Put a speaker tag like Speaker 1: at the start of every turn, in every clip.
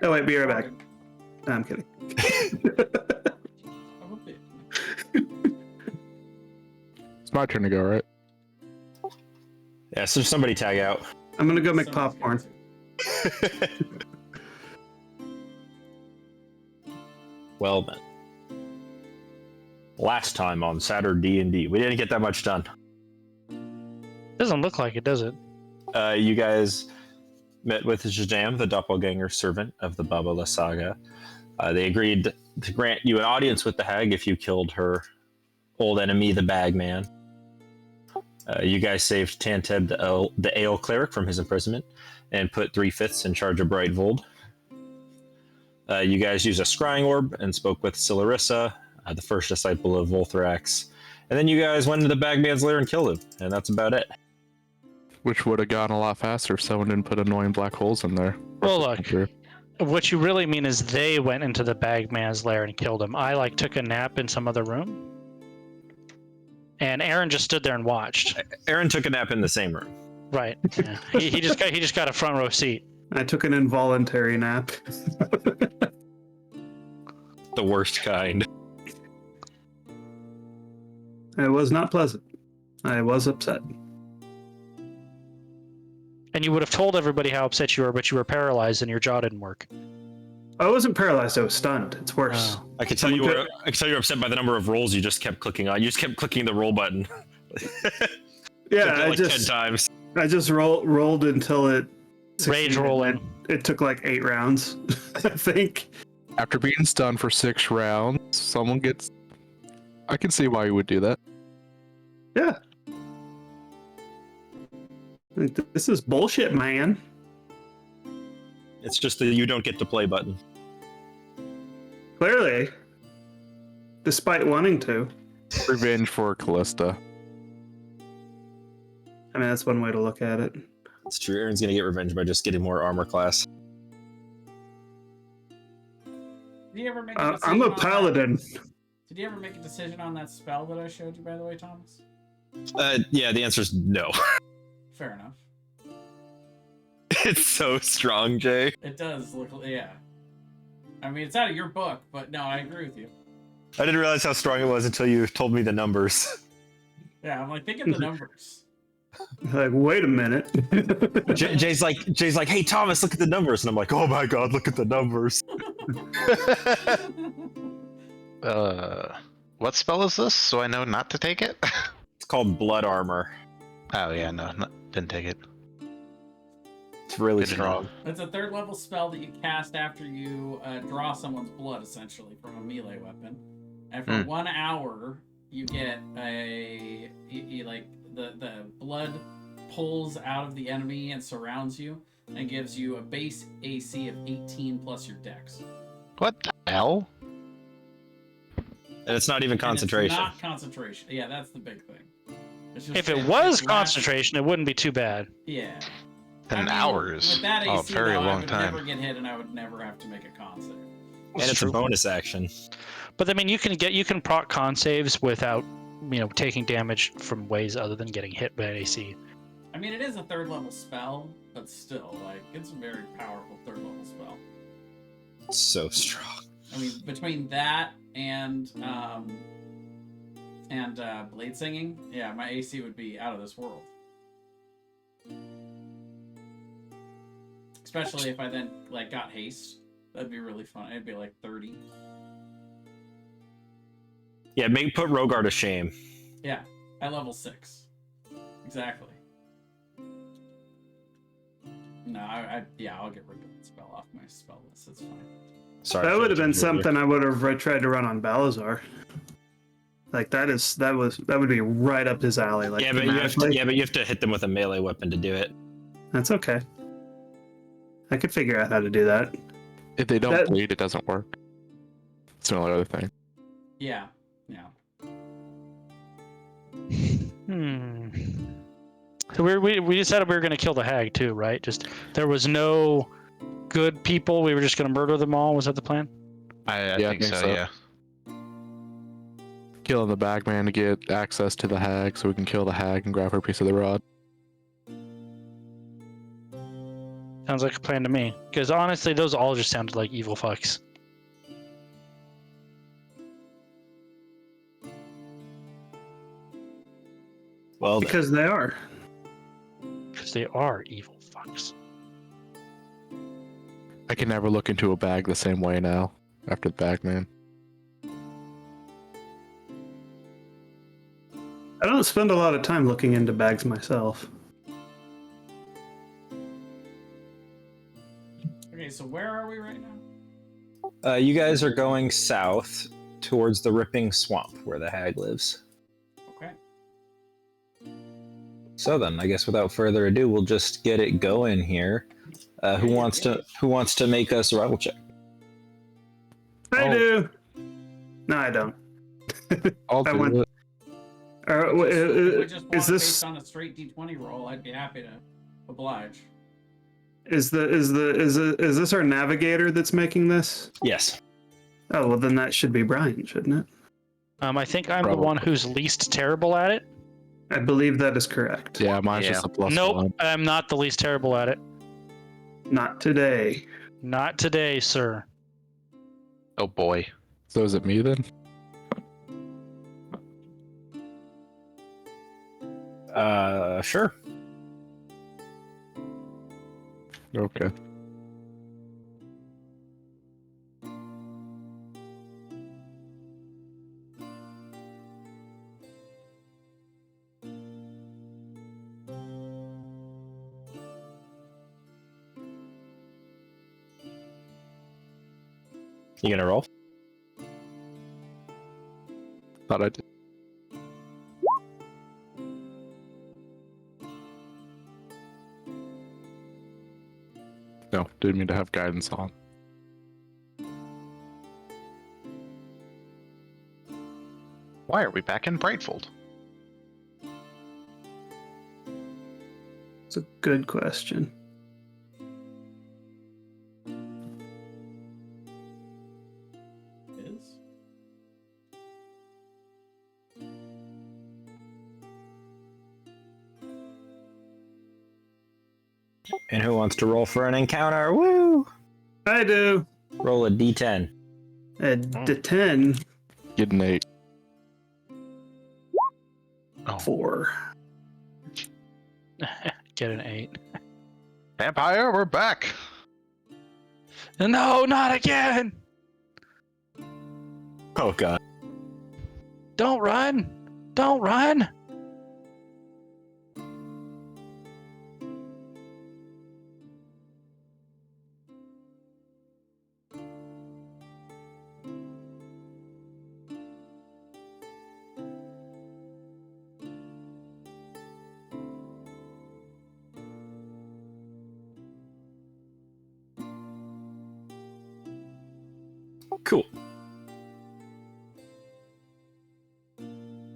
Speaker 1: Oh wait, be right back. No, I'm kidding.
Speaker 2: It's my turn to go, right?
Speaker 3: Yeah, so somebody tag out.
Speaker 1: I'm gonna go make popcorn.
Speaker 3: Well then. Last time on SaturDenD, we didn't get that much done.
Speaker 4: Doesn't look like it, does it?
Speaker 3: You guys met with Jadam, the doppelganger servant of the Babala saga. They agreed to grant you an audience with the hag if you killed her old enemy, the Bagman. You guys saved Tanteb, the Ale cleric, from his imprisonment and put 3/5 in charge of Brightvold. You guys used a scrying orb and spoke with Silarissa, the first disciple of Volthrax. And then you guys went into the Bagman's lair and killed him, and that's about it.
Speaker 2: Which would have gone a lot faster if someone didn't put annoying black holes in there.
Speaker 4: Well, look, what you really mean is they went into the Bagman's lair and killed him. I took a nap in some other room, and Aaron just stood there and watched.
Speaker 3: Aaron took a nap in the same room.
Speaker 4: Right. Yeah. he just got a front row seat.
Speaker 1: I took an involuntary nap.
Speaker 3: The worst kind.
Speaker 1: It was not pleasant. I was upset.
Speaker 4: And you would have told everybody how upset you were, but you were paralyzed and your jaw didn't work.
Speaker 1: I wasn't paralyzed. I was stunned. It's worse.
Speaker 4: Oh.
Speaker 3: I could tell you were upset by the number of rolls you just kept clicking on. You just kept clicking the roll button.
Speaker 1: Yeah,
Speaker 3: like 10 times.
Speaker 1: I just rolled until it
Speaker 4: Rage rolling.
Speaker 1: It took like 8 rounds, I think.
Speaker 2: After being stunned for 6 rounds, someone gets... I can see why you would do that.
Speaker 1: Yeah. This is bullshit, man.
Speaker 3: It's just the you don't get to play button.
Speaker 1: Clearly. Despite wanting to.
Speaker 2: Revenge for Callista.
Speaker 1: I mean, that's one way to look at it.
Speaker 3: It's true. Aaron's gonna get revenge by just getting more armor class.
Speaker 5: Did you ever make a
Speaker 1: I'm a
Speaker 5: decision on
Speaker 1: paladin.
Speaker 5: Did you ever make a decision on that spell that I showed you, by the way, Thomas?
Speaker 3: Yeah, the answer is no.
Speaker 5: Fair enough.
Speaker 3: It's so strong, Jay.
Speaker 5: It does look, yeah. I mean, it's out of your book, but no, I agree with you.
Speaker 3: I didn't realize how strong it was until you told me the numbers.
Speaker 5: Yeah, I'm like, think of the numbers.
Speaker 1: Like, wait a minute.
Speaker 3: Jay's like, hey Thomas, look at the numbers, and I'm like, oh my god, look at the numbers.
Speaker 6: What spell is this? So I know not to take it?
Speaker 3: It's called blood armor.
Speaker 6: Oh yeah, no, didn't take it.
Speaker 3: It's really
Speaker 6: Good
Speaker 3: strong.
Speaker 5: It's a 3rd level spell that you cast after you draw someone's blood, essentially, from a melee weapon. And for 1 hour, you get the blood pulls out of the enemy and surrounds you, and gives you a base AC of 18 plus your dex.
Speaker 6: What the hell?
Speaker 3: And it's not even concentration.
Speaker 5: And it's not concentration. Yeah, that's the big thing. It's just
Speaker 4: If it was concentration, it wouldn't be too bad.
Speaker 5: Yeah.
Speaker 6: 10 hours.
Speaker 5: With that AC,
Speaker 6: very
Speaker 5: though, I
Speaker 6: long
Speaker 5: would
Speaker 6: time.
Speaker 5: never get hit, and I would never have to make a con save.
Speaker 3: And it's a bonus action.
Speaker 4: But I mean, you can proc con saves without, taking damage from ways other than getting hit by AC.
Speaker 5: I mean, it is a 3rd level spell, but still, it's a very powerful 3rd level spell.
Speaker 3: It's so strong.
Speaker 5: I mean, between that and blade singing, yeah, my AC would be out of this world. Especially if I then got haste, that'd be really fun. It'd be 30.
Speaker 3: Yeah, put Rogar to shame.
Speaker 5: Yeah, at level 6, exactly. No, I'll get rid of that spell off my spell list. It's fine.
Speaker 3: Sorry,
Speaker 1: That would have been something I would have tried to run on Balazar. That would be right up his alley.
Speaker 3: Yeah, but you have to hit them with a melee weapon to do it.
Speaker 1: That's okay. I could figure out how to do that.
Speaker 2: If they don't bleed, it doesn't work. It's another other thing.
Speaker 5: Yeah.
Speaker 4: So we decided we were going to kill the hag too, right? Just there was no good people. We were just going to murder them all. Was that the plan?
Speaker 6: I think so, yeah.
Speaker 2: Killing the Bagman to get access to the hag so we can kill the hag and grab her piece of the rod.
Speaker 4: Sounds like a plan to me. Because honestly, those all just sounded like evil fucks.
Speaker 3: Well,
Speaker 1: Because they are.
Speaker 4: Because they are evil fucks.
Speaker 2: I can never look into a bag the same way now after the bag man.
Speaker 1: I don't spend a lot of time looking into bags myself.
Speaker 5: Okay, so where are we right now?
Speaker 3: you guys are going south towards the Ripping Swamp where the hag lives.
Speaker 5: Okay.
Speaker 3: So then, I guess without further ado, we'll just get it going here. Who wants to make us a rival check?
Speaker 1: I
Speaker 2: Oh.
Speaker 1: do. No, I don't.
Speaker 2: I'll
Speaker 1: I
Speaker 2: do
Speaker 1: went-
Speaker 2: it.
Speaker 5: We just want
Speaker 1: Is
Speaker 5: it
Speaker 1: this
Speaker 5: based on a straight D20 roll. I'd be happy to oblige.
Speaker 1: is this our navigator that's making this?
Speaker 3: Yes.
Speaker 1: Oh well, then that should be Brian, shouldn't it?
Speaker 4: I think I'm the
Speaker 2: Probably.
Speaker 4: one who's least terrible at it.
Speaker 1: I believe that is correct.
Speaker 2: Yeah, mine's
Speaker 6: Yeah.
Speaker 2: just a plus
Speaker 4: Nope,
Speaker 2: one.
Speaker 4: I'm not the least terrible at it.
Speaker 1: Not today.
Speaker 4: Not today, sir.
Speaker 6: Oh boy.
Speaker 2: So is it me then?
Speaker 3: Sure.
Speaker 2: Okay.
Speaker 3: You gonna roll?
Speaker 2: Thought I did. No, didn't mean to have guidance on.
Speaker 6: Why are we back in Brightfold?
Speaker 1: It's a good question.
Speaker 5: Is?
Speaker 3: And who wants to roll for an encounter? Woo!
Speaker 1: I do.
Speaker 3: Roll a d10.
Speaker 1: A D10
Speaker 2: Get an 8.
Speaker 6: Oh,
Speaker 1: 4.
Speaker 4: Get an 8.
Speaker 6: vampire, we're back.
Speaker 4: No, not again!
Speaker 3: Oh god.
Speaker 4: Don't run! Don't run!
Speaker 3: Cool.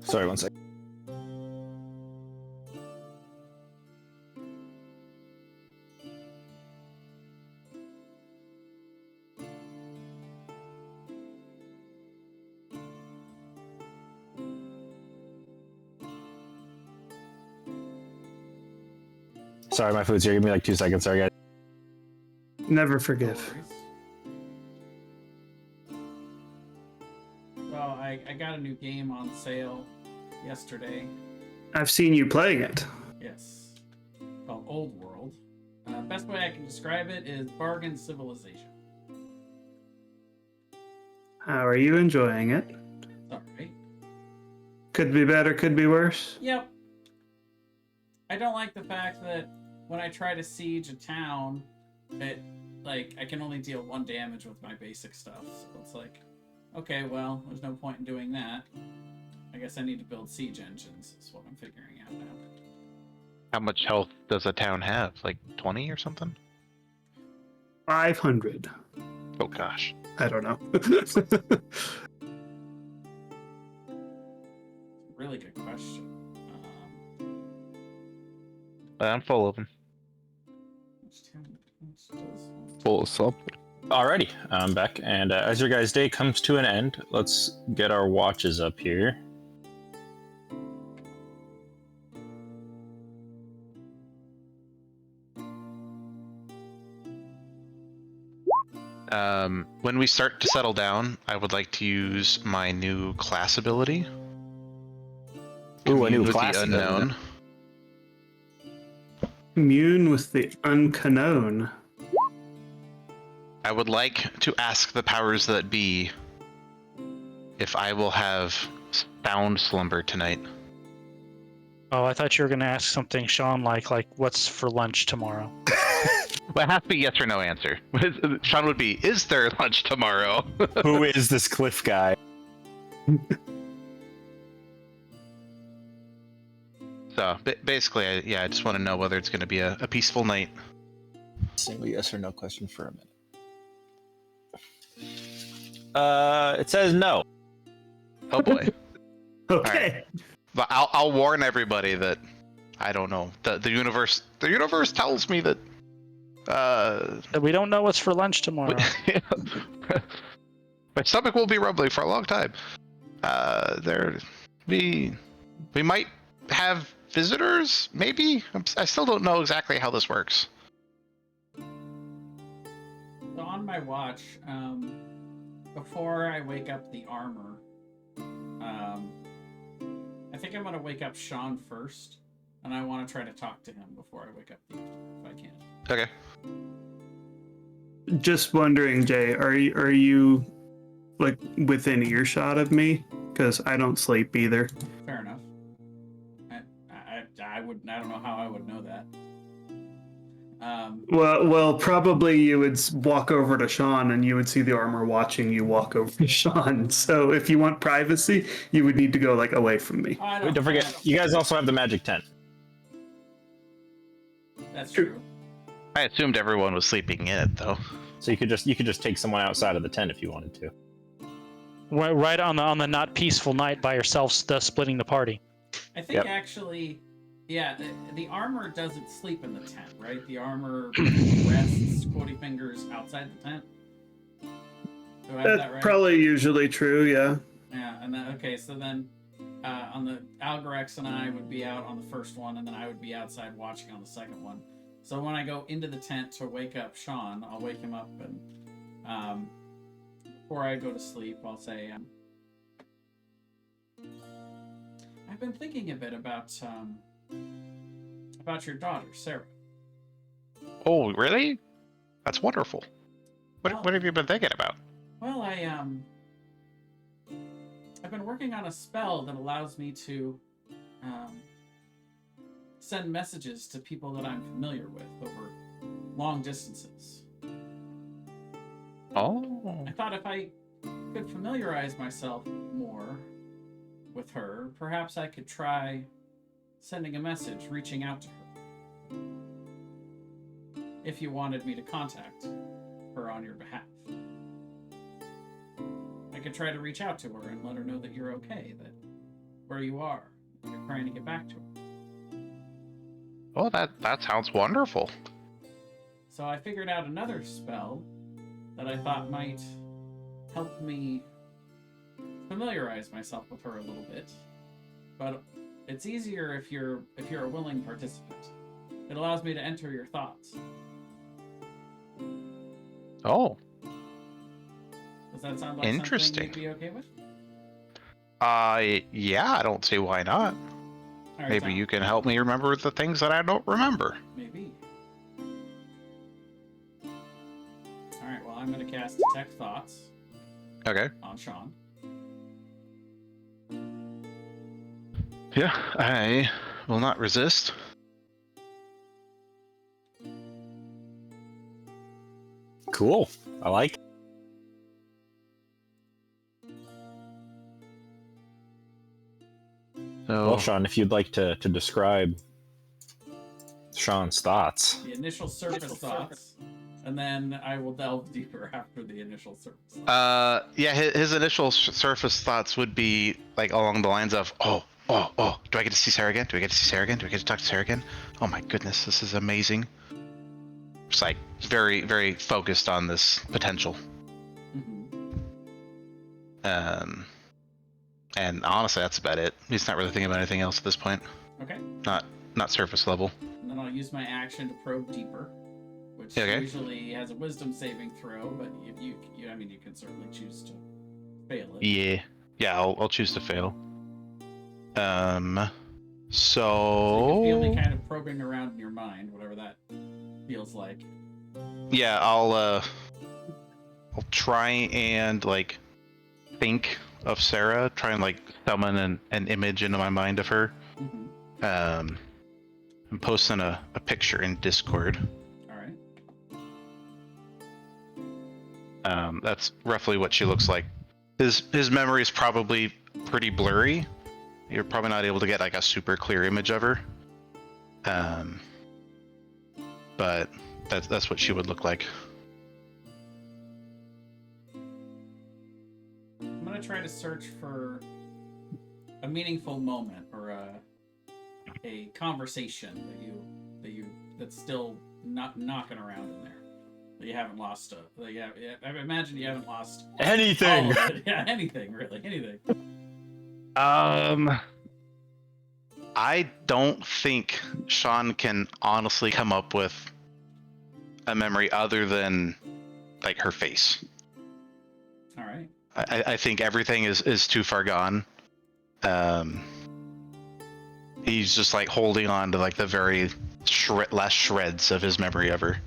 Speaker 3: Sorry, one sec. Sorry, my food's here. Give me like 2 seconds. Sorry, guys.
Speaker 1: Never
Speaker 5: No
Speaker 1: forgive.
Speaker 5: worries. So I got a new game on sale yesterday.
Speaker 1: I've seen you playing it.
Speaker 5: Yes. Called Old World. Best way I can describe it is Bargain Civilization.
Speaker 1: How are you enjoying it?
Speaker 5: It's alright.
Speaker 1: Could be better, could be worse.
Speaker 5: Yep. I don't like the fact that when I try to siege a town, I can only deal 1 damage with my basic stuff. So it's like, okay, well, there's no point in doing that. I guess I need to build siege engines, is what I'm figuring out now.
Speaker 6: How much health does a town have? Like 20 or something?
Speaker 1: 500.
Speaker 6: Oh gosh.
Speaker 1: I don't know.
Speaker 5: Really good question.
Speaker 6: I'm full of them.
Speaker 5: Which does-
Speaker 2: Full of something.
Speaker 3: Alrighty, I'm back. And as your guys' day comes to an end, let's get our watches up here.
Speaker 6: When we start to settle down, I would like to use my new class ability.
Speaker 3: Ooh, a new
Speaker 6: Commune with
Speaker 3: class
Speaker 6: the unknown.
Speaker 1: Commune with the unknown.
Speaker 6: I would like to ask the powers that be if I will have sound slumber tonight.
Speaker 4: Oh, I thought you were going to ask something, Sean, like what's for lunch tomorrow?
Speaker 6: Well, it has to be yes or no answer. Sean would be, is there lunch tomorrow?
Speaker 3: Who is this Cliff guy?
Speaker 6: So basically, I just want to know whether it's going to be a peaceful night.
Speaker 3: Single yes or no question for a minute. It says no.
Speaker 6: Oh boy.
Speaker 1: Okay.
Speaker 6: But I'll warn everybody that I don't know. The universe tells me that
Speaker 4: We don't know what's for lunch tomorrow.
Speaker 6: my stomach will be rumbling for a long time. We might have visitors, maybe. I still don't know exactly how this works.
Speaker 5: So on my watch, before I wake up the armor, I think I'm gonna wake up Sean first, and I want to try to talk to him before I wake up the if I can.
Speaker 6: Okay.
Speaker 1: Just wondering, Jay, are you like within earshot of me? Because I don't sleep either.
Speaker 5: Fair enough. I don't know how I would know that.
Speaker 1: Well, probably you would walk over to Sean and you would see the armor watching you walk over to Sean. So if you want privacy, you would need to go like away from me.
Speaker 5: I
Speaker 3: Wait, don't forget, you guys also have the magic tent.
Speaker 5: That's true.
Speaker 6: I assumed everyone was sleeping in it, though.
Speaker 3: So you could just take someone outside of the tent if you wanted to.
Speaker 4: Right on the not peaceful night by yourself, thus splitting the party.
Speaker 5: I think actually, yeah, the armor doesn't sleep in the tent, right? The armor rests Quotey Fingers outside the tent. Do I have
Speaker 1: That's
Speaker 5: that right?
Speaker 1: probably usually true, yeah.
Speaker 5: Yeah, and then okay, so then on the Algorex and I would be out on the first one, and then I would be outside watching on the second one. So when I go into the tent to wake up Sean, I'll wake him up, and before I go to sleep, I'll say, I've been thinking a bit about your daughter, Sarah.
Speaker 6: Oh, really? That's wonderful.
Speaker 5: Well-
Speaker 6: What have you been thinking about?
Speaker 5: Well, I've been working on a spell that allows me to send messages to people that I'm familiar with over long distances.
Speaker 6: Oh.
Speaker 5: I thought if I could familiarize myself more with her, perhaps I could try sending a message, reaching out to her. If you wanted me to contact her on your behalf. I could try to reach out to her and let her know that you're okay, that where you are, that you're trying to get back to her.
Speaker 6: Oh, that sounds wonderful.
Speaker 5: So I figured out another spell that I thought might help me familiarize myself with her a little bit. But it's easier if you're a willing participant. It allows me to enter your thoughts.
Speaker 6: Oh,
Speaker 5: Does that sound like
Speaker 6: interesting.
Speaker 5: something you'd be okay with?
Speaker 6: Yeah, I don't see why not.
Speaker 5: All right,
Speaker 6: Maybe
Speaker 5: Tom.
Speaker 6: you can help me remember the things that I don't remember.
Speaker 5: Maybe. Alright, well, I'm going to cast Detect Thoughts
Speaker 6: Okay.
Speaker 5: on Sean.
Speaker 6: Yeah, I will not resist.
Speaker 3: Cool. I like it.
Speaker 6: So,
Speaker 3: Well, Sean, if you'd like to describe Sean's thoughts.
Speaker 5: The initial surface thoughts, and then I will delve deeper after the initial surface thoughts.
Speaker 6: yeah, his initial surface thoughts would be like along the lines of, oh, do I get to see Sarah again? Do I get to see Sarah again? Do I get to talk to Sarah again? Oh my goodness, this is amazing. Just like very, very focused on this potential.
Speaker 5: Mm-hmm.
Speaker 6: And honestly, that's about it. He's not really thinking about anything else at this point.
Speaker 5: Okay.
Speaker 6: Not surface level.
Speaker 5: And then I'll use my action to probe deeper, which
Speaker 6: Okay.
Speaker 5: usually has a wisdom saving throw, but if you I mean, you can certainly choose to fail it.
Speaker 6: Yeah, I'll choose to fail.
Speaker 5: So you can feel me
Speaker 6: So
Speaker 5: kind of probing around in your mind, whatever that feels like.
Speaker 6: yeah, I'll try and like think of Sarah, try and like summon an image into my mind of her.
Speaker 5: Mm-hmm.
Speaker 6: I'm posting a picture in Discord.
Speaker 5: All right.
Speaker 6: That's roughly what she looks like. His memory is probably pretty blurry. You're probably not able to get like a super clear image of her. But that's what she would look like.
Speaker 5: I'm gonna try to search for a meaningful moment or a conversation that's still not knocking around in there. That you haven't lost. I imagine you haven't lost
Speaker 3: Anything.
Speaker 5: all of it. Yeah, anything really, anything.
Speaker 6: I don't think Sean can honestly come up with a memory other than like her face.
Speaker 5: All right.
Speaker 6: I think everything is too far gone. He's just like holding on to like the very last shreds of his memory of her.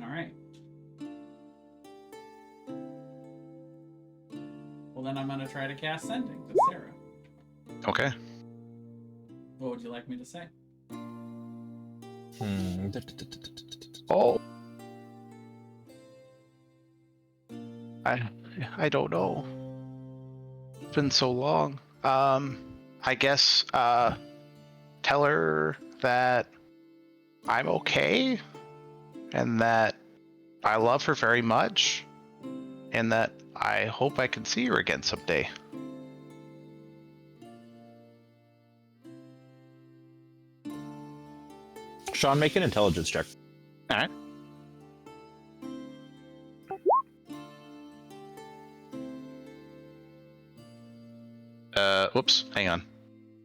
Speaker 5: All right. Well, then I'm gonna try to cast Sending to Sarah.
Speaker 6: Okay.
Speaker 5: What would you like me to say?
Speaker 2: Oh,
Speaker 6: I don't know. It's been so long. I guess tell her that I'm okay and that I love her very much and that I hope I can see her again someday.
Speaker 3: Sean, make an intelligence check.
Speaker 6: All right. Whoops, hang on.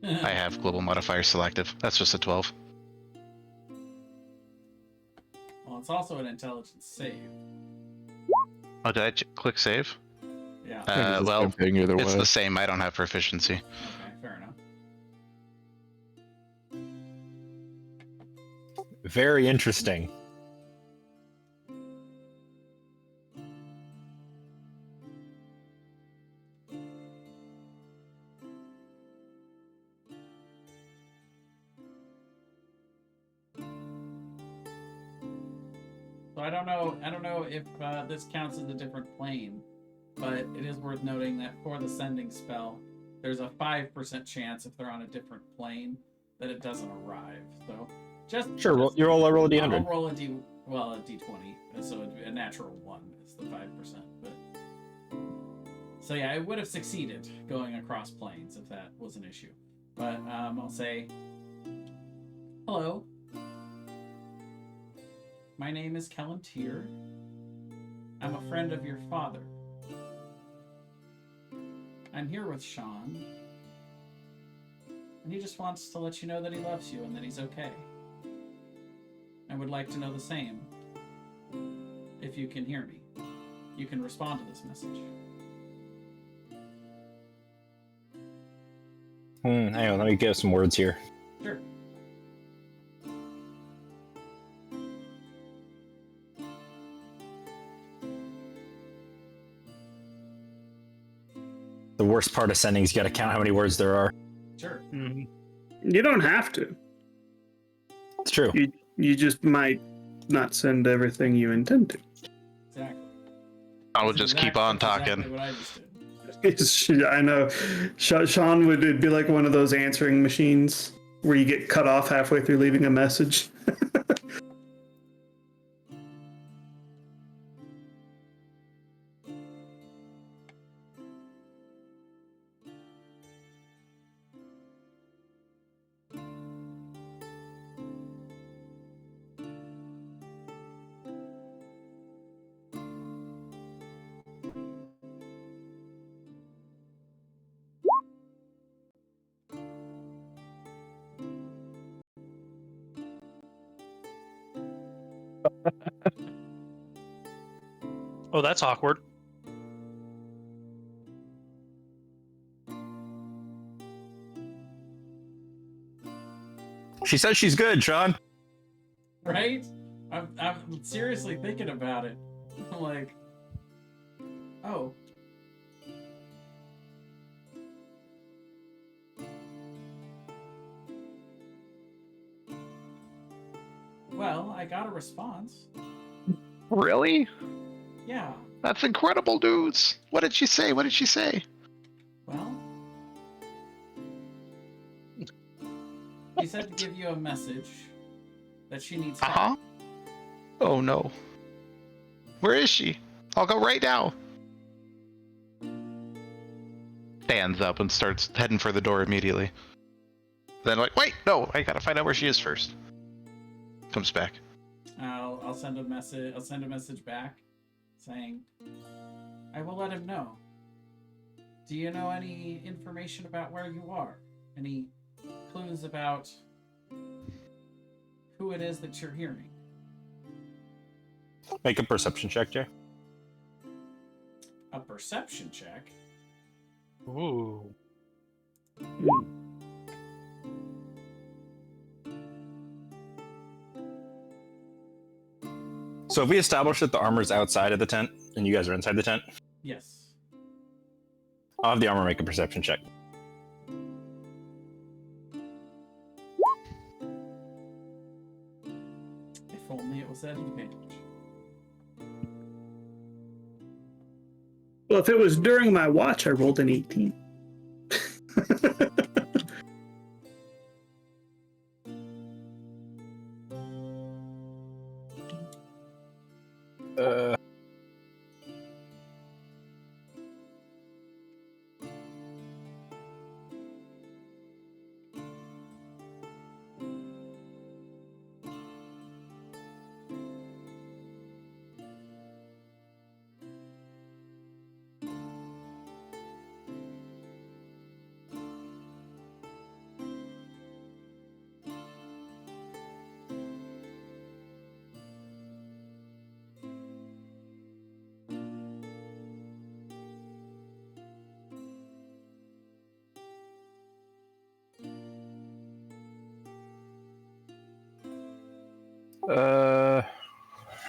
Speaker 6: I have global modifier selective. That's just a 12.
Speaker 5: Well, it's also an intelligence save.
Speaker 6: Oh, did I click save?
Speaker 5: Yeah.
Speaker 2: I think it's the
Speaker 6: Well,
Speaker 2: same thing either
Speaker 6: it's
Speaker 2: way.
Speaker 6: the same. I don't have proficiency.
Speaker 5: Okay, fair enough.
Speaker 3: Very interesting.
Speaker 5: So I don't know if this counts as a different plane, but it is worth noting that for the Sending spell, there's a 5% chance if they're on a different plane that it doesn't arrive. So just
Speaker 3: Sure,
Speaker 5: just,
Speaker 3: you roll a
Speaker 5: I'll
Speaker 3: d100.
Speaker 5: roll a d20, so it'd be a natural 1 is the 5%. But so yeah, it would have succeeded going across planes if that was an issue. But I'll say, hello. My name is Kellantir. I'm a friend of your father. I'm here with Sean. And he just wants to let you know that he loves you and that he's okay. I would like to know the same. If you can hear me, you can respond to this message.
Speaker 3: Hang on, let me give some words here.
Speaker 5: Sure.
Speaker 3: The worst part of sending is you got to count how many words there are.
Speaker 5: Sure.
Speaker 1: You don't have to.
Speaker 3: It's true.
Speaker 1: You just might not send everything you intend to.
Speaker 5: Exactly.
Speaker 6: I would just keep on
Speaker 5: That's
Speaker 6: talking.
Speaker 5: exactly what I just did.
Speaker 1: I know. Sean would it'd be like one of those answering machines where you get cut off halfway through leaving a message.
Speaker 4: Oh, that's awkward.
Speaker 3: She says she's good, Sean.
Speaker 5: Right? I'm seriously thinking about it. I'm like, oh. Well, I got a response.
Speaker 6: Really?
Speaker 5: Yeah.
Speaker 6: That's incredible news. What did she say? What did she say?
Speaker 5: Well, she said to give you a message that she needs help.
Speaker 6: Uh-huh. Oh no. Where is she? I'll go right now. Stands up and starts heading for the door immediately. Then like, wait, no, I gotta find out where she is first. Comes back.
Speaker 5: I'll send a message. I'll send a message back, saying, "I will let him know. Do you know any information about where you are? Any clues about who it is that you're hearing?"
Speaker 3: Make a perception check, Jay.
Speaker 5: A perception check.
Speaker 4: Ooh.
Speaker 3: So if we establish that the armor's outside of the tent and you guys are inside the tent,
Speaker 5: Yes.
Speaker 3: I'll have the armor make a perception check.
Speaker 5: If only it was at advantage.
Speaker 1: Well, if it was during my watch, I rolled an 18.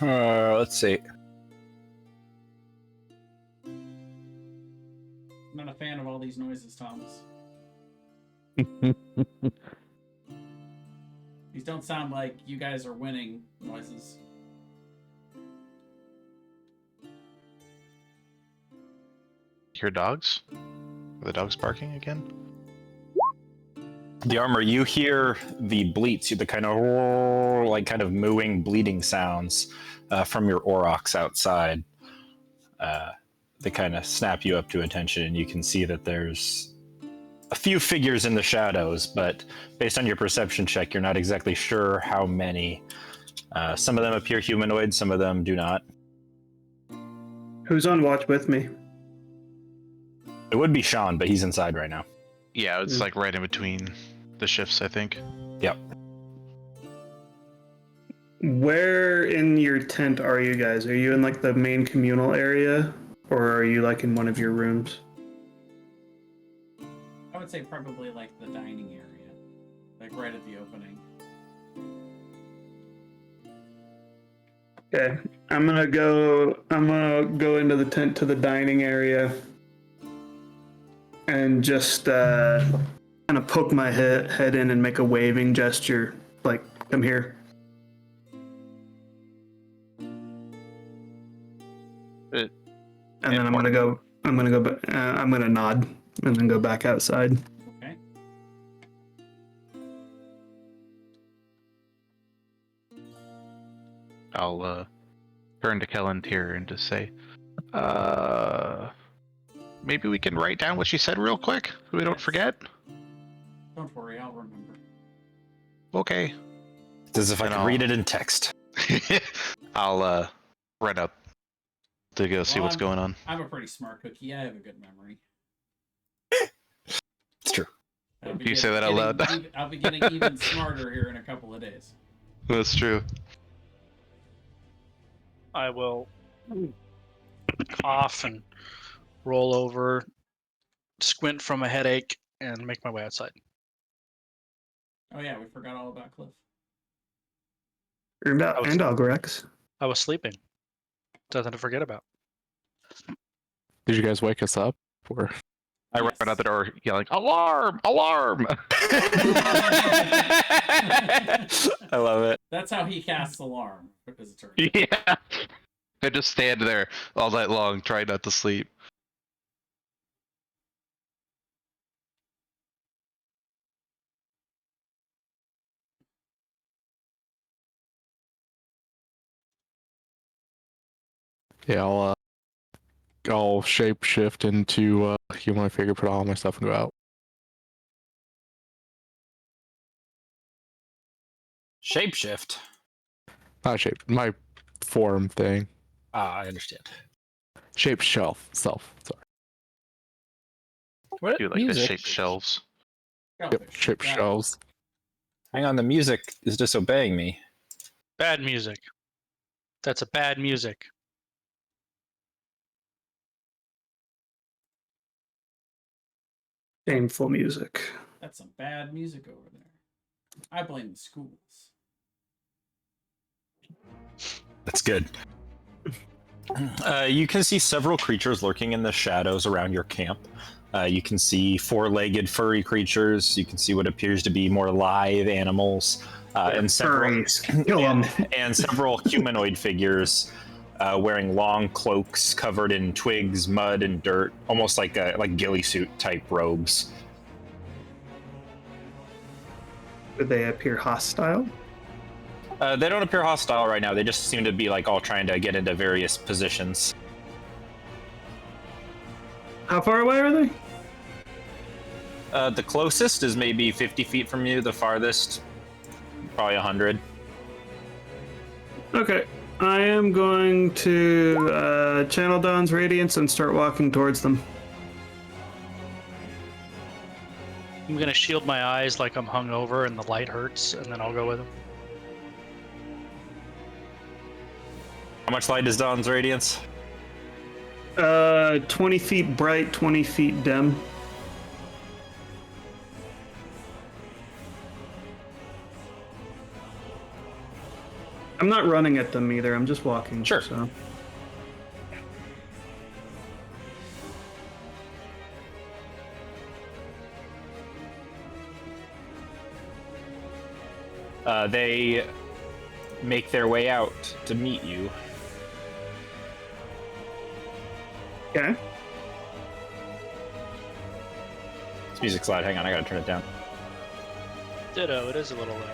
Speaker 3: Let's see.
Speaker 5: I'm not a fan of all these noises, Thomas. These don't sound like you guys are winning noises.
Speaker 6: Hear dogs? Are the dogs barking again?
Speaker 3: The armor, you hear the bleats, the kind of kind of mooing, bleeding sounds from your aurochs outside. They kind of snap you up to attention, and you can see that there's a few figures in the shadows, but based on your perception check, you're not exactly sure how many. Some of them appear humanoid, some of them do not.
Speaker 1: Who's on watch with me?
Speaker 3: It would be Sean, but he's inside right now.
Speaker 6: Yeah, it's like right in between the shifts, I think.
Speaker 3: Yep.
Speaker 1: Where in your tent are you guys? Are you in like the main communal area, or are you like in one of your rooms?
Speaker 5: I would say probably like the dining area, like right at the opening.
Speaker 1: Okay, I'm gonna go into the tent to the dining area and just kind of poke my head in and make a waving gesture, like come here. And then I'm gonna nod and then go back outside.
Speaker 5: Okay.
Speaker 6: I'll turn to Kellantir and just say, maybe we can write down what she said real quick so we don't forget.
Speaker 5: Don't worry, I'll remember.
Speaker 6: Okay.
Speaker 3: It's as if I
Speaker 6: And
Speaker 3: could
Speaker 6: I'll-
Speaker 3: read it in text.
Speaker 6: I'll run up to go see
Speaker 5: Well,
Speaker 6: what's going on.
Speaker 5: I'm a pretty smart cookie. I have a good memory.
Speaker 3: It's true.
Speaker 5: I'll be
Speaker 6: You say that out loud.
Speaker 5: I'll be getting even smarter here in a couple of days.
Speaker 6: That's true.
Speaker 4: I will cough and roll over, squint from a headache, and make my way outside.
Speaker 5: Oh yeah, we forgot all about Cliff.
Speaker 1: And Algorex.
Speaker 4: I was sleeping. Nothing to forget about.
Speaker 2: Did you guys wake us up? Or
Speaker 6: I
Speaker 5: Yes.
Speaker 6: run out the door yelling, "Alarm! Alarm!"
Speaker 3: I love it.
Speaker 5: That's how he casts alarm as a turn.
Speaker 6: Yeah. I just stand there all night long, trying not to sleep.
Speaker 2: yeah, I'll shape shift into humanoid figure, put all my stuff and go out.
Speaker 3: Shapeshift.
Speaker 2: Not shape, my form thing.
Speaker 3: Ah, I understand.
Speaker 2: Shape self. Sorry.
Speaker 3: What
Speaker 6: Do like the
Speaker 3: music?
Speaker 6: shaped shelves.
Speaker 2: Yep,
Speaker 5: Shellfish.
Speaker 2: shape
Speaker 5: Got it.
Speaker 2: shelves.
Speaker 3: Hang on, the music is disobeying me.
Speaker 4: Bad music. That's a bad music.
Speaker 1: Shameful music.
Speaker 5: That's some bad music over there. I blame the schools.
Speaker 3: That's good. You can see several creatures lurking in the shadows around your camp. You can see four-legged furry creatures. You can see what appears to be more live animals, and several
Speaker 1: Furries. Kill 'em.
Speaker 3: and several humanoid figures wearing long cloaks covered in twigs, mud, and dirt, almost like ghillie suit type robes.
Speaker 1: Do they appear hostile?
Speaker 3: They don't appear hostile right now. They just seem to be like all trying to get into various positions.
Speaker 1: How far away are they?
Speaker 3: The closest is maybe 50 feet from you. The farthest, probably 100.
Speaker 1: Okay. I am going to channel Dawn's Radiance and start walking towards them.
Speaker 4: I'm gonna shield my eyes like I'm hungover and the light hurts, and then I'll go with him.
Speaker 3: How much light is Dawn's radiance?
Speaker 1: 20 feet bright, 20 feet dim. I'm not running at them either. I'm just walking.
Speaker 3: Sure.
Speaker 1: So.
Speaker 3: They make their way out to meet you.
Speaker 1: Okay.
Speaker 3: This music's loud. Hang on, I gotta turn it down.
Speaker 4: Ditto, it is a little loud.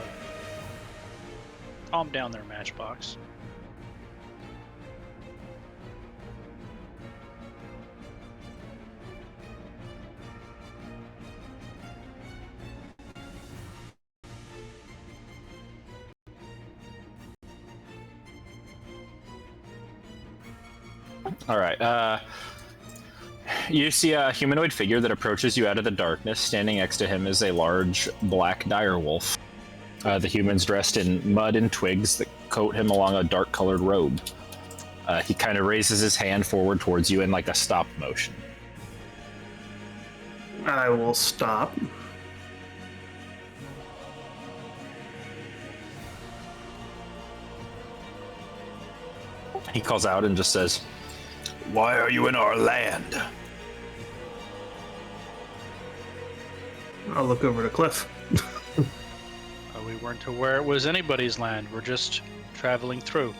Speaker 4: Calm down there, Matchbox.
Speaker 3: All right. You see a humanoid figure that approaches you out of the darkness. Standing next to him is a large black direwolf. The human's dressed in mud and twigs that coat him along a dark-colored robe. He kind of raises his hand forward towards you in like a stop motion.
Speaker 1: I will stop.
Speaker 3: He calls out and just says, "Why are you in our land?"
Speaker 1: I'll look over to Cliff.
Speaker 4: We weren't aware it was anybody's land. We're just traveling through.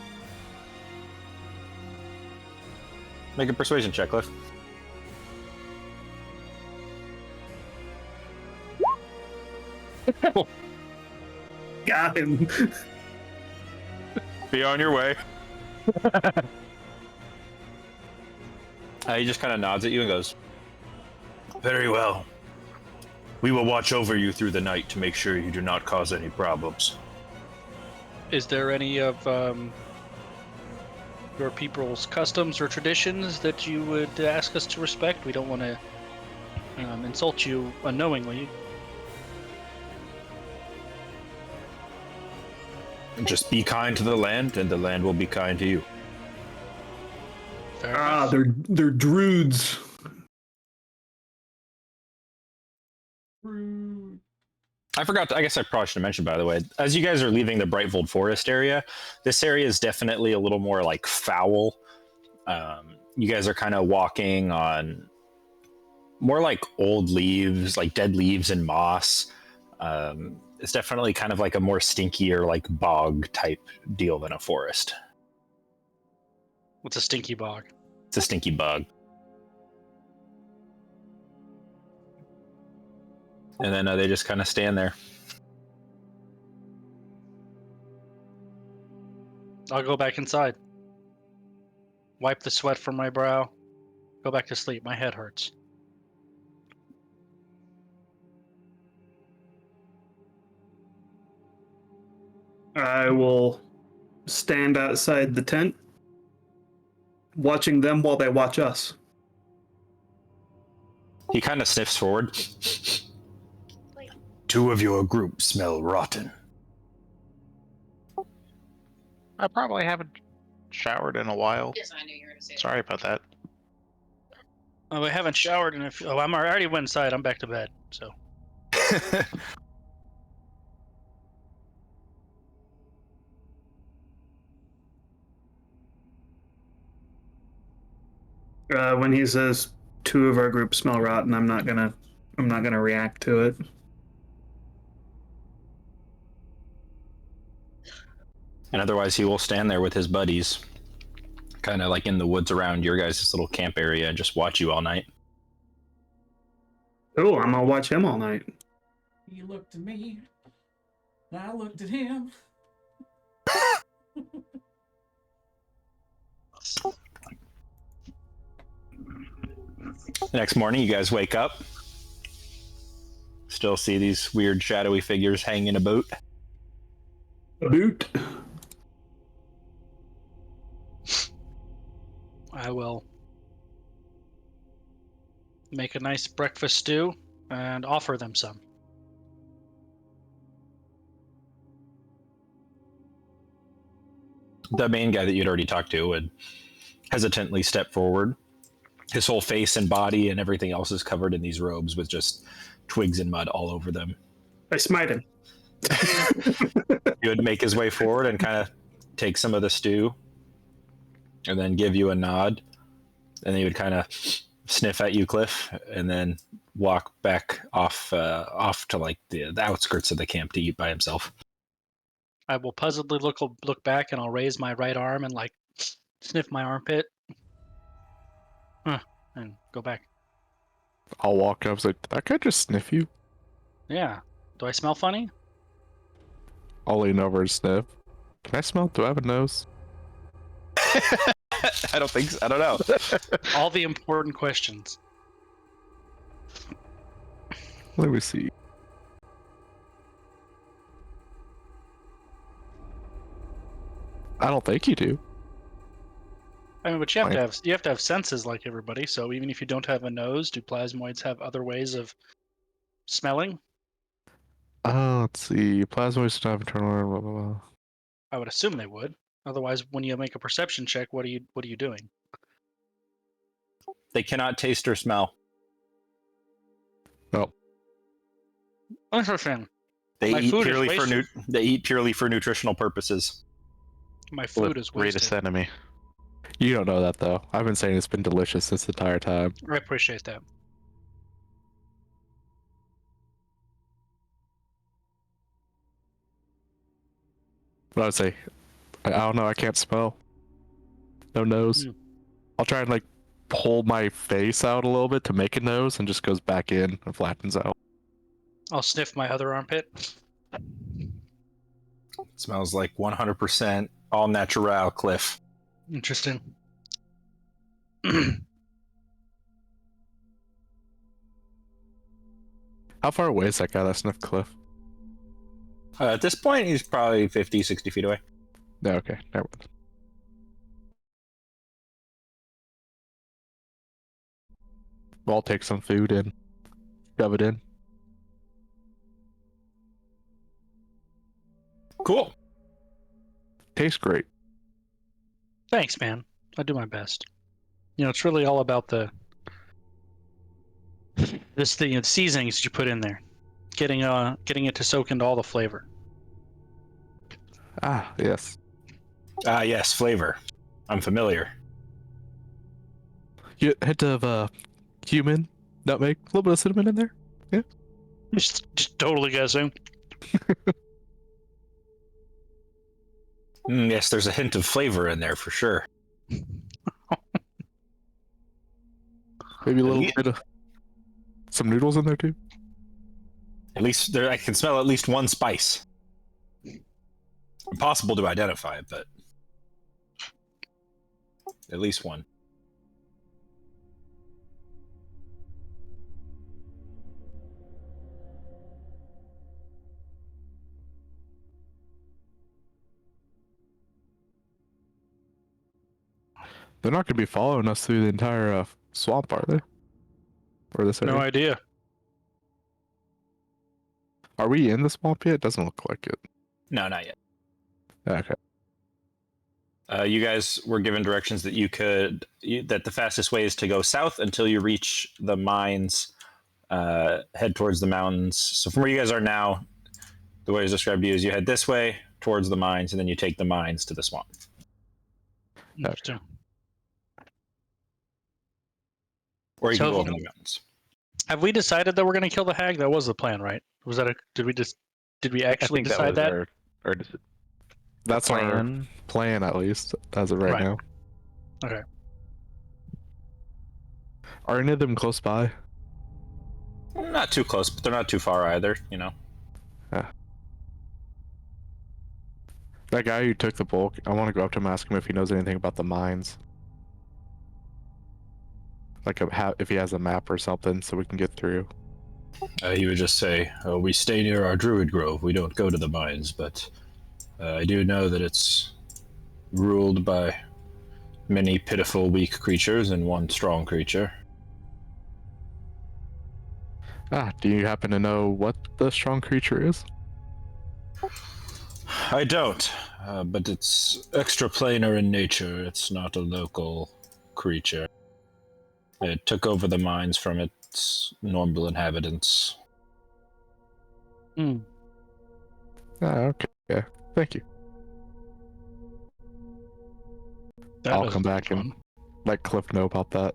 Speaker 3: Make a persuasion check, Cliff.
Speaker 1: Got him.
Speaker 3: Be on your way. He just kind of nods at you and goes, "Very well. We will watch over you through the night to make sure you do not cause any problems."
Speaker 4: Is there any of your people's customs or traditions that you would ask us to respect? We don't want to insult you unknowingly.
Speaker 3: Just be kind to the land, and the land will be kind to you.
Speaker 4: Fair enough.
Speaker 1: They're druids.
Speaker 5: Rude.
Speaker 3: I forgot. I guess I probably should have mentioned, by the way, as you guys are leaving the Brightfold Forest area, this area is definitely a little more like foul. You guys are kind of walking on more like old leaves, like dead leaves and moss. It's definitely kind of like a more stinkier, like bog type deal than a forest.
Speaker 4: What's a stinky bog?
Speaker 3: It's a stinky bug. And then they just kind of stand there.
Speaker 4: I'll go back inside. Wipe the sweat from my brow. Go back to sleep. My head hurts.
Speaker 1: I will stand outside the tent, watching them while they watch us.
Speaker 3: He kind of sniffs forward. Two of your group smell rotten.
Speaker 6: I probably haven't showered in a while.
Speaker 7: Yes, I knew you were going to say
Speaker 6: Sorry about that.
Speaker 4: Oh, I haven't showered in a few. Oh, I'm already went inside. I'm back to bed. So
Speaker 1: When he says two of our group smell rotten, I'm not gonna react to it.
Speaker 3: And otherwise, he will stand there with his buddies, kind of like in the woods around your guys' little camp area, and just watch you all night.
Speaker 1: Cool, I'm gonna watch him all night.
Speaker 5: He looked at me. And I looked at him.
Speaker 3: The next morning, you guys wake up. Still see these weird shadowy figures hanging about.
Speaker 1: A boot.
Speaker 4: I will make a nice breakfast stew and offer them some.
Speaker 3: The main guy that you'd already talked to would hesitantly step forward. His whole face and body and everything else is covered in these robes with just twigs and mud all over them.
Speaker 1: I smite him.
Speaker 3: He would make his way forward and kind of take some of the stew and then give you a nod. And then he would kind of sniff at you, Cliff, and then walk back off to like the outskirts of the camp to eat by himself.
Speaker 4: I will puzzledly look back, and I'll raise my right arm and like sniff my armpit, and go back.
Speaker 2: I'll walk up. I was like, did that guy just sniff you?
Speaker 4: Yeah. Do I smell funny?
Speaker 2: I'll lean over and sniff. Can I smell? Do I have a nose?
Speaker 3: I don't think so. I don't know.
Speaker 4: All the important questions.
Speaker 2: Let me see. I don't think you do.
Speaker 4: I mean, but you have to have senses like everybody. So even if you don't have a nose, do plasmoids have other ways of smelling?
Speaker 2: Let's see. Plasmoids don't have internal. Blah, blah, blah.
Speaker 4: I would assume they would. Otherwise, when you make a perception check, what are you doing?
Speaker 3: They cannot taste or smell.
Speaker 2: Oh,
Speaker 4: Interesting.
Speaker 3: They
Speaker 4: My
Speaker 3: eat
Speaker 4: food is
Speaker 3: purely for
Speaker 4: wasted.
Speaker 3: they eat purely for nutritional purposes.
Speaker 4: My food is wasted.
Speaker 6: Greatest enemy.
Speaker 2: you don't know that though. I've been saying it's been delicious this entire time.
Speaker 4: I appreciate that.
Speaker 2: But I would say, I don't know. I can't smell. No nose.
Speaker 4: Mm.
Speaker 2: I'll try and like pull my face out a little bit to make a nose, and just goes back in and flattens out.
Speaker 4: I'll sniff my other armpit.
Speaker 3: Smells like 100% all natural, Cliff.
Speaker 4: Interesting.
Speaker 2: How far away is that guy that sniffed Cliff?
Speaker 3: At this point, he's probably 50, 60 feet away.
Speaker 2: No, okay, never mind. I'll take some food and shove it in.
Speaker 3: Cool.
Speaker 2: Tastes great.
Speaker 4: Thanks, man. I'll do my best. it's really all about the seasonings that you put in there, getting it to soak into all the flavor.
Speaker 2: Ah, yes.
Speaker 3: Ah, yes, flavor. I'm familiar.
Speaker 2: You hint of cumin, nutmeg, a little bit of cinnamon in there.
Speaker 4: Just totally guessing.
Speaker 3: Yes, there's a hint of flavor in there for sure.
Speaker 2: Maybe a little
Speaker 3: Ye-
Speaker 2: bit of some noodles in there too.
Speaker 3: At least I can smell at least one spice. Impossible to identify, but at least one.
Speaker 2: They're not going to be following us through the entire swamp, are they? Or this area?
Speaker 4: No idea.
Speaker 2: Are we in the swamp yet? Doesn't look like it.
Speaker 3: No, not yet.
Speaker 2: Okay.
Speaker 3: You guys were given directions that that the fastest way is to go south until you reach the mines, head towards the mountains. So from where you guys are now, the way it's described to you is you head this way towards the mines, and then you take the mines to the swamp.
Speaker 4: Interesting.
Speaker 3: Or you can
Speaker 4: So-
Speaker 3: go over the mountains.
Speaker 4: Have we decided that we're going to kill the hag? That was the plan, right? Was that did we actually decide that?
Speaker 2: That's our plan, at least, as of right
Speaker 4: Right.
Speaker 2: now.
Speaker 4: Okay.
Speaker 2: Are any of them close by?
Speaker 3: Not too close, but they're not too far either, you know.
Speaker 2: That guy who took the bulk, I want to go up to him and ask him if he knows anything about the mines. Like if he has a map or something so we can get through.
Speaker 3: He would just say, "Oh, we stay near our druid grove. We don't go to the mines, but I do know that it's ruled by many pitiful, weak creatures and one strong creature."
Speaker 2: Ah, do you happen to know what the strong creature is?
Speaker 3: I don't, but it's extraplanar in nature. It's not a local creature. It took over the mines from its normal inhabitants.
Speaker 4: Hmm.
Speaker 2: Ah, okay. Yeah. Thank you.
Speaker 4: That
Speaker 2: I'll
Speaker 4: doesn't
Speaker 2: come back
Speaker 4: sound
Speaker 2: and let Cliff know about that.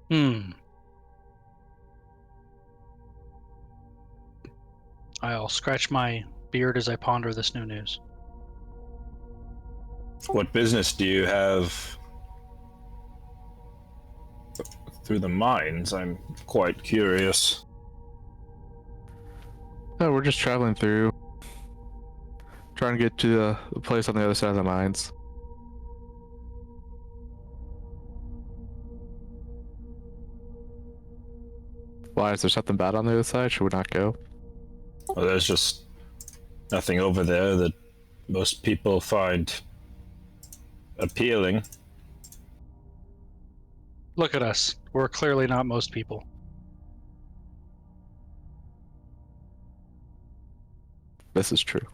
Speaker 4: fun. I'll scratch my beard as I ponder this new news.
Speaker 3: What business do you have through the mines? I'm quite curious.
Speaker 2: No, we're just traveling through. Trying to get to the place on the other side of the mines. Why, is there something bad on the other side? Should we not go?
Speaker 3: Well, there's just nothing over there that most people find appealing.
Speaker 4: Look at us. We're clearly not most people.
Speaker 2: This is true.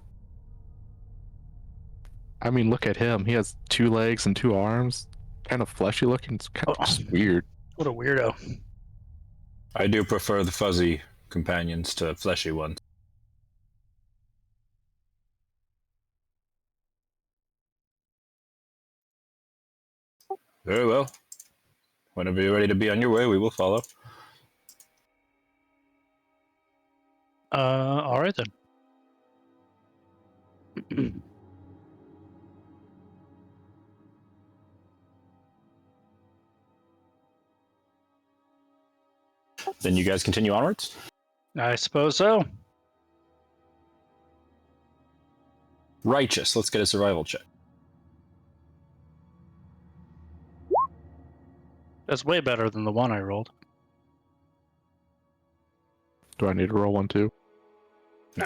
Speaker 2: I mean, look at him. He has 2 legs and 2 arms. Kind of fleshy looking. It's kind of just weird.
Speaker 4: What a weirdo.
Speaker 3: I do prefer the fuzzy companions to fleshy ones. Very well. Whenever you're ready to be on your way, we will follow.
Speaker 4: All right then.
Speaker 3: Then you guys continue onwards.
Speaker 4: I suppose so.
Speaker 3: Righteous. Let's get a survival check.
Speaker 4: That's way better than the one I rolled.
Speaker 2: Do I need to roll one too?
Speaker 3: No.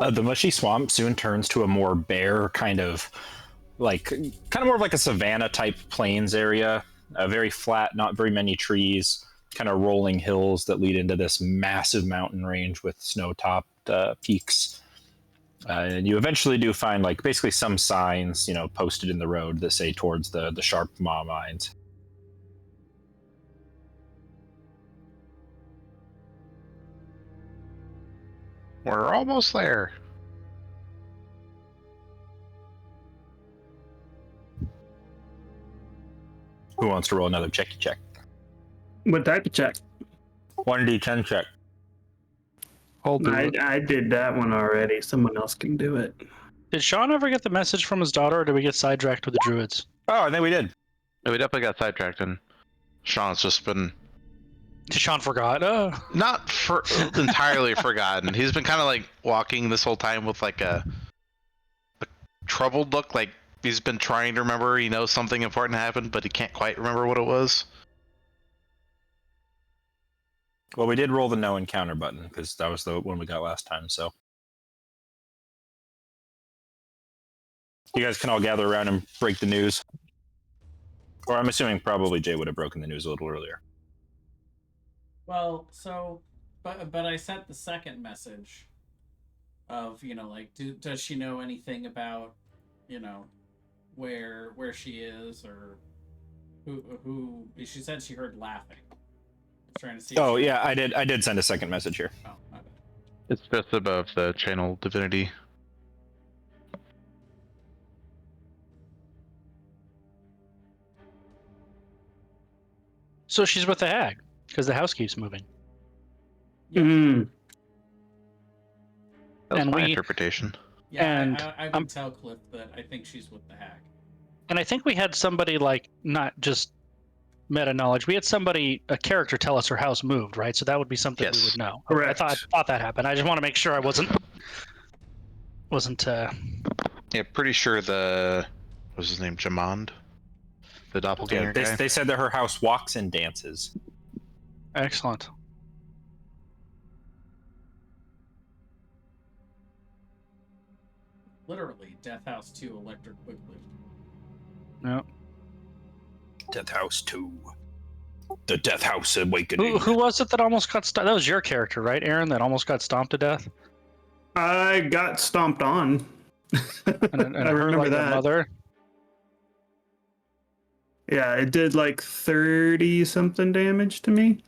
Speaker 3: The mushy swamp soon turns to a more bare kind of more of like a savanna type plains area. Very flat, not very many trees, kind of rolling hills that lead into this massive mountain range with snow-topped peaks. And you eventually do find like basically some signs, posted in the road that say towards the Sharp Maw mines.
Speaker 6: We're almost there.
Speaker 3: Who wants to roll another checky check?
Speaker 1: What type of check?
Speaker 3: 1d10 check.
Speaker 2: I'll do it.
Speaker 1: I did that one already. Someone else can do it.
Speaker 4: Did Sean ever get the message from his daughter, or did we get sidetracked with the druids?
Speaker 3: Oh, I think we did.
Speaker 6: We definitely got sidetracked, and Sean's just been
Speaker 4: Sean forgot.
Speaker 6: not entirely forgotten. He's been kind of like walking this whole time with like a troubled look, like he's been trying to remember, something important happened, but he can't quite remember what it was.
Speaker 3: Well, we did roll the no encounter button because that was the one we got last time. So you guys can all gather around and break the news. Or I'm assuming probably Jay would have broken the news a little earlier.
Speaker 5: Well, but I sent the second message of, does she know anything about, where she is, or who she said she heard laughing. Trying to see.
Speaker 3: Oh yeah, I did send a second message here.
Speaker 5: Oh, my bad.
Speaker 6: It's just above the channel divinity.
Speaker 4: So she's with the hag because the house keeps moving.
Speaker 1: Mm.
Speaker 6: That's
Speaker 4: And
Speaker 6: my
Speaker 4: we-
Speaker 6: interpretation.
Speaker 5: Yeah,
Speaker 4: And
Speaker 5: I would tell Cliff that I think she's with the hag.
Speaker 4: And I think we had somebody not just meta knowledge. We had a character tell us her house moved, right? So that would be something we
Speaker 6: Yes.
Speaker 4: would know.
Speaker 1: Correct.
Speaker 4: I thought that happened. I just want to make sure I wasn't.
Speaker 6: Yeah, pretty sure what's his name, Jamond? The doppelganger guy?
Speaker 3: They said that her house walks and dances.
Speaker 4: Excellent.
Speaker 5: Literally, Death House 2 electric quickly.
Speaker 4: No.
Speaker 3: Death House 2. The Death House Awakening.
Speaker 4: Who was it that almost got stomped? That was your character, right, Aaron? That almost got stomped to death.
Speaker 1: I got stomped on.
Speaker 4: And
Speaker 1: I
Speaker 4: her,
Speaker 1: remember
Speaker 4: like, the
Speaker 1: that.
Speaker 4: mother.
Speaker 1: Yeah, it did like 30 something damage to me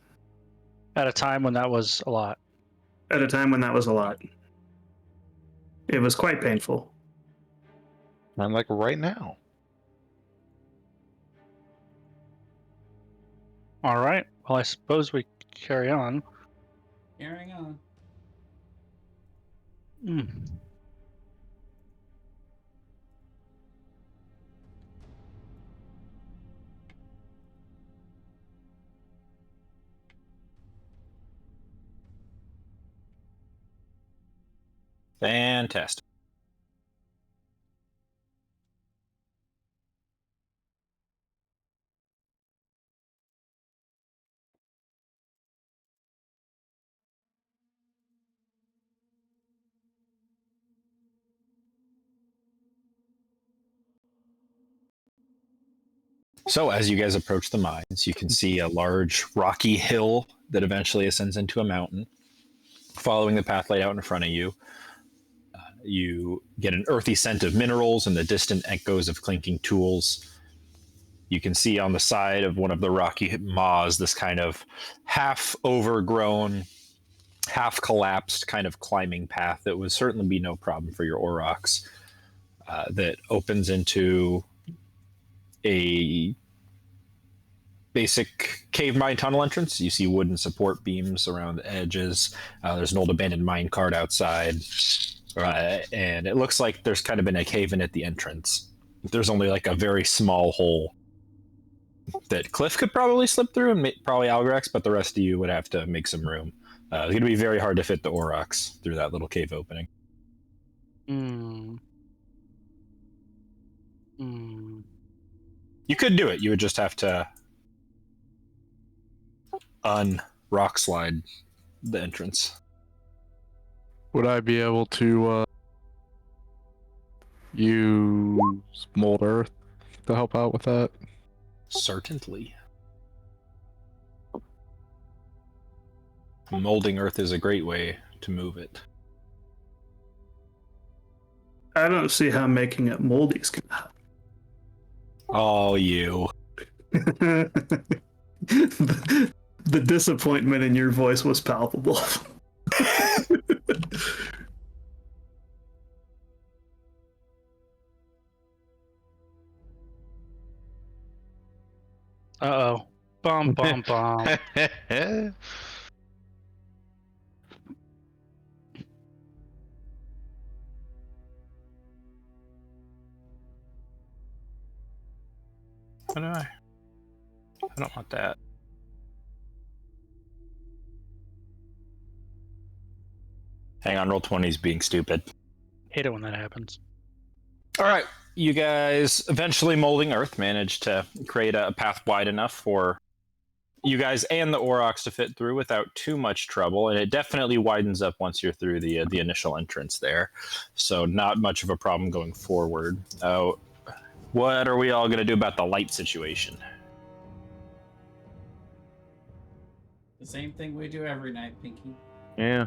Speaker 4: At a time when that was a lot.
Speaker 1: at a time when that was a lot. It was quite painful.
Speaker 6: I'm like right now.
Speaker 4: All right. Well, I suppose we carry on.
Speaker 5: Carrying on.
Speaker 4: Hmm.
Speaker 3: Fantastic. So as you guys approach the mines, you can see a large rocky hill that eventually ascends into a mountain. Following the path laid out in front of you, you get an earthy scent of minerals and the distant echoes of clinking tools. You can see on the side of one of the rocky maws this kind of half overgrown, half collapsed kind of climbing path that would certainly be no problem for your aurochs, that opens into a basic cave mine tunnel entrance. You see wooden support beams around the edges. There's an old abandoned mine cart outside. And it looks like there's kind of been a cave in at the entrance. There's only like a very small hole that Cliff could probably slip through, and probably Algrax, but the rest of you would have to make some room. It's going to be very hard to fit the aurochs through that little cave opening.
Speaker 4: Hmm. Hmm.
Speaker 3: You could do it. You would just have to rock slide the entrance.
Speaker 2: Would I be able to use mold earth to help out with that?
Speaker 3: Certainly. Molding earth is a great way to move it.
Speaker 1: I don't see how making it moldy is gonna help.
Speaker 3: Oh, you.
Speaker 1: The disappointment in your voice was palpable.
Speaker 4: Uh-oh. Bum, bum, bum.
Speaker 3: What do I don't want that. Hang on, roll 20's being stupid.
Speaker 4: Hate it when that happens.
Speaker 3: All right, you guys eventually molding earth managed to create a path wide enough for you guys and the Aurochs to fit through without too much trouble, and it definitely widens up once you're through the initial entrance there, so not much of a problem going forward. What are we all going to do about the light situation?
Speaker 5: The same thing we do every night, Pinky.
Speaker 6: Yeah,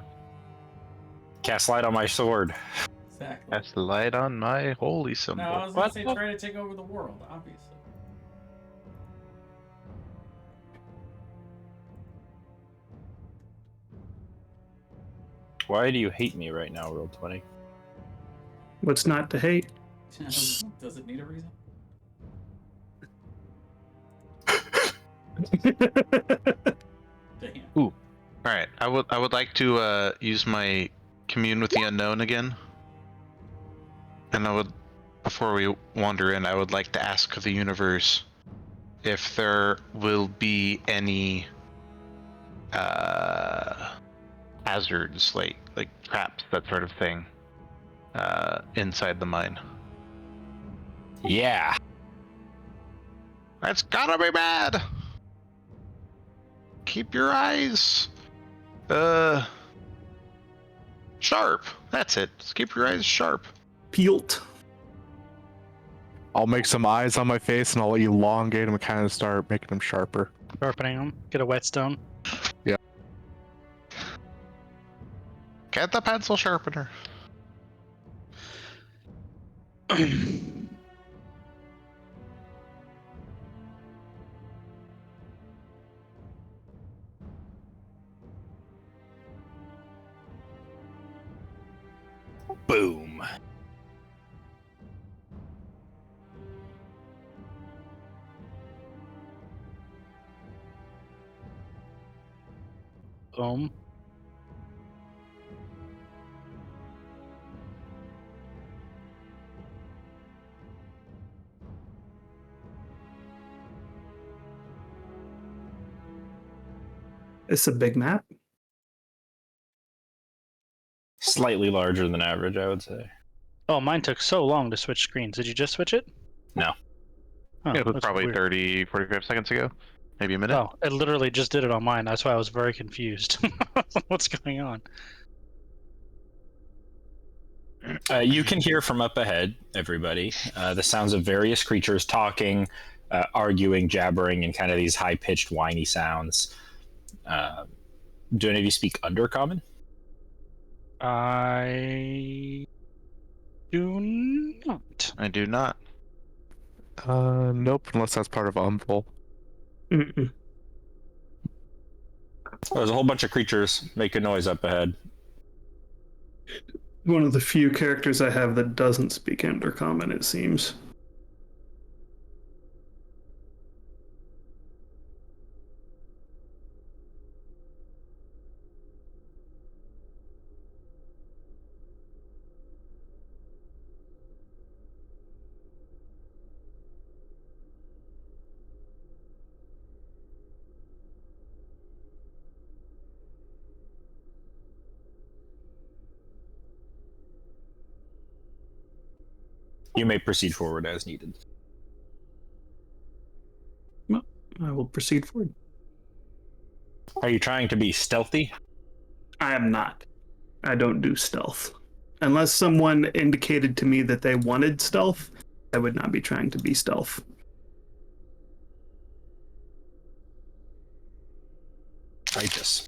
Speaker 3: Cast light on my sword.
Speaker 5: Exactly.
Speaker 6: that's the light on my holy symbol.
Speaker 5: No, I was gonna say try to take over the world, obviously.
Speaker 3: Why do you hate me right now, roll 20?
Speaker 1: What's not to hate?
Speaker 5: Does it need a reason? Damn.
Speaker 6: All right, I would like to use my commune with the unknown again, and I would, before we wander in, I would like to ask the universe if there will be any hazards, like traps, that sort of thing, inside the mine.
Speaker 3: Yeah.
Speaker 6: That's gotta be bad. Keep your eyes sharp. That's it. Just keep your eyes sharp.
Speaker 1: Peeled.
Speaker 2: I'll make some eyes on my face and I'll elongate them and kind of start making them sharper.
Speaker 4: Sharpening them. Get a whetstone.
Speaker 6: Get the pencil sharpener.
Speaker 3: Boom.
Speaker 4: Boom.
Speaker 1: It's a big map.
Speaker 3: Slightly larger than average, I would say.
Speaker 4: Oh, mine took so long to switch screens. Did you just switch it?
Speaker 3: No.
Speaker 4: Oh,
Speaker 6: Yeah, it was
Speaker 4: that's
Speaker 6: probably
Speaker 4: weird.
Speaker 6: 30, 45 seconds ago. Maybe a minute.
Speaker 4: Oh, it literally just did it on mine. That's why I was very confused. What's going on?
Speaker 3: You can hear from up ahead, everybody, the sounds of various creatures talking, arguing, jabbering, and kind of these high-pitched, whiny sounds. Do any of you speak Undercommon?
Speaker 4: I do not.
Speaker 6: I do not.
Speaker 2: Nope, unless that's part of Umble.
Speaker 1: Mm-mm.
Speaker 3: There's a whole bunch of creatures making noise up ahead.
Speaker 1: One of the few characters I have that doesn't speak Undercommon, it seems.
Speaker 3: You may proceed forward as needed.
Speaker 1: I will proceed forward.
Speaker 3: Are you trying to be stealthy?
Speaker 1: I am not. I don't do stealth. Unless someone indicated to me that they wanted stealth, I would not be trying to be stealth.
Speaker 3: Righteous.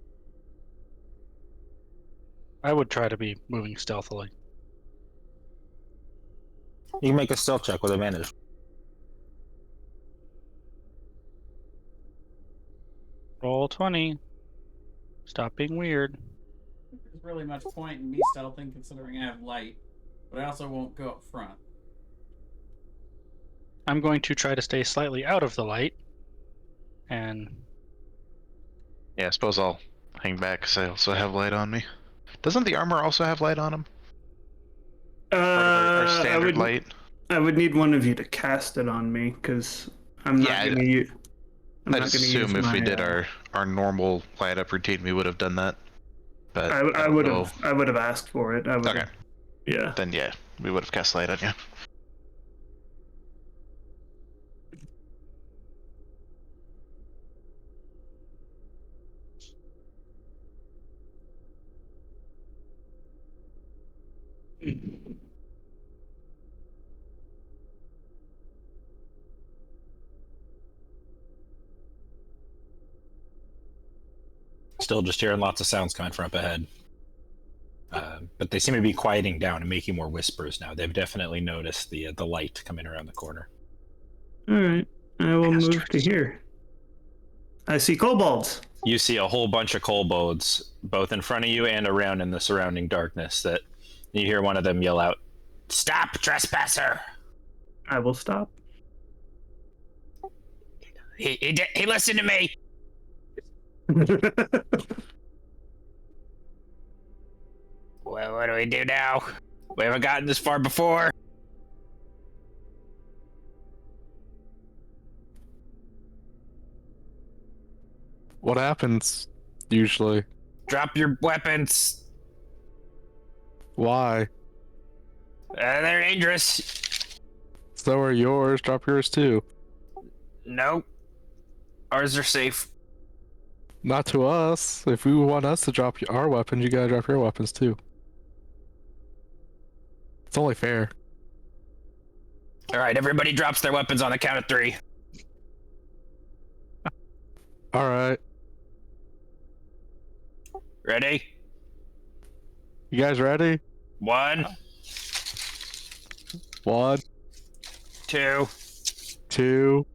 Speaker 4: I would try to be moving stealthily.
Speaker 3: You can make a stealth check with advantage.
Speaker 4: Roll 20. Stop being weird.
Speaker 5: There's really much point in me stealthing considering I have light, but I also won't go up front.
Speaker 4: I'm going to try to stay slightly out of the light. And
Speaker 6: Yeah, I suppose I'll hang back because I also have light on me. Doesn't the armor also have light on him? Part of our standard light?
Speaker 1: I would need one of you to cast it on me, because I'm not going to use...
Speaker 6: I'd assume if we did our normal light up routine, we would have done that. But
Speaker 1: I would have asked for it.
Speaker 6: Okay.
Speaker 1: Yeah.
Speaker 6: Then yeah, we would have cast light on you.
Speaker 3: Still just hearing lots of sounds coming from up ahead. But they seem to be quieting down and making more whispers now. They've definitely noticed the light coming around the corner.
Speaker 1: All right. I will move to here. I see kobolds.
Speaker 3: You see a whole bunch of kobolds, both in front of you and around in the surrounding darkness, that you hear one of them yell out, "Stop, trespasser!"
Speaker 1: I will stop.
Speaker 3: He listened to me! Well, what do we do now? We haven't gotten this far before.
Speaker 2: What happens usually?
Speaker 3: Drop your weapons.
Speaker 2: Why?
Speaker 3: They're dangerous.
Speaker 2: So are yours. Drop yours too.
Speaker 3: Nope. Ours are safe.
Speaker 2: Not to us. If you want us to drop our weapons, you gotta drop your weapons too. It's only fair.
Speaker 3: All right, everybody drops their weapons on the count of 3.
Speaker 2: All right.
Speaker 3: Ready?
Speaker 2: You guys ready?
Speaker 3: 1,
Speaker 2: 1,
Speaker 3: 2,
Speaker 2: 2.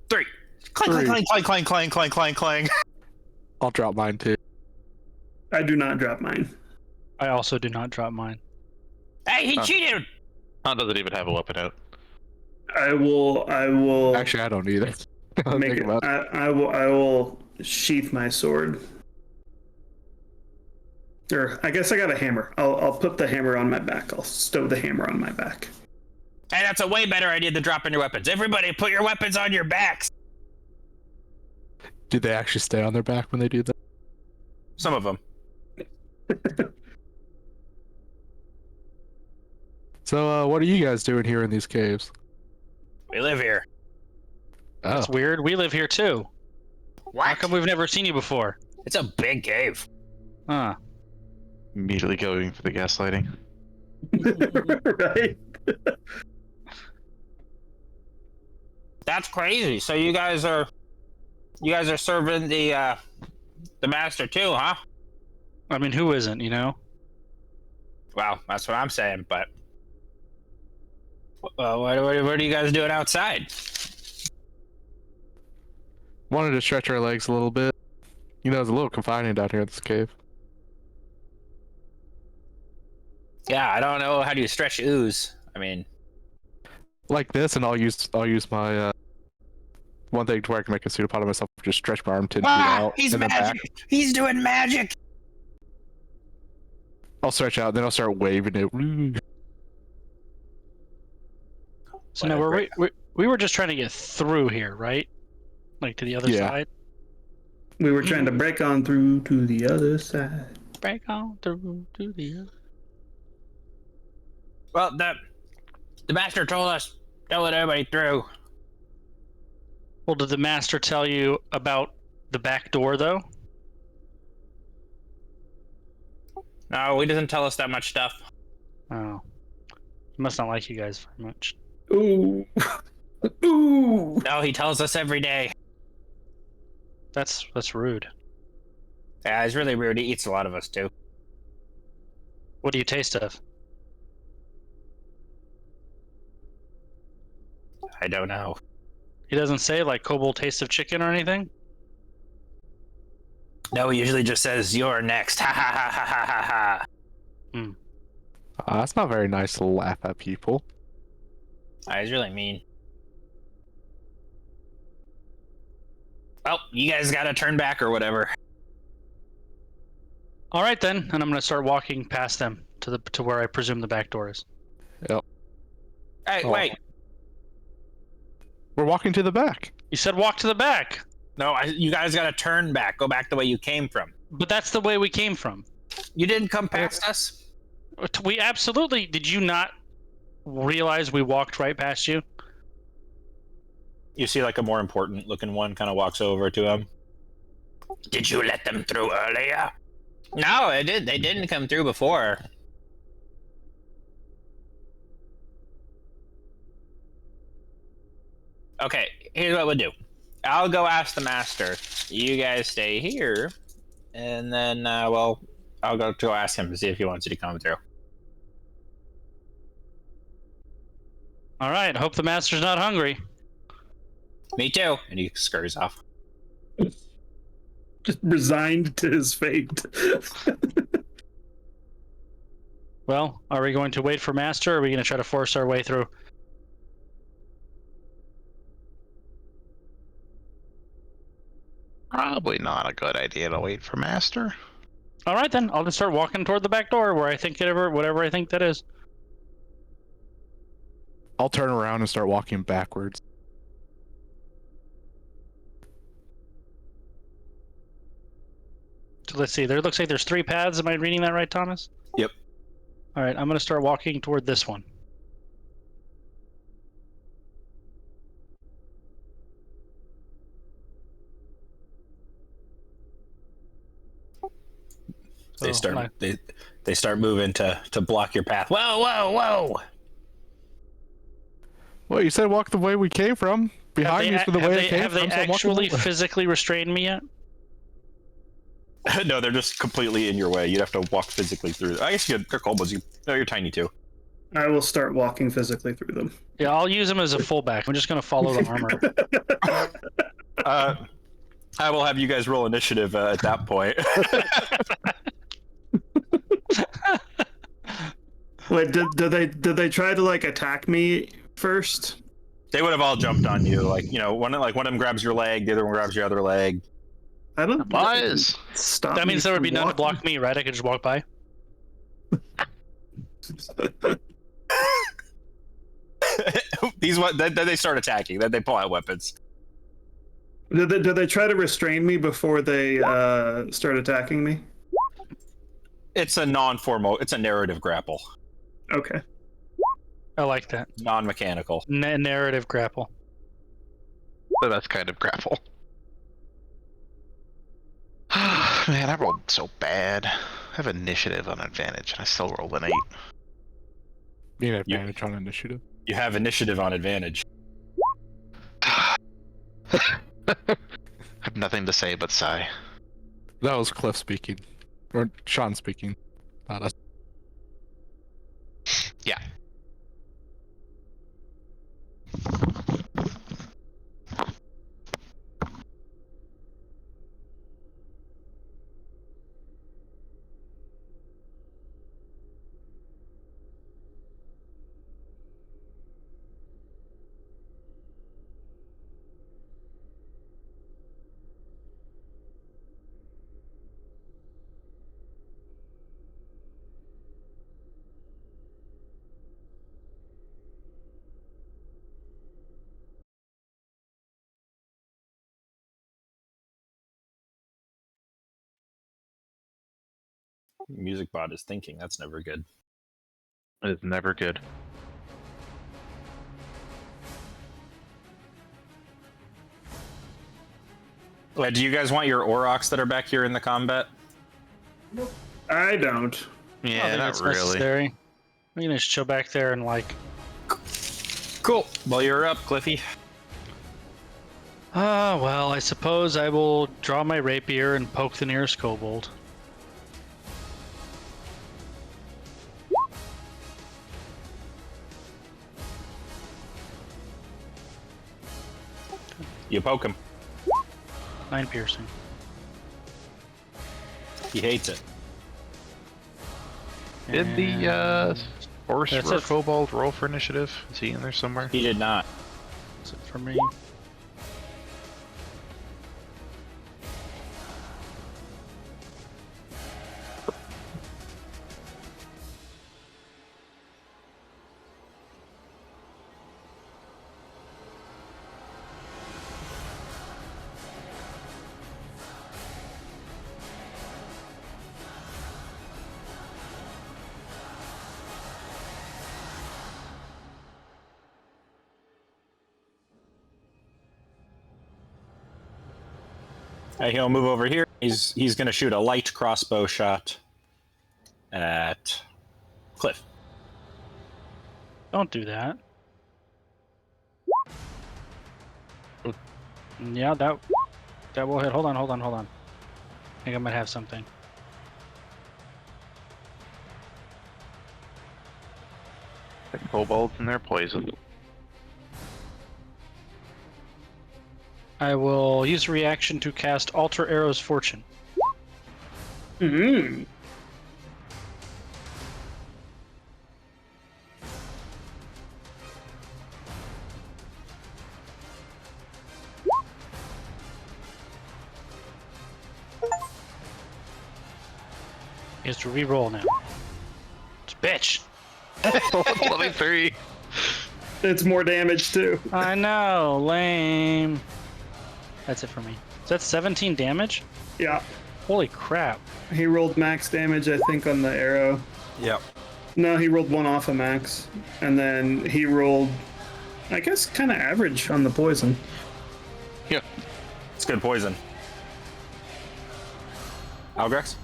Speaker 3: 3. Clang, clang, clang, clang, clang, clang, clang, clang.
Speaker 2: I'll drop mine too.
Speaker 1: I do not drop mine.
Speaker 4: I also do not drop mine.
Speaker 3: Hey, he cheated!
Speaker 6: Han doesn't even have a weapon out.
Speaker 1: I will.
Speaker 2: Actually, I don't either.
Speaker 1: Make it, I will sheath my sword. Or I guess I got a hammer. I'll put the hammer on my back. I'll stow the hammer on my back.
Speaker 3: Hey, that's a way better idea than dropping your weapons. Everybody, put your weapons on your backs.
Speaker 2: Do they actually stay on their back when they do that?
Speaker 3: Some of them.
Speaker 2: So, what are you guys doing here in these caves?
Speaker 3: We live here.
Speaker 2: Oh,
Speaker 4: That's weird. We live here too.
Speaker 3: What?
Speaker 4: How come we've never seen you before?
Speaker 3: It's a big cave.
Speaker 4: Huh.
Speaker 6: Immediately going for the gaslighting.
Speaker 1: Right?
Speaker 3: That's crazy. So you guys are serving the master too, huh?
Speaker 4: I mean, who isn't, you know?
Speaker 3: Well, that's what I'm saying, but what are you guys doing outside?
Speaker 2: wanted to stretch our legs a little bit. You know, it's a little confining down here in this cave.
Speaker 3: Yeah, I don't know how do you stretch ooze. I mean,
Speaker 2: Like this, and I'll use my one thing to where I can make a pseudopods myself. Just stretch my arm 10 feet out.
Speaker 3: he's
Speaker 2: and then back.
Speaker 3: magic. He's doing magic.
Speaker 2: I'll stretch out, then I'll start waving it. Woo.
Speaker 4: So now we were just trying to get through here, right? Like to the other
Speaker 2: Yeah.
Speaker 4: side.
Speaker 1: We were trying to break on through to the other side.
Speaker 4: Break on through to the other.
Speaker 3: Well, the master told us don't let anybody through.
Speaker 4: Well, did the master tell you about the back door, though?
Speaker 3: No, he doesn't tell us that much stuff.
Speaker 4: Oh. He must not like you guys very much.
Speaker 1: Ooh. Ooh.
Speaker 3: No, he tells us every day.
Speaker 4: That's rude.
Speaker 3: Yeah, he's really rude. He eats a lot of us too.
Speaker 4: What do you taste of?
Speaker 3: I don't know.
Speaker 4: He doesn't say like Kobold taste of chicken or anything?
Speaker 3: No, he usually just says, "You're next." Ha ha ha ha ha ha ha.
Speaker 2: That's not very nice to laugh at people.
Speaker 3: He's really mean. Well, you guys gotta turn back or whatever.
Speaker 4: All right then, and I'm gonna start walking past them to where I presume the back door is.
Speaker 3: Hey,
Speaker 2: Oh.
Speaker 3: wait.
Speaker 2: We're walking to the back.
Speaker 4: You said walk to the back,
Speaker 3: No, you guys gotta turn back. Go back the way you came from.
Speaker 4: but that's the way we came from.
Speaker 3: You didn't come past us?
Speaker 4: We absolutely. Did you not realize we walked right past you?
Speaker 3: You see, like, a more important looking one kind of walks over to him. Did you let them through earlier? No, I did. They didn't come through before. Okay, here's what we'll do. I'll go ask the master. You guys stay here, and then, well, I'll go ask him to see if he wants you to come through.
Speaker 4: All right. Hope the master's not hungry.
Speaker 3: Me too. And he scurries off.
Speaker 1: Just resigned to his fate.
Speaker 4: Well, are we going to wait for master, or are we going to try to force our way through?
Speaker 6: Probably not a good idea to wait for Master.
Speaker 4: All right then. I'll just start walking toward the back door where I think whatever I think that is.
Speaker 2: I'll turn around and start walking backwards.
Speaker 4: So let's see. There looks like there's 3 paths. Am I reading that right, Thomas?
Speaker 3: Yep.
Speaker 4: All right. I'm going to start walking toward this one.
Speaker 3: They
Speaker 4: So,
Speaker 3: start
Speaker 4: like-
Speaker 3: they start moving to block your path. Whoa, whoa, whoa!
Speaker 2: Well, you said walk the way we came from. Behind you is the way I came
Speaker 4: have
Speaker 2: from.
Speaker 4: they
Speaker 2: so I'm walking
Speaker 4: actually
Speaker 2: that way.
Speaker 4: physically restrained me yet?
Speaker 3: No, they're just completely in your way. You'd have to walk physically through. I guess they're kobolds. No, you're tiny too.
Speaker 1: I will start walking physically through them.
Speaker 4: Yeah, I'll use them as a fullback. I'm just going to follow the armor.
Speaker 3: I will have you guys roll initiative at that point.
Speaker 1: Wait, did they try to like attack me first?
Speaker 3: They would have all jumped on you, like, you know, one of them grabs your leg, the other one grabs your other leg.
Speaker 1: I don't.
Speaker 6: Lies.
Speaker 1: Stop.
Speaker 4: That
Speaker 1: me
Speaker 4: means there would
Speaker 1: from
Speaker 4: be none to
Speaker 1: walking.
Speaker 4: block me, right? I could just walk by.
Speaker 3: Then they start attacking. Then they pull out weapons.
Speaker 1: Did they try to restrain me before they start attacking me?
Speaker 3: It's a non-formal. It's a narrative grapple,
Speaker 1: Okay.
Speaker 4: I like that.
Speaker 3: non-mechanical.
Speaker 4: Narrative grapple.
Speaker 6: The best kind of grapple. Man, I rolled so bad. I have initiative on advantage, and I still rolled an 8.
Speaker 2: Need an advantage on initiative.
Speaker 3: You have initiative on advantage.
Speaker 6: I have nothing to say but sigh.
Speaker 2: That was Cliff speaking. Or Sean speaking. Not us.
Speaker 6: Yeah.
Speaker 3: Music bot is thinking. That's never good.
Speaker 6: It's never good.
Speaker 3: Do you guys want your Aurochs that are back here in the combat?
Speaker 1: I don't.
Speaker 4: I
Speaker 6: Yeah,
Speaker 4: think
Speaker 6: not
Speaker 4: it's
Speaker 6: really.
Speaker 4: necessary. I'm gonna just chill back there and like.
Speaker 3: Cool. Well, you're up, Cliffy.
Speaker 4: Well, I suppose I will draw my rapier and poke the nearest kobold.
Speaker 3: You poke him.
Speaker 4: 9 piercing.
Speaker 3: He hates it.
Speaker 7: Did the
Speaker 4: And
Speaker 7: sorcerer
Speaker 4: that's it.
Speaker 7: kobold roll for initiative? Is he in there somewhere?
Speaker 3: He did not.
Speaker 4: That's it for me.
Speaker 3: He'll move over here. He's going to shoot a light crossbow shot at Cliff.
Speaker 4: Don't do that. Yeah, that will hit. Hold on. I think I might have something.
Speaker 7: The kobolds and their poison.
Speaker 4: I will use a reaction to cast Alter Arrow's Fortune.
Speaker 1: Mm.
Speaker 4: He has to re-roll now. It's bitch.
Speaker 7: 23.
Speaker 1: It's more damage too.
Speaker 4: I know, lame. That's it for me. So that's 17 damage?
Speaker 1: Yeah.
Speaker 4: Holy crap.
Speaker 1: He rolled max damage, I think, on the arrow.
Speaker 3: Yep.
Speaker 1: No, he rolled one off of max. And then he rolled, I guess, kind of average on the poison.
Speaker 7: Yeah.
Speaker 3: It's good poison. Algrex?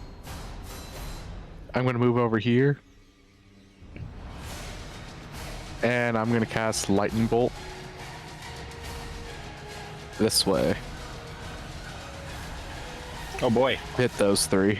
Speaker 2: I'm gonna move over here. And I'm gonna cast Lightning Bolt. This way.
Speaker 3: Oh boy.
Speaker 2: Hit those 3.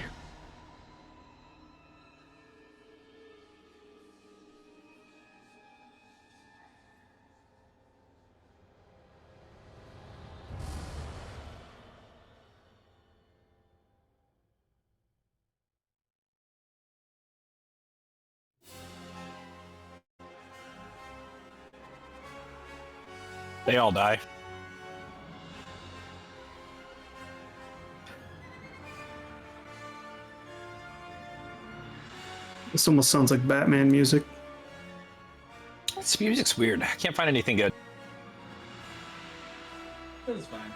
Speaker 3: They all die.
Speaker 1: This almost sounds like Batman music.
Speaker 3: This music's weird. I can't find anything good.
Speaker 5: That is fine.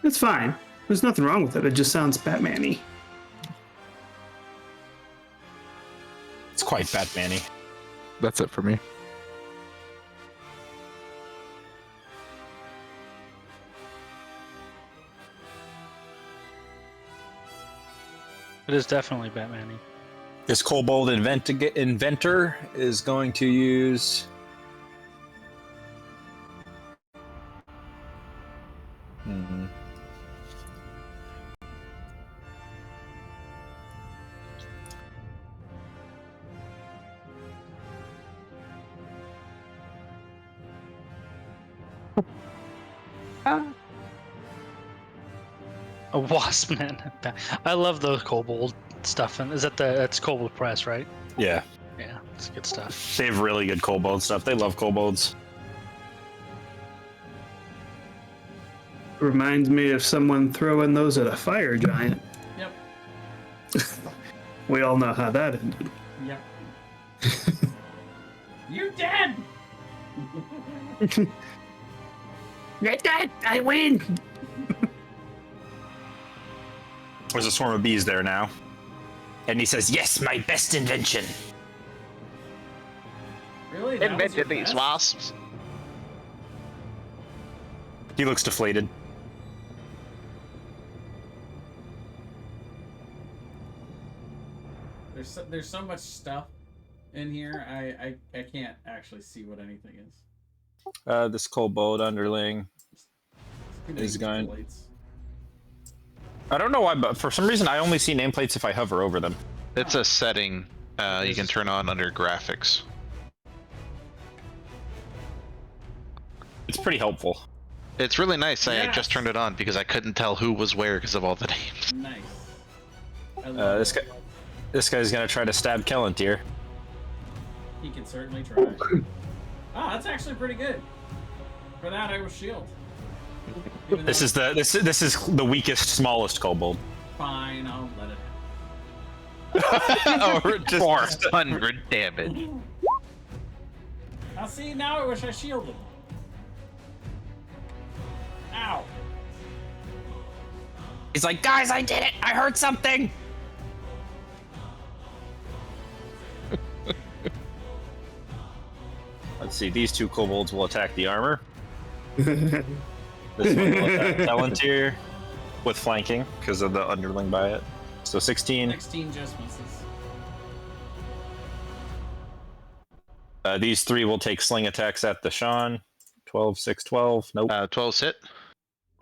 Speaker 1: It's fine. There's nothing wrong with it. It just sounds Batman-y.
Speaker 3: It's quite Batman-y.
Speaker 2: That's it for me.
Speaker 4: It is definitely Batman-y.
Speaker 3: This kobold inventor is going to use...
Speaker 4: A wasp man. I love those kobold stuff. And that's kobold press, right?
Speaker 3: Yeah.
Speaker 4: Yeah, it's good stuff.
Speaker 3: They have really good kobold stuff. They love kobolds.
Speaker 1: Reminds me of someone throwing those at a fire giant.
Speaker 5: Yep.
Speaker 1: We all know how that ended.
Speaker 5: Yep. You're dead!
Speaker 1: You're dead! I win!
Speaker 3: There's a swarm of bees there now. And he says, yes, my best invention.
Speaker 5: Really? That was your
Speaker 6: Invented these
Speaker 5: best?
Speaker 6: wasps.
Speaker 3: He looks deflated.
Speaker 5: There's so much stuff in here. I can't actually see what anything is.
Speaker 3: This kobold underling.
Speaker 5: Too many
Speaker 3: Is going-
Speaker 5: plates.
Speaker 3: I don't know why, but for some reason I only see nameplates if I hover over them.
Speaker 6: It's a setting you can turn on under graphics.
Speaker 3: It's pretty helpful.
Speaker 6: It's really nice. I
Speaker 5: Yes.
Speaker 6: just turned it on because I couldn't tell who was where because of all the names.
Speaker 5: Nice. I love
Speaker 3: This
Speaker 5: it.
Speaker 3: guy, this guy's gonna try to stab Kellantir.
Speaker 5: He can certainly try. Oh, that's actually pretty good. For that, I will shield. Even
Speaker 3: This
Speaker 5: though
Speaker 3: is the weakest, smallest kobold.
Speaker 5: fine. I'll let it
Speaker 7: Oh, just 400 damage.
Speaker 5: happen. Now see, now I wish I shielded. Ow.
Speaker 3: He's like, guys, I did it! I heard something! Let's see, these two kobolds will attack the armor. This one will attack Kellantir with flanking because of the underling by it. So 16.
Speaker 5: 16 just misses.
Speaker 3: These three will take sling attacks at the Sean. 12, 6, 12. Nope.
Speaker 6: 12's hit.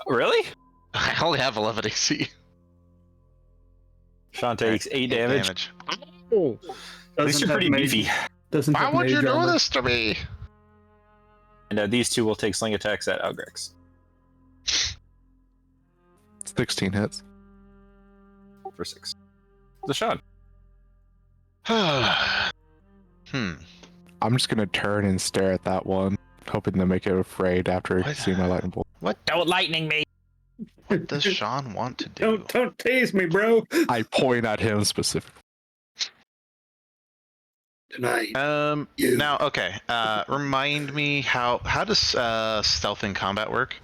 Speaker 3: Really?
Speaker 6: I only have 11 AC.
Speaker 3: Sean takes 8 damage. At least
Speaker 1: Doesn't
Speaker 3: you're
Speaker 1: have
Speaker 3: pretty
Speaker 1: mage-
Speaker 3: beefy.
Speaker 1: Doesn't
Speaker 6: Why
Speaker 1: have
Speaker 6: would you
Speaker 1: mage
Speaker 6: do
Speaker 1: armor.
Speaker 6: this to me?
Speaker 3: And these two will take sling attacks at Algrex.
Speaker 2: 16 hits.
Speaker 3: For 6. The Sean.
Speaker 6: Hmm.
Speaker 2: I'm just gonna turn and stare at that one, hoping to make it afraid after
Speaker 6: What?
Speaker 2: seeing my lightning bolt.
Speaker 3: Don't lightning me!
Speaker 6: What does Sean want to do?
Speaker 1: Don't tase me, bro.
Speaker 2: I point at him specifically.
Speaker 1: Tonight.
Speaker 6: Now, okay. Remind me how does stealth in combat work?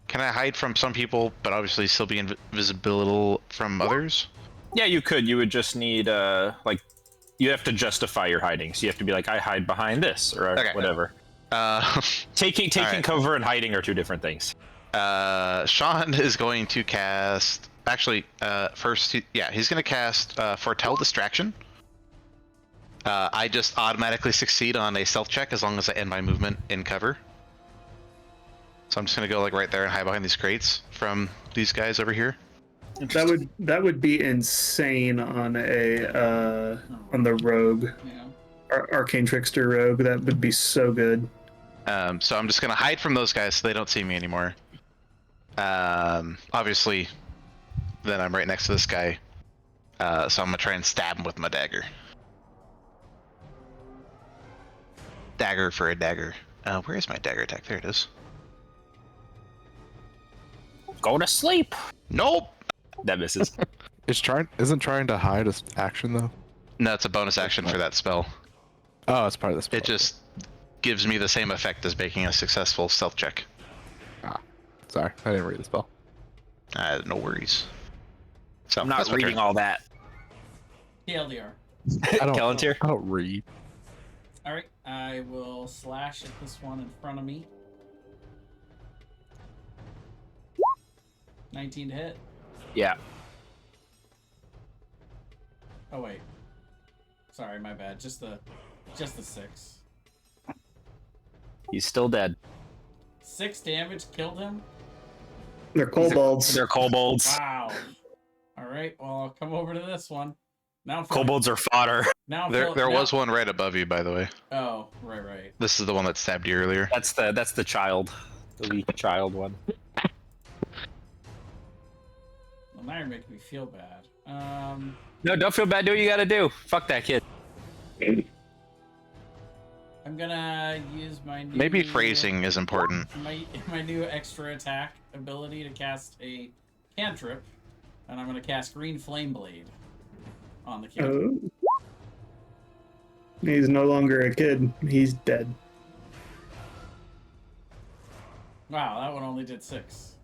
Speaker 6: Can I hide from some people, but obviously still be invisible from others?
Speaker 3: Yeah, you could. You would just need, like, you have to justify your hiding. So you have to be like, I hide behind this, or
Speaker 6: Okay.
Speaker 3: whatever. Taking
Speaker 6: Alright.
Speaker 3: cover and hiding are two different things.
Speaker 6: Sean is going to cast. Actually, first, he's going to cast Foretell Distraction. I just automatically succeed on a stealth check as long as I end my movement in cover. So I'm just going to go like right there and hide behind these crates from these guys over here.
Speaker 1: That would be insane on a on the rogue,
Speaker 5: Yeah.
Speaker 1: arcane trickster rogue. That would be so good.
Speaker 6: So I'm just going to hide from those guys so they don't see me anymore. Obviously, then I'm right next to this guy. So I'm going to try and stab him with my dagger. Dagger for a dagger. Where is my dagger attack? There it is.
Speaker 3: Go to sleep!
Speaker 6: Nope!
Speaker 3: That misses.
Speaker 2: Isn't trying to hide a action though?
Speaker 6: No, it's a bonus action for that spell.
Speaker 2: Oh, it's part of this.
Speaker 6: It just gives me the same effect as making a successful stealth check.
Speaker 2: Sorry, I didn't read the spell.
Speaker 6: No worries. So
Speaker 3: I'm not
Speaker 6: that's my
Speaker 3: reading
Speaker 6: turn.
Speaker 3: all that.
Speaker 5: TLDR.
Speaker 2: I don't.
Speaker 3: Kellantir?
Speaker 2: I don't read.
Speaker 5: All right, I will slash at this one in front of me. 19 to hit.
Speaker 3: Yeah.
Speaker 5: Oh wait. Sorry, my bad. Just the 6.
Speaker 3: He's still dead.
Speaker 5: 6 damage killed him.
Speaker 1: They're kobolds.
Speaker 3: They're kobolds.
Speaker 5: Wow. All right. Well, I'll come over to this one. Now I'm
Speaker 3: Kobolds are fodder.
Speaker 5: Now I'm
Speaker 6: There
Speaker 5: now-
Speaker 6: was one right above you, by the way.
Speaker 5: Oh, right.
Speaker 6: This is the one that stabbed you earlier.
Speaker 3: That's the child. The weak child one.
Speaker 5: Well, now you're making me feel bad.
Speaker 3: No, don't feel bad. Do what you gotta do. Fuck that kid.
Speaker 5: I'm gonna use my new,
Speaker 6: Maybe phrasing is important.
Speaker 5: my new extra attack ability to cast a cantrip, and I'm gonna cast Green Flame Blade on the cantrip.
Speaker 1: Oh. He's no longer a kid. He's dead.
Speaker 5: Wow, that one only did 6.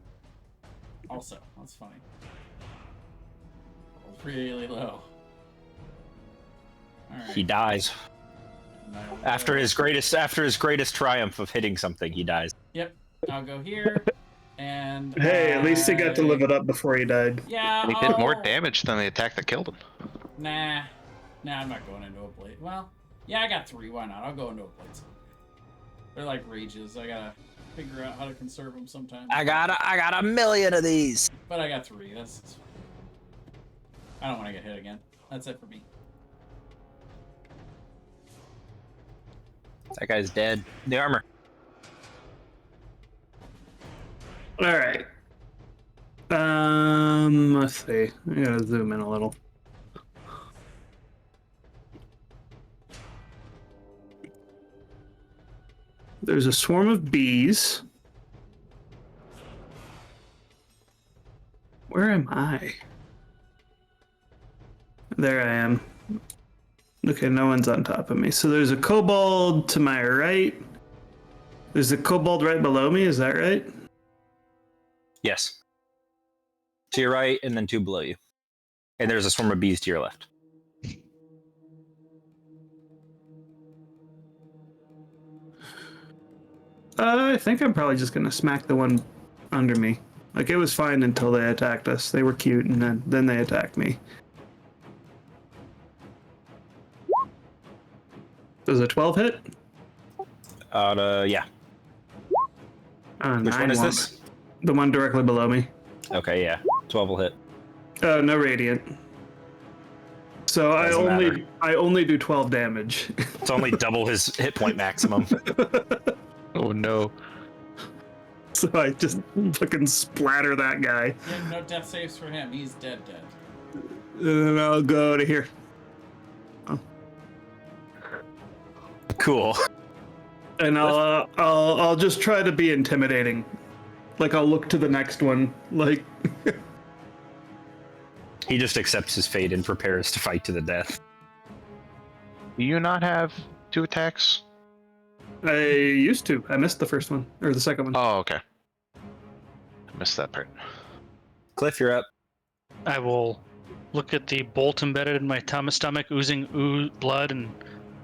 Speaker 5: Also, that's funny. Really low. All right.
Speaker 3: He dies. After his greatest triumph of hitting something, he dies.
Speaker 5: Yep. I'll go here, and
Speaker 1: Hey, at least he got to live it up before he died.
Speaker 5: Yeah.
Speaker 6: He did more damage than the attack that killed him.
Speaker 5: Nah, I'm not going into a blade. Well, Yeah, I got 3. Why not? I'll go into a blitz. They're like rages. I gotta figure out how to conserve them sometimes.
Speaker 3: I got a million of these.
Speaker 5: But I got 3. That's. I don't want to get hit again. That's it for me.
Speaker 3: That guy's dead. The armor.
Speaker 1: All right. Let's see. I gotta zoom in a little. There's a swarm of bees. Where am I? There I am. Okay, no one's on top of me. So there's a kobold to my right. There's a kobold right below me, is that right?
Speaker 3: Yes. To your right, and then 2 below you. And there's a swarm of bees to your left.
Speaker 1: I think I'm probably just gonna smack the one under me. Like, it was fine until they attacked us. They were cute, and then they attacked me. Does a 12 hit?
Speaker 3: Yeah. Which one is this?
Speaker 1: The one directly below me.
Speaker 3: Okay, yeah. 12 will hit.
Speaker 1: Oh, no radiant. So
Speaker 3: Doesn't matter.
Speaker 1: I only do 12 damage.
Speaker 3: It's only double his hit point maximum.
Speaker 2: Oh no.
Speaker 1: So I just fucking splatter that guy.
Speaker 5: Yeah, no death saves for him. He's dead.
Speaker 1: And then I'll go to here.
Speaker 3: Cool.
Speaker 1: And I'll just try to be intimidating. Like, I'll look to the next one. Like,
Speaker 3: He just accepts his fate and prepares to fight to the death.
Speaker 6: Do you not have 2 attacks?
Speaker 1: I used to. I missed the first one or the second one.
Speaker 6: Oh, okay. I missed that part.
Speaker 3: Cliff, you're up.
Speaker 4: I will look at the bolt embedded in my stomach, oozing blood and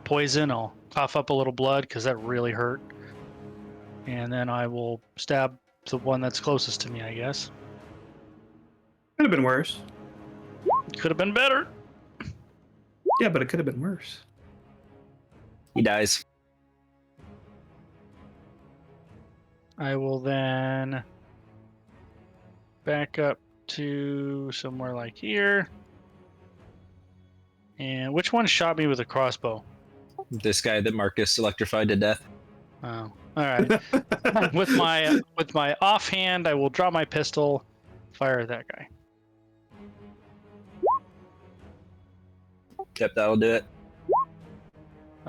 Speaker 4: poison. I'll cough up a little blood because that really hurt. And then I will stab the one that's closest to me, I guess.
Speaker 1: Could have been worse.
Speaker 4: Could have been better.
Speaker 1: Yeah, but it could have been worse.
Speaker 3: He dies.
Speaker 4: I will then back up to somewhere like here. And which one shot me with a crossbow?
Speaker 3: This guy that Marcus electrified to death.
Speaker 4: Oh, all right. with my offhand, I will draw my pistol, fire at that guy.
Speaker 3: Yep, that'll do it.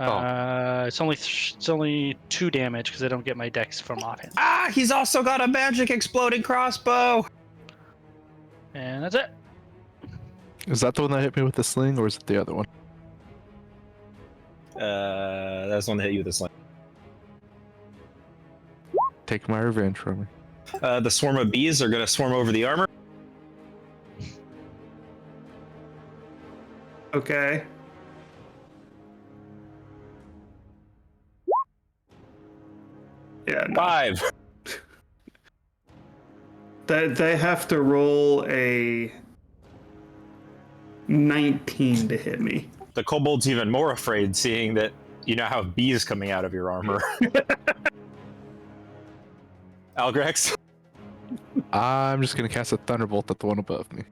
Speaker 4: It's only 2 damage because I don't get my dex from offhand.
Speaker 3: Ah, he's also got a magic exploding crossbow.
Speaker 4: And that's it.
Speaker 2: Is that the one that hit me with the sling, or is it the other one?
Speaker 3: That's the one that hit you with the sling.
Speaker 2: Take my revenge from me.
Speaker 3: The swarm of bees are gonna swarm over the armor.
Speaker 1: Okay. Yeah, no.
Speaker 3: 5.
Speaker 1: They have to roll a 19 to hit me.
Speaker 3: The kobold's even more afraid, seeing that you now have bees coming out of your armor. Algrex?
Speaker 2: I'm just gonna cast a thunderbolt at the one above me.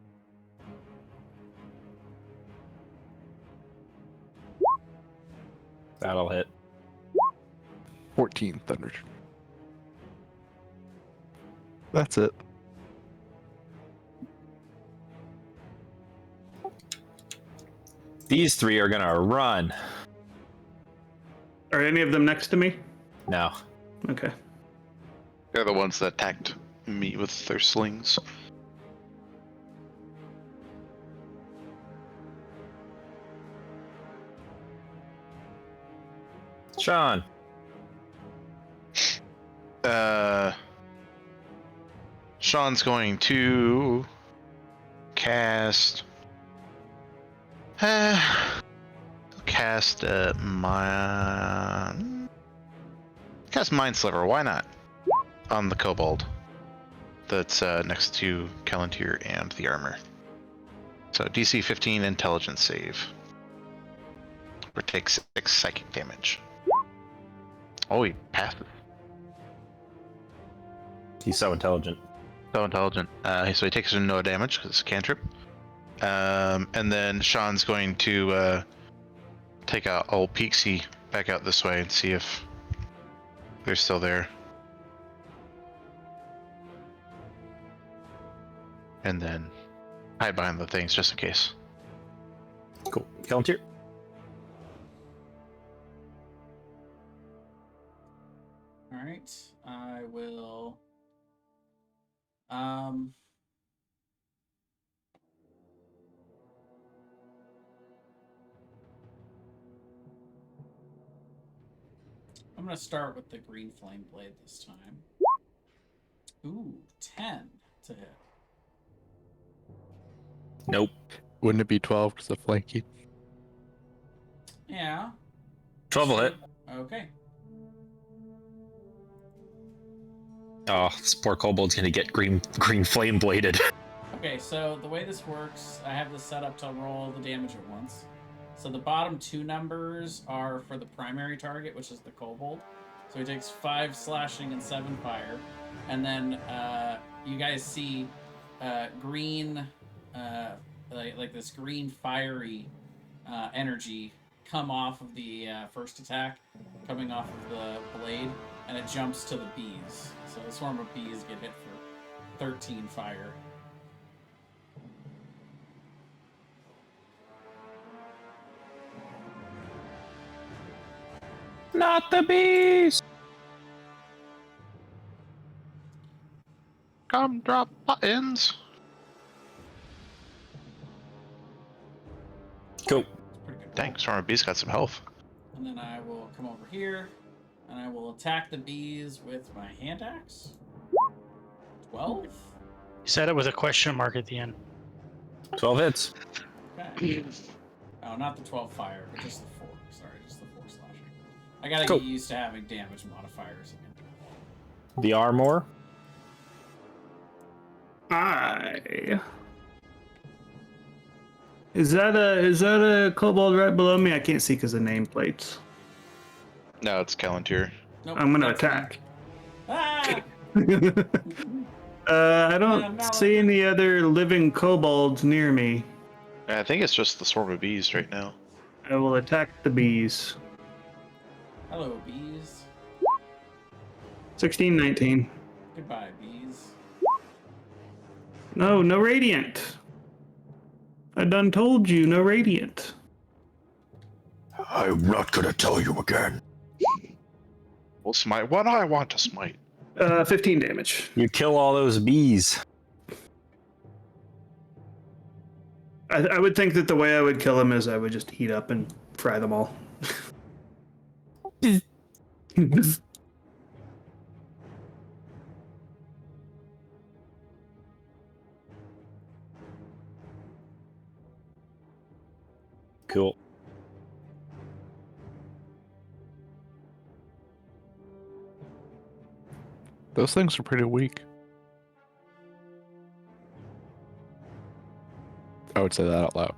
Speaker 3: That'll hit.
Speaker 2: 14 thunder. That's it.
Speaker 3: These 3 are gonna run.
Speaker 1: Are any of them next to me?
Speaker 3: No.
Speaker 1: Okay.
Speaker 6: They're the ones that attacked me with their slings.
Speaker 3: Sean.
Speaker 6: Sean's going to cast Mind Sliver. Why not? On the kobold that's next to Kalantir and the armor. So DC 15 intelligence save. or takes 6 psychic damage. Oh, he passes.
Speaker 3: He's so intelligent.
Speaker 6: So intelligent. So he takes no damage because it's a cantrip. And then Sean's going to take a old peeksy back out this way and see if they're still there. And then hide behind the things just in case.
Speaker 3: Cool. Callantir.
Speaker 5: All right, I will. I'm gonna start with the green flame blade this time. Ooh, 10 to hit.
Speaker 3: Nope.
Speaker 2: Wouldn't it be 12 because of flanking?
Speaker 5: Yeah.
Speaker 3: 12 will hit.
Speaker 5: Okay.
Speaker 3: Oh, this poor kobold's gonna get green flame bladed.
Speaker 5: Okay, so the way this works, I have this set up to roll the damage at once. So the bottom 2 numbers are for the primary target, which is the kobold. So he takes 5 slashing and 7 fire. And then you guys see green, like this green fiery energy come off of the first attack, coming off of the blade, and it jumps to the bees. So the swarm of bees get hit for 13 fire.
Speaker 3: Not the bees!
Speaker 6: Come drop buttons.
Speaker 3: Cool.
Speaker 5: Pretty good.
Speaker 6: Dang, Storm of Beast got some health.
Speaker 5: And then I will come over here, and I will attack the bees with my hand axe. 12?
Speaker 4: You said it with a question mark at the end.
Speaker 3: 12 hits.
Speaker 5: Okay. Oh, not the 12 fire, but just the 4. Sorry, just the 4 slashing. I gotta
Speaker 3: Cool.
Speaker 5: get used to having damage modifiers again.
Speaker 3: The armor.
Speaker 1: Is that a kobold right below me? I can't see because of nameplates.
Speaker 6: No, it's Callantir.
Speaker 5: Nope,
Speaker 1: I'm gonna
Speaker 5: that's me.
Speaker 1: attack.
Speaker 5: Ah!
Speaker 1: I
Speaker 5: Yeah,
Speaker 1: don't
Speaker 5: no.
Speaker 1: see any other living kobolds near me.
Speaker 6: I think it's just the Swarm of Bees right now.
Speaker 1: I will attack the bees.
Speaker 5: Hello, bees.
Speaker 1: 16, 19.
Speaker 5: Goodbye, bees.
Speaker 1: No, no radiant. I done told you, no radiant.
Speaker 8: I'm not gonna tell you again.
Speaker 6: We'll smite what I want to smite.
Speaker 1: 15 damage.
Speaker 3: You kill all those bees.
Speaker 1: I would think that the way I would kill them is I would just heat up and fry them all.
Speaker 3: Cool.
Speaker 2: Those things are pretty weak. I would say that out loud.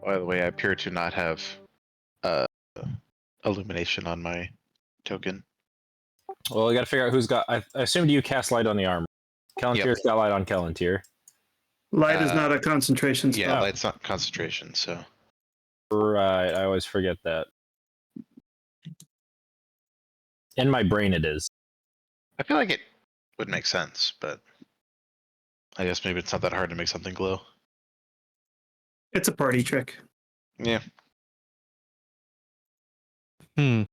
Speaker 6: By the way, I appear to not have illumination on my token.
Speaker 3: Well, we gotta figure out who's got. I assumed you cast light on the armor. Callantir's got light on Callantir.
Speaker 1: Light is not a concentration spell.
Speaker 6: Yeah, light's not concentration, so.
Speaker 3: Right, I always forget that. In my brain, it is.
Speaker 6: I feel like it would make sense, but I guess maybe it's not that hard to make something glow.
Speaker 1: It's a party trick.
Speaker 6: Yeah.
Speaker 2: Hmm.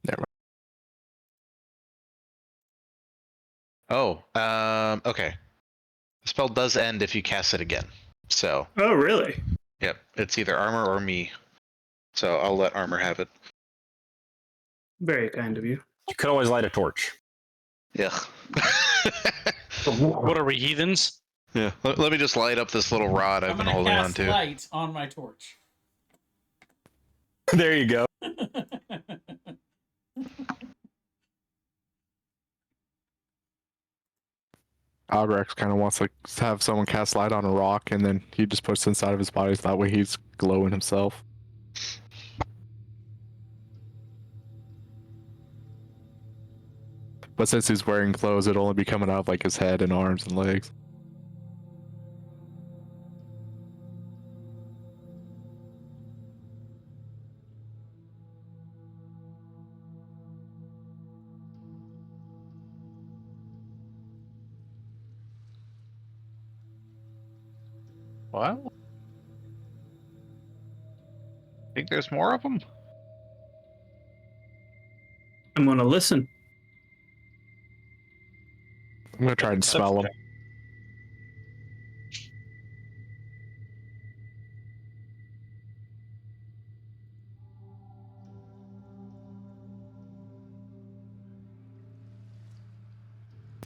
Speaker 2: Never mind.
Speaker 6: Oh, okay. The spell does end if you cast it again. So,
Speaker 1: Oh, really?
Speaker 6: yep, it's either armor or me. So I'll let armor have it.
Speaker 1: Very kind of you.
Speaker 3: You could always light a torch.
Speaker 6: Yeah.
Speaker 4: What are we, heathens?
Speaker 6: Yeah. Let me just light up this little rod I've
Speaker 5: I'm
Speaker 6: been
Speaker 5: gonna
Speaker 6: holding on
Speaker 5: cast
Speaker 6: to.
Speaker 5: light on my torch.
Speaker 3: There you go.
Speaker 2: Albrecht kind of wants to have someone cast light on a rock, and then he just puts it inside of his body. So that way he's glowing himself. But since he's wearing clothes, it'll only be coming out of like his head and arms and legs.
Speaker 7: Well, think there's more of them.
Speaker 1: I'm gonna listen.
Speaker 2: I'm gonna try and smell him.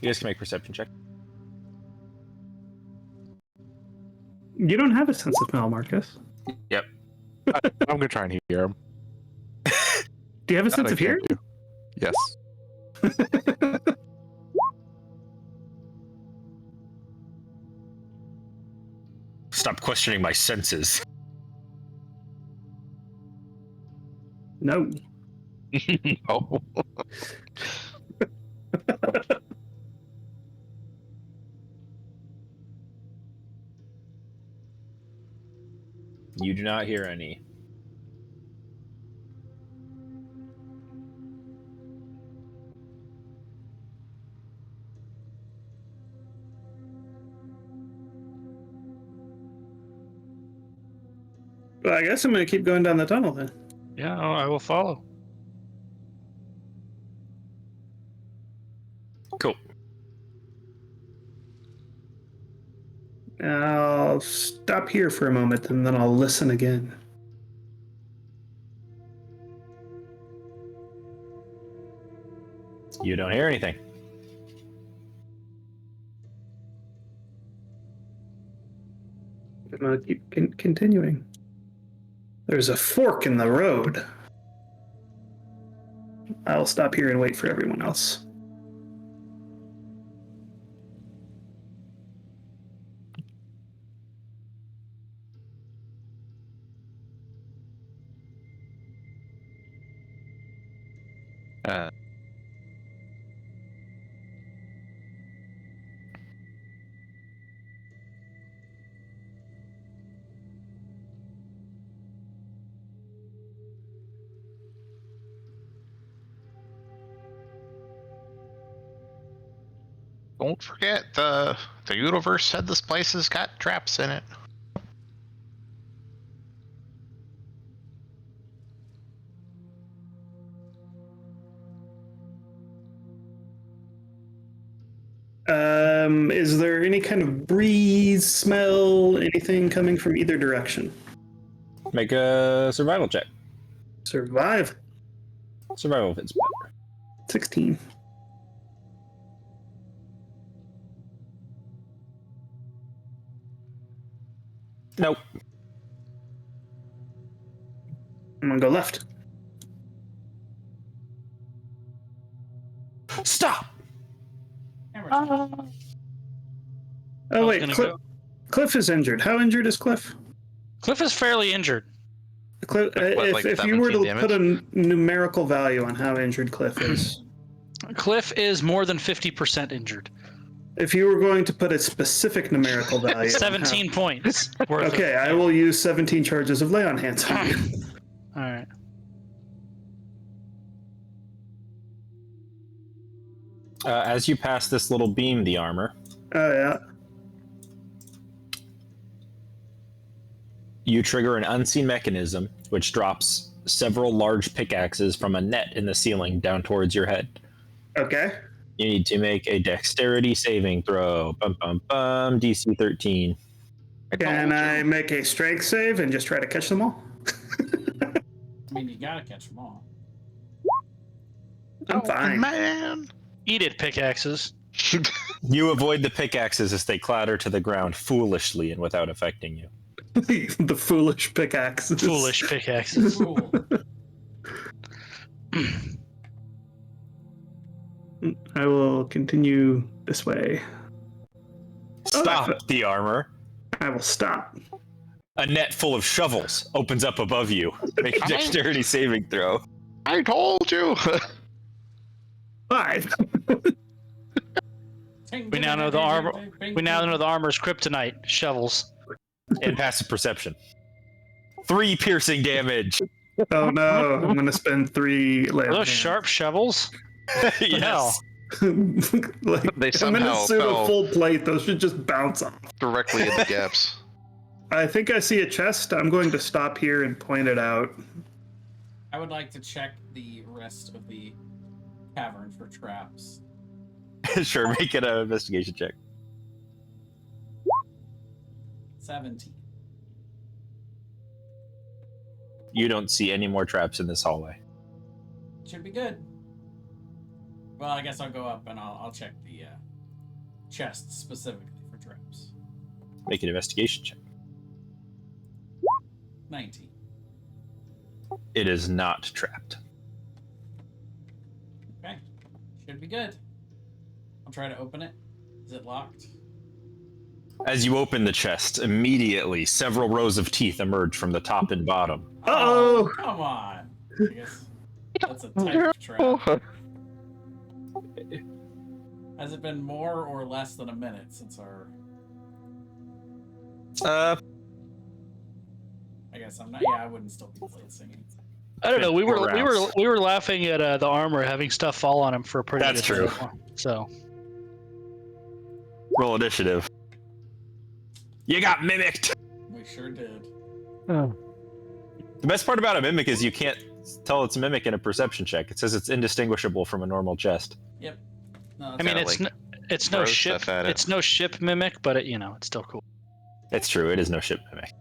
Speaker 3: You guys can make perception check.
Speaker 1: You don't have a sense of smell, Marcus.
Speaker 3: Yep.
Speaker 2: I'm gonna try and hear him.
Speaker 1: Do you have a
Speaker 2: That
Speaker 1: sense
Speaker 2: I
Speaker 1: of
Speaker 2: can't
Speaker 1: hearing?
Speaker 2: do. Yes.
Speaker 3: Stop questioning my senses.
Speaker 1: No.
Speaker 7: Oh.
Speaker 3: You do not hear any.
Speaker 1: Well, I guess I'm gonna keep going down the tunnel then.
Speaker 4: Yeah, I will follow.
Speaker 3: Cool.
Speaker 1: I'll stop here for a moment and then I'll listen again.
Speaker 3: You don't hear anything.
Speaker 1: I'm gonna keep continuing. There's a fork in the road. I'll stop here and wait for everyone else.
Speaker 6: Don't forget the universe said this place has got traps in it.
Speaker 1: Is there any kind of breeze, smell, anything coming from either direction?
Speaker 3: Make a survival check.
Speaker 1: Survive.
Speaker 3: Survival if it's better.
Speaker 1: 16.
Speaker 3: Nope.
Speaker 1: I'm gonna go left.
Speaker 3: Stop!
Speaker 5: Hammer time.
Speaker 1: Oh wait,
Speaker 4: gonna
Speaker 1: Cliff,
Speaker 4: go.
Speaker 1: Cliff is injured. How injured is Cliff?
Speaker 4: Cliff is fairly injured.
Speaker 1: Cliff,
Speaker 6: What, like
Speaker 1: if you were to
Speaker 6: 17
Speaker 1: put a
Speaker 6: damage?
Speaker 1: numerical value on how injured Cliff is,
Speaker 4: Cliff is more than 50% injured.
Speaker 1: if you were going to put a specific numerical value, on
Speaker 4: 17 points. Worth
Speaker 1: Okay, I will use 17 charges of lay on hands on you.
Speaker 4: All right.
Speaker 3: As you pass this little beam, the armor,
Speaker 1: Oh yeah.
Speaker 3: you trigger an unseen mechanism which drops several large pickaxes from a net in the ceiling down towards your head.
Speaker 1: Okay.
Speaker 3: You need to make a dexterity saving throw. Bum bum bum. DC 13.
Speaker 1: Can I make a strength save and just try to catch them all?
Speaker 5: I mean, you gotta catch them all.
Speaker 1: I'm fine.
Speaker 6: Man.
Speaker 4: Eat it, pickaxes.
Speaker 3: You avoid the pickaxes as they clatter to the ground foolishly and without affecting you.
Speaker 1: The foolish pickaxes.
Speaker 4: Foolish pickaxes.
Speaker 5: Fool.
Speaker 1: I will continue this way.
Speaker 3: Stop the armor.
Speaker 1: I will stop.
Speaker 3: A net full of shovels opens up above you. Make a dexterity saving throw.
Speaker 7: I told you.
Speaker 1: 5.
Speaker 4: We now know the armor. We now know the armor's kryptonite. Shovels.
Speaker 3: And passive perception. 3 piercing damage.
Speaker 1: Oh no! I'm gonna spend 3.
Speaker 4: Are those sharp shovels?
Speaker 3: Yes.
Speaker 1: Like,
Speaker 7: They
Speaker 1: I'm
Speaker 7: somehow
Speaker 1: gonna assume
Speaker 7: fell
Speaker 1: a full plate. Those should just bounce off.
Speaker 7: directly in the gaps.
Speaker 1: I think I see a chest. I'm going to stop here and point it out.
Speaker 5: I would like to check the rest of the cavern for traps.
Speaker 3: Sure, make it an investigation check.
Speaker 5: 17.
Speaker 3: You don't see any more traps in this hallway.
Speaker 5: Should be good. Well, I guess I'll go up and I'll check the chest specifically for traps.
Speaker 3: Make an investigation check.
Speaker 5: 19.
Speaker 3: It is not trapped.
Speaker 5: Okay. Should be good. I'll try to open it. Is it locked?
Speaker 3: As you open the chest, immediately several rows of teeth emerge from the top and bottom.
Speaker 1: Uh-oh.
Speaker 5: Come on. I guess that's a type of trap. Has it been more or less than a minute since our... I guess I'm not... Yeah, I wouldn't still be playing singing.
Speaker 4: I don't know. We were
Speaker 3: 4 rounds.
Speaker 4: we were laughing at the armor having stuff fall on him for a pretty.
Speaker 3: That's
Speaker 4: good
Speaker 3: true.
Speaker 4: So
Speaker 3: Roll initiative. You got mimicked!
Speaker 5: We sure did.
Speaker 3: The best part about a mimic is you can't tell it's a mimic in a perception check. It says it's indistinguishable from a normal chest.
Speaker 5: Yep. No,
Speaker 4: I mean,
Speaker 5: that's
Speaker 4: it's no
Speaker 7: throw
Speaker 4: ship.
Speaker 7: stuff at it.
Speaker 4: It's no ship mimic, but it's still cool.
Speaker 3: It's true, it is no ship mimic.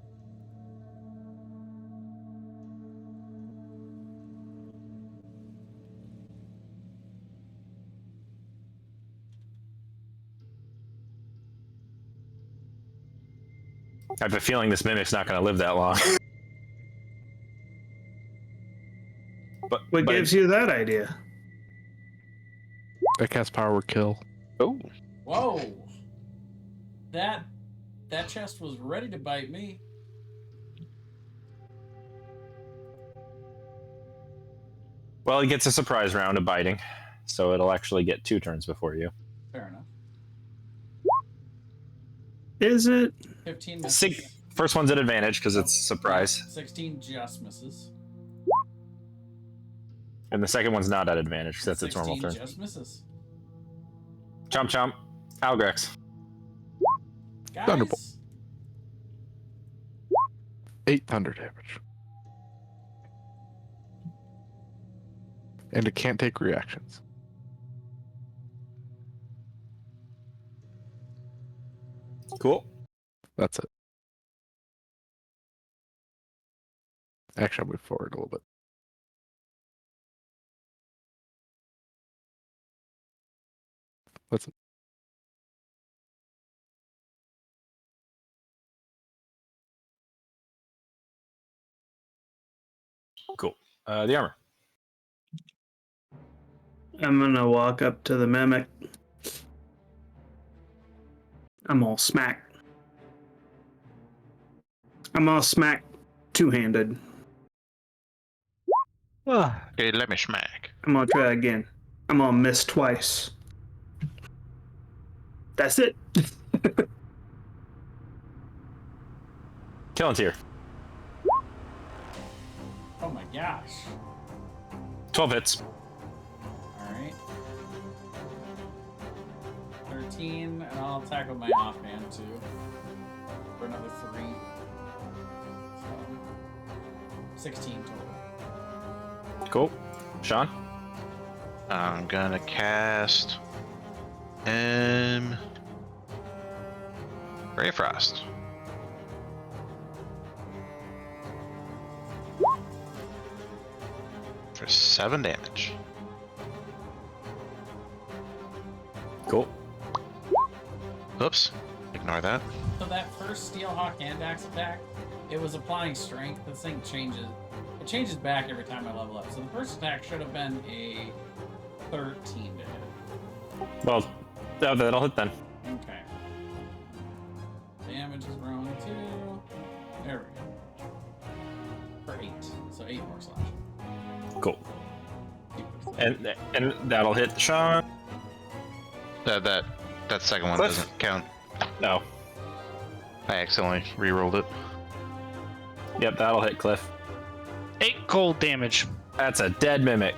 Speaker 3: I have a feeling this mimic's not going to live that long.
Speaker 1: What gives you that idea?
Speaker 2: I cast power word kill.
Speaker 7: Oh,
Speaker 5: Whoa. That chest was ready to bite me.
Speaker 3: Well, it gets a surprise round of biting, so it'll actually get 2 turns before you.
Speaker 5: Fair enough.
Speaker 1: Is it?
Speaker 5: 15 misses.
Speaker 3: First one's at advantage because it's a surprise,
Speaker 5: 16 just misses.
Speaker 3: and the second one's not at advantage because that's its
Speaker 5: 16
Speaker 3: normal turn.
Speaker 5: just misses.
Speaker 3: Chomp chomp. Algrex.
Speaker 5: Guys,
Speaker 2: Thunderbolt. 8 thunder damage. And it can't take reactions.
Speaker 3: Cool.
Speaker 2: That's it. Actually, I'll move forward a little bit. That's it.
Speaker 3: Cool. The armor.
Speaker 1: I'm gonna walk up to the mimic. I'm all smack. I'm all smack two-handed.
Speaker 7: okay, let me smack.
Speaker 1: I'm gonna try again. I'm gonna miss twice. That's it.
Speaker 3: Killing tier.
Speaker 5: Oh my gosh.
Speaker 3: 12 hits.
Speaker 5: Alright. 13, and I'll tackle my offhand too. For another 3. So, 16 total.
Speaker 3: Cool. Sean?
Speaker 6: I'm gonna cast Ray of Frost. For 7 damage.
Speaker 3: Cool.
Speaker 6: Oops. Ignore that.
Speaker 5: So that first Steelhawk hand axe attack, it was applying strength. This thing changes. It changes back every time I level up. So the first attack should have been a 13 to hit.
Speaker 3: Well, that'll hit then.
Speaker 5: Okay. damage is growing too. There we go. For 8. So 8 more slashing.
Speaker 3: Cool. And that'll hit Sean.
Speaker 6: That second one
Speaker 3: Cliff?
Speaker 6: doesn't count.
Speaker 3: No.
Speaker 6: I accidentally re-rolled it.
Speaker 3: Yep, that'll hit Cliff.
Speaker 4: 8 cold damage.
Speaker 3: That's a dead mimic.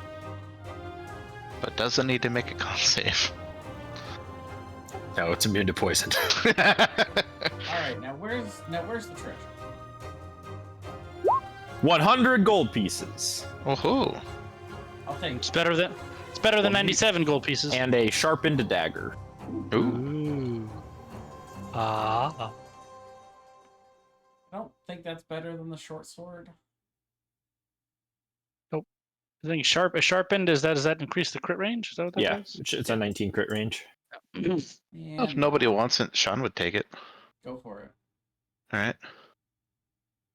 Speaker 6: But doesn't need to make a con save.
Speaker 3: No, it's immune to poison.
Speaker 5: All right, now where's the treasure?
Speaker 3: 100 gold pieces.
Speaker 6: Woohoo!
Speaker 5: I'll take
Speaker 4: It's better than 97 gold pieces.
Speaker 3: And a sharpened dagger.
Speaker 6: Ooh.
Speaker 4: Ooh. Ah.
Speaker 5: I don't think that's better than the short sword.
Speaker 4: I think sharpened, does that increase the crit range? Is that what that
Speaker 3: Yeah,
Speaker 4: does?
Speaker 3: it's a 19 crit range.
Speaker 6: Well, if
Speaker 5: And
Speaker 6: nobody wants it, Sean would take it.
Speaker 5: go for it.
Speaker 6: All right.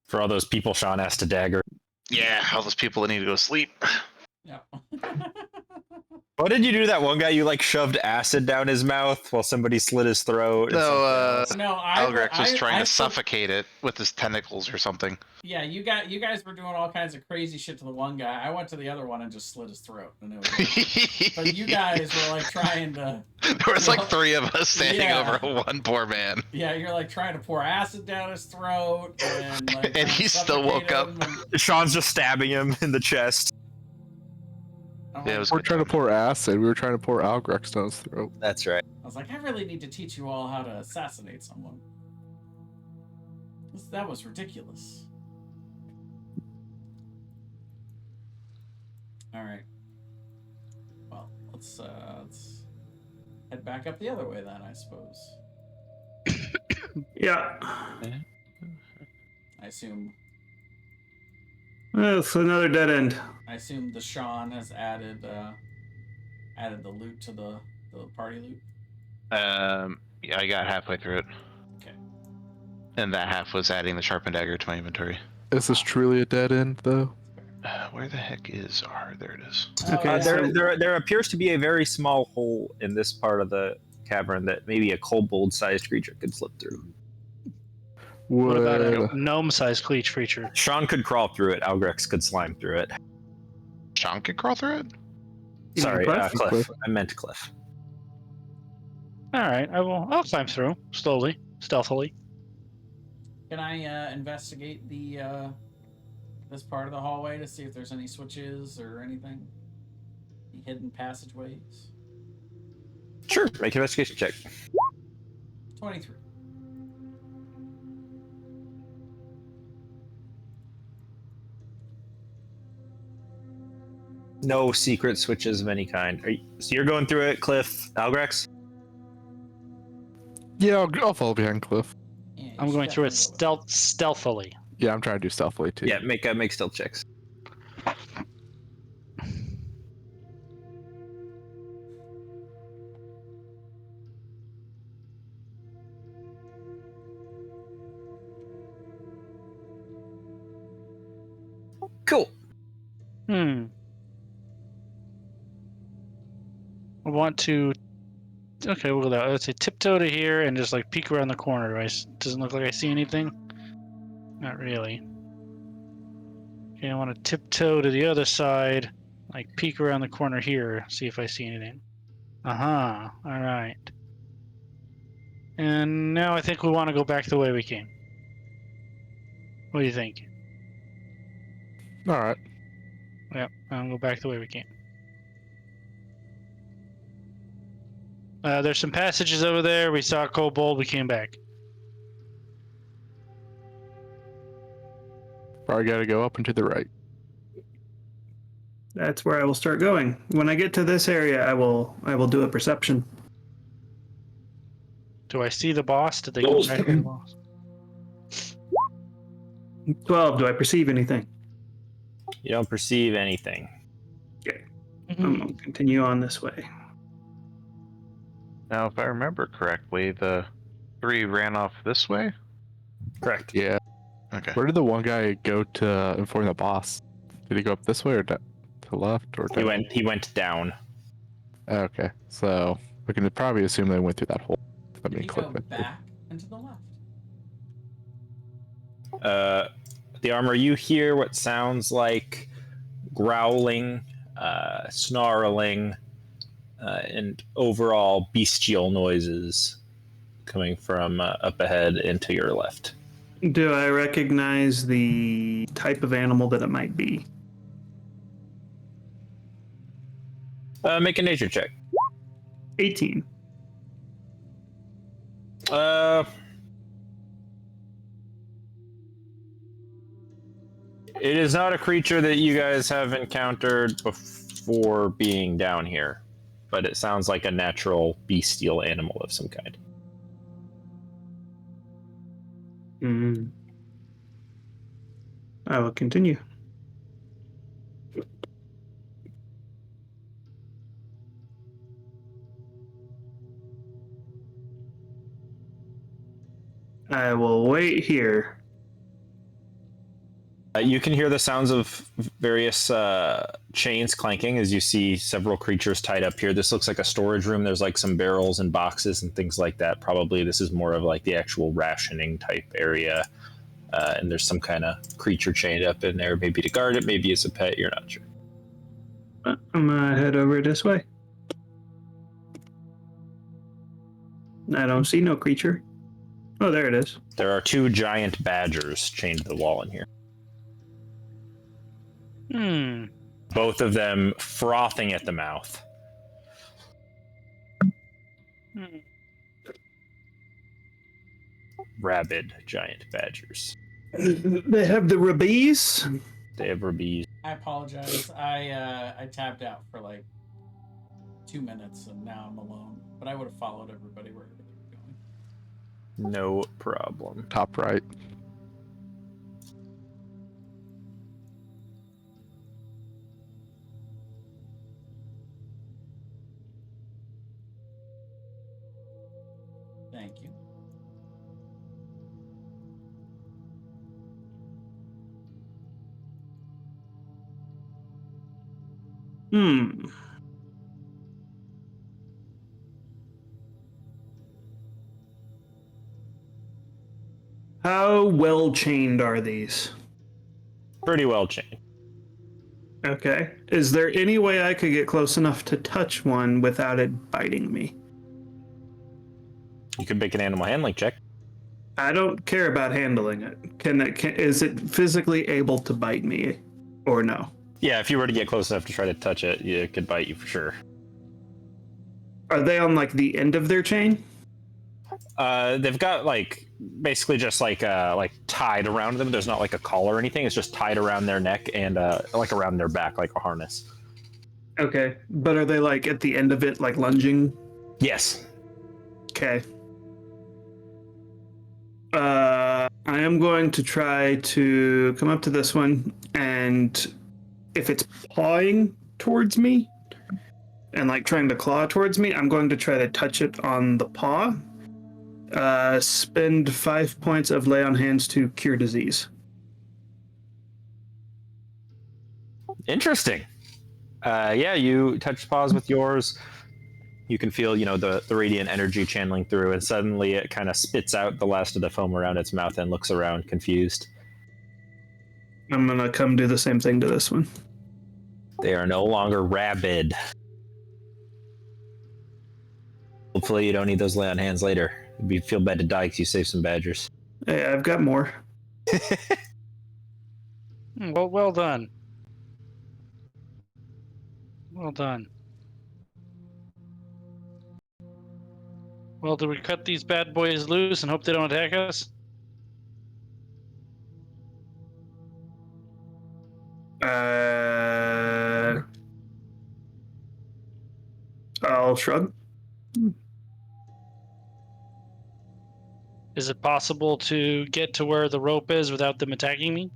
Speaker 3: For all those people Sean has to dagger.
Speaker 6: Yeah, all those people that need to go to sleep.
Speaker 5: Yeah.
Speaker 3: What did you do to that one guy? You like shoved acid down his mouth while somebody slit his throat?
Speaker 6: No,
Speaker 5: No,
Speaker 6: Algrex was trying
Speaker 5: I
Speaker 6: to suffocate it with his tentacles or something.
Speaker 5: Yeah, you guys were doing all kinds of crazy shit to the one guy. I went to the other one and just slit his throat. And it was but you guys were like trying to.
Speaker 6: There was like 3 of us standing
Speaker 5: Yeah.
Speaker 6: over one poor man.
Speaker 5: Yeah, you're like trying to pour acid down his throat, and like,
Speaker 6: And
Speaker 5: trying
Speaker 6: he
Speaker 5: to
Speaker 6: still
Speaker 5: suffocate
Speaker 6: woke up.
Speaker 5: him, and
Speaker 3: Sean's just stabbing him in the chest.
Speaker 5: I'm
Speaker 6: Yeah, it
Speaker 5: like-
Speaker 6: was
Speaker 2: We're
Speaker 6: good
Speaker 2: trying to
Speaker 6: time.
Speaker 2: pour acid. We were trying to pour Algrex down his throat.
Speaker 3: That's right.
Speaker 5: I was like, I really need to teach you all how to assassinate someone. That was ridiculous. All right. Well, let's head back up the other way then, I suppose.
Speaker 1: Yeah.
Speaker 5: I assume
Speaker 1: It's another dead end.
Speaker 5: the Sean has added the loot to the party loot.
Speaker 6: Yeah, I got halfway through it.
Speaker 5: Okay.
Speaker 6: And that half was adding the sharpened dagger to my inventory.
Speaker 2: Is this truly a dead end, though?
Speaker 6: Where the heck is R? There it is.
Speaker 1: Okay,
Speaker 5: yeah.
Speaker 1: so-
Speaker 3: There appears to be a very small hole in this part of the cavern that maybe a kobold-sized creature could slip through.
Speaker 4: What about
Speaker 2: Would-
Speaker 4: a gnome-sized creature?
Speaker 3: Sean could crawl through it. Algrex could slime through it.
Speaker 6: Sean could crawl through it?
Speaker 1: You mean
Speaker 3: Sorry,
Speaker 1: Cliff?
Speaker 3: Cliff.
Speaker 2: Cliff.
Speaker 3: I meant Cliff.
Speaker 4: All right, I'll climb through slowly, stealthily.
Speaker 5: Can I investigate the this part of the hallway to see if there's any switches or anything? Any hidden passageways?
Speaker 3: Sure. Make an investigation check.
Speaker 5: 23.
Speaker 3: No secret switches of any kind. So you're going through it, Cliff, Algrex?
Speaker 2: Yeah, I'll follow behind Cliff.
Speaker 5: Yeah, you
Speaker 4: I'm
Speaker 5: should
Speaker 4: going through it
Speaker 5: definitely
Speaker 4: stealthily.
Speaker 2: Yeah, I'm trying to do stealthily too.
Speaker 3: Yeah, make stealth checks. Cool.
Speaker 4: I want to. Okay, we'll go that. Let's say tiptoe to here and just like peek around the corner. Doesn't look like I see anything. Not really. Okay, I want to tiptoe to the other side, like peek around the corner here, see if I see anything. All right. And now I think we want to go back the way we came. What do you think?
Speaker 2: All right.
Speaker 4: Yep, I'll go back the way we came. There's some passages over there. We saw a kobold. We came back.
Speaker 2: Probably got to go up and to the right.
Speaker 1: That's where I will start going. When I get to this area, I will do a perception.
Speaker 4: Do I see the boss? Did they go back to the boss?
Speaker 1: 12. Do I perceive anything?
Speaker 3: You don't perceive anything.
Speaker 1: I'm gonna continue on this way.
Speaker 6: Now, if I remember correctly, the 3 ran off this way?
Speaker 3: Correct.
Speaker 2: Yeah.
Speaker 6: Okay.
Speaker 2: Where did the one guy go to inform the boss? Did he go up this way or to the left or down?
Speaker 3: He went down.
Speaker 2: Okay, so we can probably assume they went through that hole. Let
Speaker 5: Did
Speaker 2: me
Speaker 5: he
Speaker 2: click
Speaker 5: go
Speaker 2: it.
Speaker 5: back and to the left?
Speaker 3: The armor, you hear what sounds like growling, snarling, and overall bestial noises coming from up ahead and to your left.
Speaker 1: Do I recognize the type of animal that it might be?
Speaker 3: Make a nature check.
Speaker 1: 18.
Speaker 3: It is not a creature that you guys have encountered before being down here, but it sounds like a natural bestial animal of some kind.
Speaker 1: I will continue. I will wait here.
Speaker 3: You can hear the sounds of various chains clanking as you see several creatures tied up here. This looks like a storage room. There's like some barrels and boxes and things like that. Probably this is more of like the actual rationing type area. And there's some kind of creature chained up in there, maybe to guard it, maybe as a pet. You're not sure.
Speaker 1: I'm gonna head over this way. I don't see no creature. Oh, there it is.
Speaker 3: There are 2 giant badgers chained to the wall in here. Both of them frothing at the mouth. Rabid giant badgers.
Speaker 1: They have the rabies.
Speaker 3: They have rabies.
Speaker 5: I apologize. I tabbed out for like 2 minutes and now I'm alone. But I would have followed everybody wherever they were going.
Speaker 3: No problem.
Speaker 2: Top right.
Speaker 5: Thank you.
Speaker 1: How well chained are these?
Speaker 3: Pretty well chained.
Speaker 1: Okay. Is there any way I could get close enough to touch one without it biting me?
Speaker 3: You could make an animal handling check.
Speaker 1: I don't care about handling it. Is it physically able to bite me or no?
Speaker 3: Yeah, if you were to get close enough to try to touch it, it could bite you for sure.
Speaker 1: Are they on like the end of their chain?
Speaker 3: They've got like basically just like tied around them. There's not like a collar or anything. It's just tied around their neck and like around their back, like a harness.
Speaker 1: Okay, but are they like at the end of it, like lunging?
Speaker 3: Yes.
Speaker 1: Okay. I am going to try to come up to this one, and if it's pawing towards me and like trying to claw towards me, I'm going to try to touch it on the paw. Spend 5 points of lay on hands to cure disease.
Speaker 3: Interesting. Yeah, you touch paws with yours. You can feel, the radiant energy channeling through, and suddenly it kind of spits out the last of the foam around its mouth and looks around confused.
Speaker 1: I'm gonna come do the same thing to this one.
Speaker 3: They are no longer rabid. Hopefully you don't need those lay on hands later. You'd feel bad to die because you saved some badgers.
Speaker 1: Hey, I've got more.
Speaker 4: Well done. Well done. Well, do we cut these bad boys loose and hope they don't attack us?
Speaker 1: I'll shrug.
Speaker 4: Is it possible to get to where the rope is without them attacking me?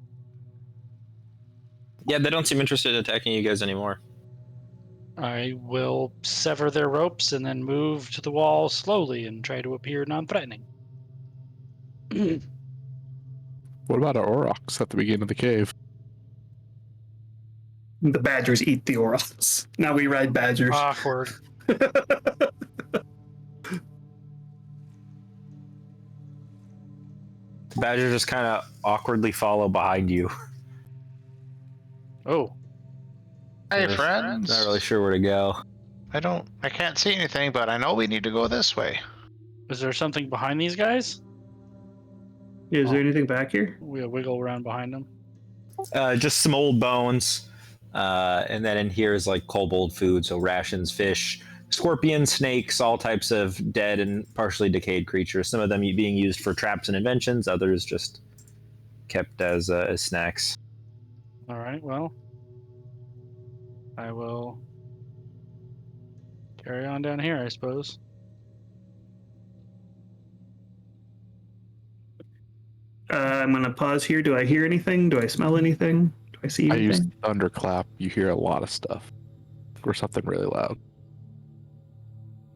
Speaker 3: Yeah, they don't seem interested in attacking you guys anymore.
Speaker 4: I will sever their ropes and then move to the wall slowly and try to appear non-threatening.
Speaker 2: What about our aurochs at the beginning of the cave?
Speaker 1: The badgers eat the aurochs. Now we ride badgers.
Speaker 4: Awkward.
Speaker 3: Badger just kind of awkwardly follow behind you.
Speaker 4: Oh,
Speaker 7: Hey,
Speaker 3: Not
Speaker 7: friends.
Speaker 3: Not really sure where to go.
Speaker 7: I can't see anything, but I know we need to go this way.
Speaker 4: is there something behind these guys?
Speaker 1: Is there anything back here?
Speaker 4: We'll wiggle around behind them.
Speaker 3: Just some old bones. And then in here is like kobold food, so rations, fish, scorpions, snakes, all types of dead and partially decayed creatures. Some of them being used for traps and inventions, others just kept as snacks.
Speaker 4: All right, well, I will carry on down here, I suppose.
Speaker 1: I'm gonna pause here. Do I hear anything? Do I smell anything? Do I see
Speaker 2: I use
Speaker 1: anything?
Speaker 2: thunderclap. You hear a lot of stuff, or something really loud.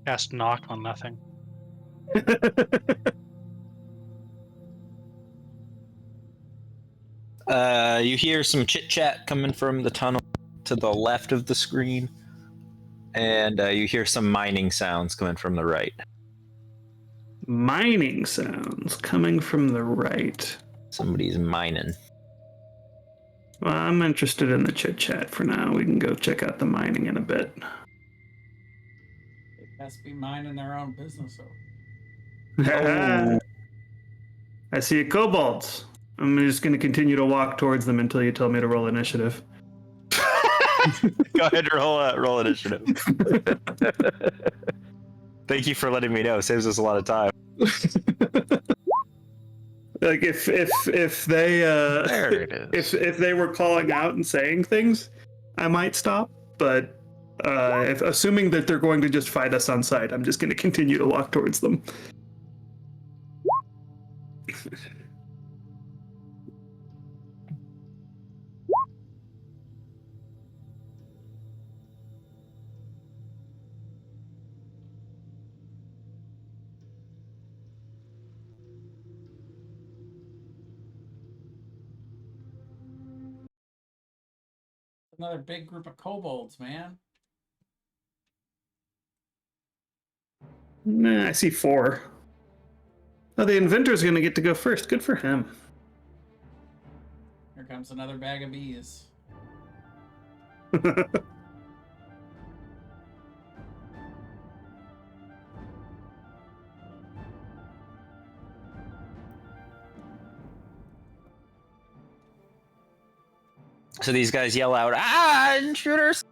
Speaker 4: Cast knock on nothing.
Speaker 3: You hear some chit chat coming from the tunnel to the left of the screen, and you hear some mining sounds coming from the right.
Speaker 1: Mining sounds coming from the right.
Speaker 3: Somebody's mining.
Speaker 1: Well, I'm interested in the chit chat for now. We can go check out the mining in a bit.
Speaker 5: They must be minding their own business.
Speaker 3: Oh.
Speaker 1: I see a kobolds. I'm just going to continue to walk towards them until you tell me to roll initiative.
Speaker 3: Go ahead and roll initiative. Thank you for letting me know. Saves us a lot of time.
Speaker 1: Like if they
Speaker 7: There it is.
Speaker 1: if they were calling out and saying things, I might stop. But if assuming that they're going to just fight us on sight, I'm just going to continue to walk towards them.
Speaker 5: Another big group of kobolds, man.
Speaker 1: Nah, I see 4. Oh, the inventor's going to get to go first. Good for him.
Speaker 5: Here comes another bag of bees.
Speaker 3: So these guys yell out, "Ah, intruders!"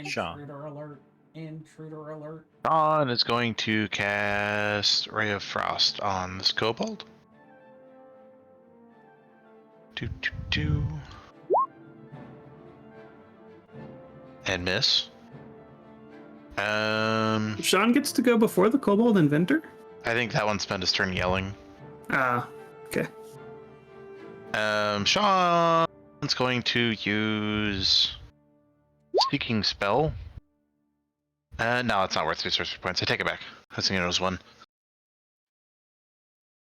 Speaker 3: Sean.
Speaker 5: Intruder alert. Intruder alert.
Speaker 7: Sean is going to cast Ray of Frost on this kobold. Do. And miss.
Speaker 1: Sean gets to go before the kobold inventor?
Speaker 7: I think that one spent his turn yelling.
Speaker 1: Ah, okay.
Speaker 7: Sean's going to use Speaking Spell. No, it's not worth 3 sorcery points. I take it back. I think it was 1.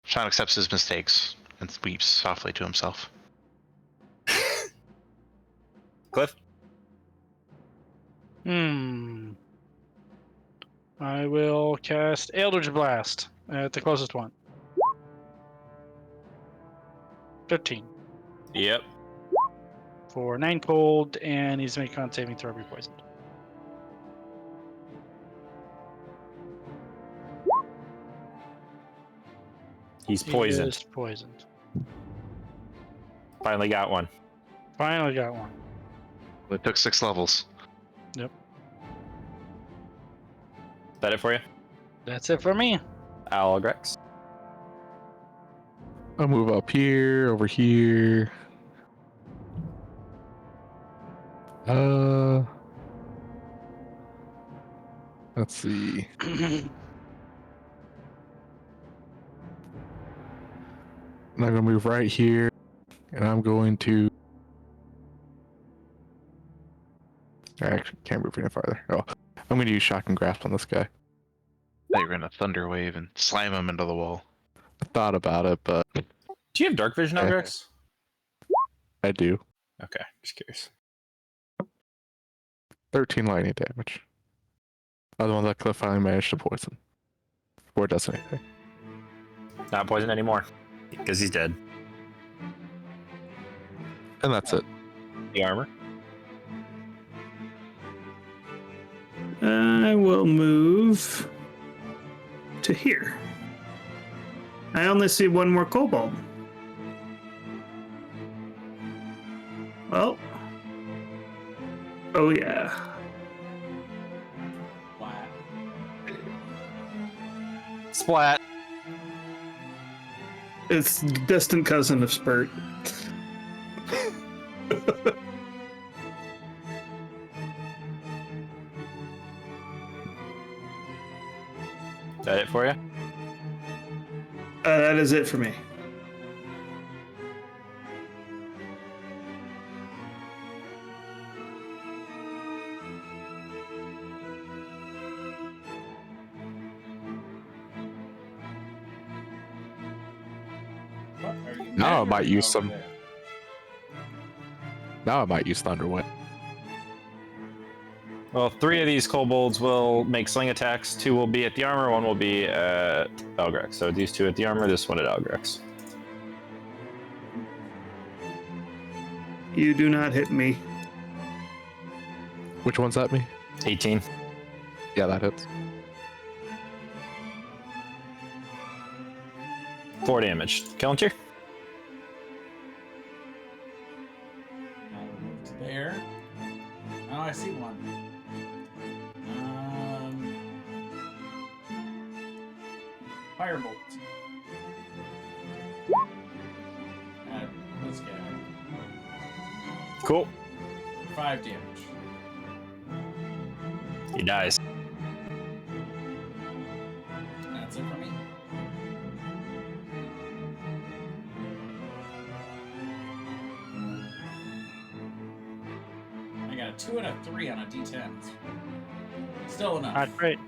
Speaker 7: Sean accepts his mistakes and weeps softly to himself.
Speaker 3: Cliff?
Speaker 4: I will cast Eldritch Blast at the closest one. 15.
Speaker 3: Yep.
Speaker 4: For 9 cold, and he's make con saving throw, be poisoned.
Speaker 3: He's
Speaker 4: He
Speaker 3: poisoned.
Speaker 4: is poisoned.
Speaker 3: Finally got one.
Speaker 4: Finally got one.
Speaker 7: It took 6 levels.
Speaker 4: Yep.
Speaker 3: Is that it for you?
Speaker 4: That's it for me.
Speaker 3: Algrex.
Speaker 2: I'll move up here, over here. Let's see. I'm gonna move right here, and I'm going to. I actually can't move any farther. Oh, I'm gonna use Shock and Grasp on this guy.
Speaker 7: Now you're gonna Thunder Wave and slam him into the wall.
Speaker 2: I thought about it, but
Speaker 3: Do you have Dark Vision, Algrex?
Speaker 2: I do.
Speaker 3: Okay, just curious.
Speaker 2: 13 lightning damage. Other one that Cliff finally managed to poison. Before it does anything.
Speaker 3: Not poisoned anymore. Because he's dead.
Speaker 2: And that's it.
Speaker 3: The armor.
Speaker 1: I will move to here. I only see one more kobold. Well. Oh, yeah.
Speaker 5: Flat.
Speaker 3: Splat.
Speaker 1: It's distant cousin of Spurt.
Speaker 3: Is that it for you?
Speaker 1: That is it for me.
Speaker 5: What are you
Speaker 2: Now I might
Speaker 5: measuring
Speaker 2: use
Speaker 5: over
Speaker 2: some.
Speaker 5: there?
Speaker 2: Now I might use Thunderwave.
Speaker 3: Well, 3 of these kobolds will make sling attacks. 2 will be at the armor, 1 will be at Algrex. So these 2 at the armor, this one at Algrex.
Speaker 1: You do not hit me.
Speaker 2: Which one's at me?
Speaker 3: 18.
Speaker 2: Yeah, that hits.
Speaker 3: 4 damage. Killenteer?
Speaker 5: Now we'll move to there. Oh, I see one. Firebolt. This guy.
Speaker 3: Cool.
Speaker 5: 5 damage.
Speaker 3: He dies.
Speaker 5: That's it for me. I got a 2 and a 3 on a D10. Still enough.
Speaker 4: Not great.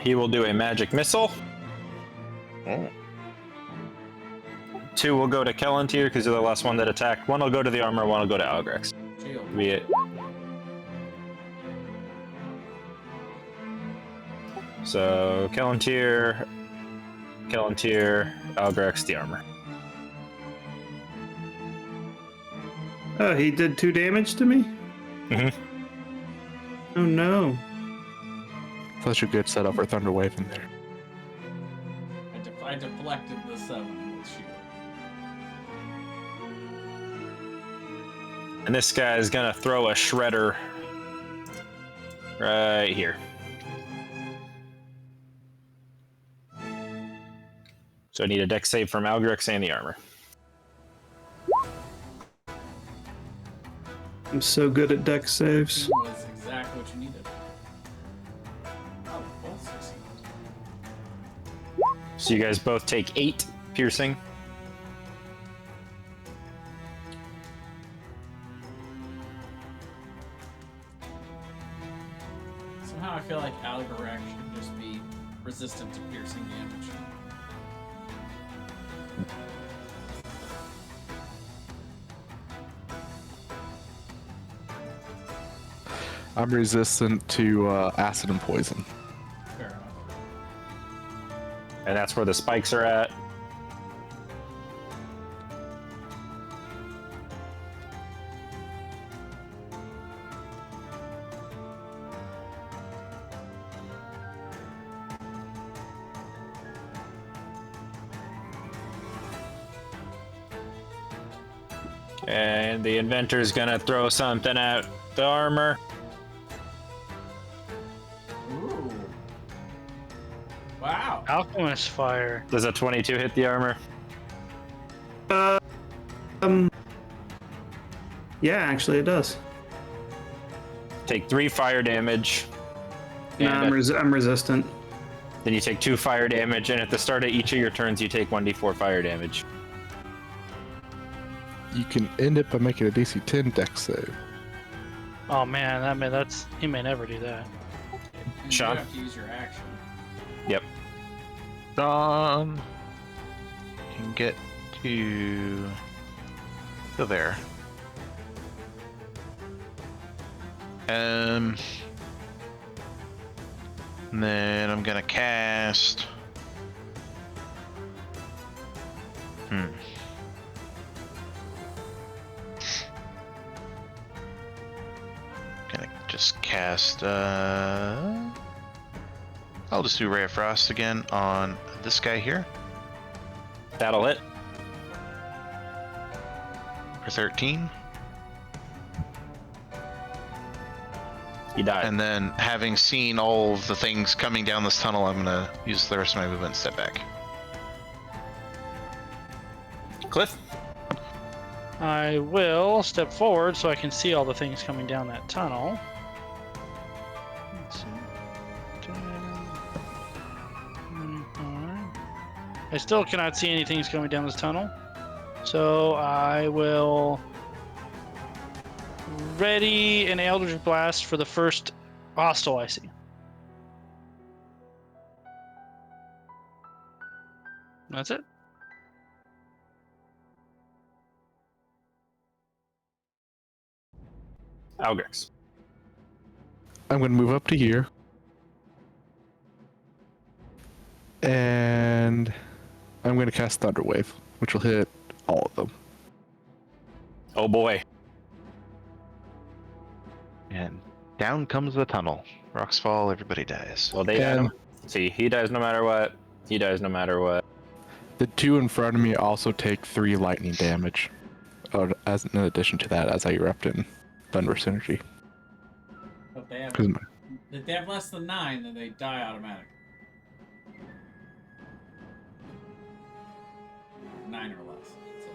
Speaker 3: He will do a magic missile.
Speaker 7: Oh.
Speaker 3: 2 will go to Kellantir because they're the last one that attacked. 1 will go to the armor, 1 will go to Algrex.
Speaker 5: Shield.
Speaker 3: Be it. So Kellantir, Algrex, the armor.
Speaker 1: Oh, he did 2 damage to me?
Speaker 3: Mhm.
Speaker 1: Oh no.
Speaker 2: Such a good setup for Thunderwave in there.
Speaker 5: I deflected the 7 with shield.
Speaker 3: And this guy is gonna throw a shredder right here. So I need a dex save from Algrex and the armor.
Speaker 1: I'm so good at dex saves.
Speaker 5: Was exactly what you needed. Oh, both succeed.
Speaker 3: So you guys both take 8 piercing.
Speaker 5: Somehow I feel like Algorek should just be resistant to piercing damage.
Speaker 2: I'm resistant to acid and poison.
Speaker 5: Fair enough.
Speaker 3: And that's where the spikes are at. And the inventor's gonna throw something at the armor.
Speaker 5: Ooh. Wow.
Speaker 4: Alchemist fire.
Speaker 3: Does a 22 hit the armor?
Speaker 1: Yeah, actually it does.
Speaker 3: Take 3 fire damage.
Speaker 1: No,
Speaker 3: And
Speaker 1: I'm resistant.
Speaker 3: then you take 2 fire damage, and at the start of each of your turns, you take 1d4 fire damage.
Speaker 2: You can end it by making a DC 10 dex save.
Speaker 4: Oh man, he may never do that.
Speaker 5: And
Speaker 3: Sean?
Speaker 5: you have to use your action.
Speaker 3: Yep.
Speaker 7: Can get to Go there. And then I'm gonna cast. Gonna just cast. I'll just do Ray of Frost again on this guy here
Speaker 3: That'll hit.
Speaker 7: for 13.
Speaker 3: He died.
Speaker 7: And then, having seen all of the things coming down this tunnel, I'm gonna use the rest of my movement and step back.
Speaker 3: Cliff.
Speaker 4: I will step forward so I can see all the things coming down that tunnel. Let's see. I still cannot see any things coming down this tunnel. So I will ready an Eldritch Blast for the first hostile I see. That's it.
Speaker 3: Algrix.
Speaker 2: I'm going to move up to here. And I'm going to cast Thunder Wave, which will hit all of them.
Speaker 3: Oh boy.
Speaker 7: And down comes the tunnel. Rocks fall, everybody dies.
Speaker 3: Well, they
Speaker 2: And-
Speaker 3: see, he dies no matter what. He dies no matter what.
Speaker 2: The two in front of me also take 3 lightning damage. As in addition to that, as I erupt in Thunderous Energy.
Speaker 5: But they have,
Speaker 2: 'Cause
Speaker 5: if they have less than 9, then they die automatically. 9 or less. So.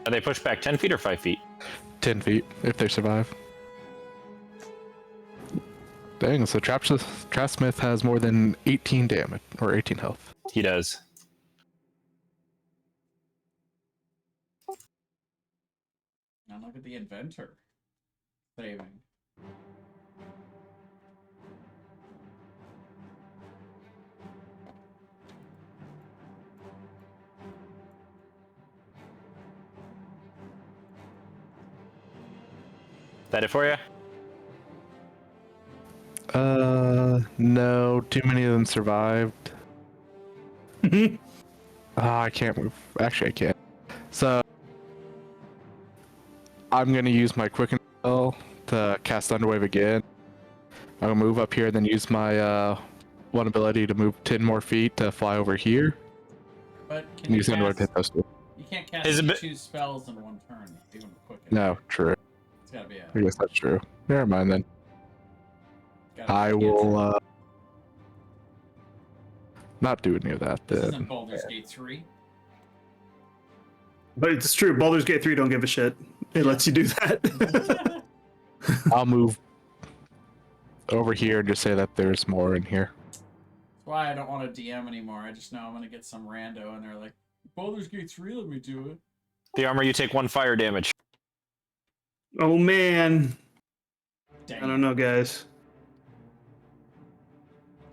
Speaker 3: Are they pushed back 10 feet or 5 feet?
Speaker 2: 10 feet if they survive. Dang, so Trapsmith has more than 18 damage, or 18 health.
Speaker 3: He does.
Speaker 5: Now look at the inventor saving.
Speaker 3: That it for you?
Speaker 2: No, too many of them survived. I can't move. Actually, I can't. So, I'm gonna use my Quicken spell to cast Thunderwave again. I'm gonna move up here, then use my one ability to move 10 more feet to fly over here.
Speaker 5: But can
Speaker 2: And
Speaker 5: you
Speaker 2: use Thunderwave to
Speaker 5: cast,
Speaker 2: hit those two.
Speaker 5: you can't cast
Speaker 3: His
Speaker 5: 2 spells in one turn, even quick.
Speaker 2: No, true.
Speaker 5: It's gotta be a.
Speaker 2: I guess that's true. Never mind then.
Speaker 5: gotta be
Speaker 2: I
Speaker 5: a
Speaker 2: will
Speaker 5: answer.
Speaker 2: not do any of that
Speaker 5: This
Speaker 2: then.
Speaker 5: isn't Baldur's Gate 3.
Speaker 1: But it's true. Baldur's Gate 3 don't give a shit. It lets you do that.
Speaker 2: I'll move over here and just say that there's more in here.
Speaker 5: That's why I don't want to DM anymore. I just know I'm gonna get some rando, and they're like, "Baldur's Gate 3, let me do it."
Speaker 3: The armor, you take 1 fire damage.
Speaker 1: Oh man.
Speaker 5: Dang.
Speaker 1: I don't know, guys.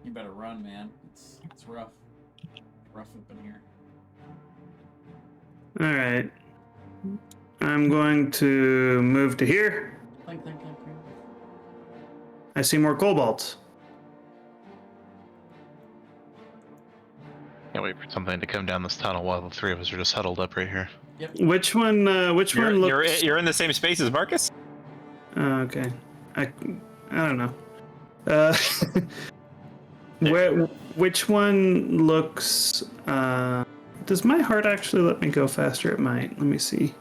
Speaker 5: You better run, man. It's rough. Rough up in here.
Speaker 1: Alright. I'm going to move to here.
Speaker 5: Clink, clink, clink, clink.
Speaker 1: I see more kobolds.
Speaker 7: Can't wait for something to come down this tunnel while the 3 of us are just huddled up right here.
Speaker 1: Which one looks...
Speaker 3: You're in the same space as Marcus?
Speaker 1: Oh, okay. I don't know. Which one looks... does my heart actually let me go faster? It might. Let me see.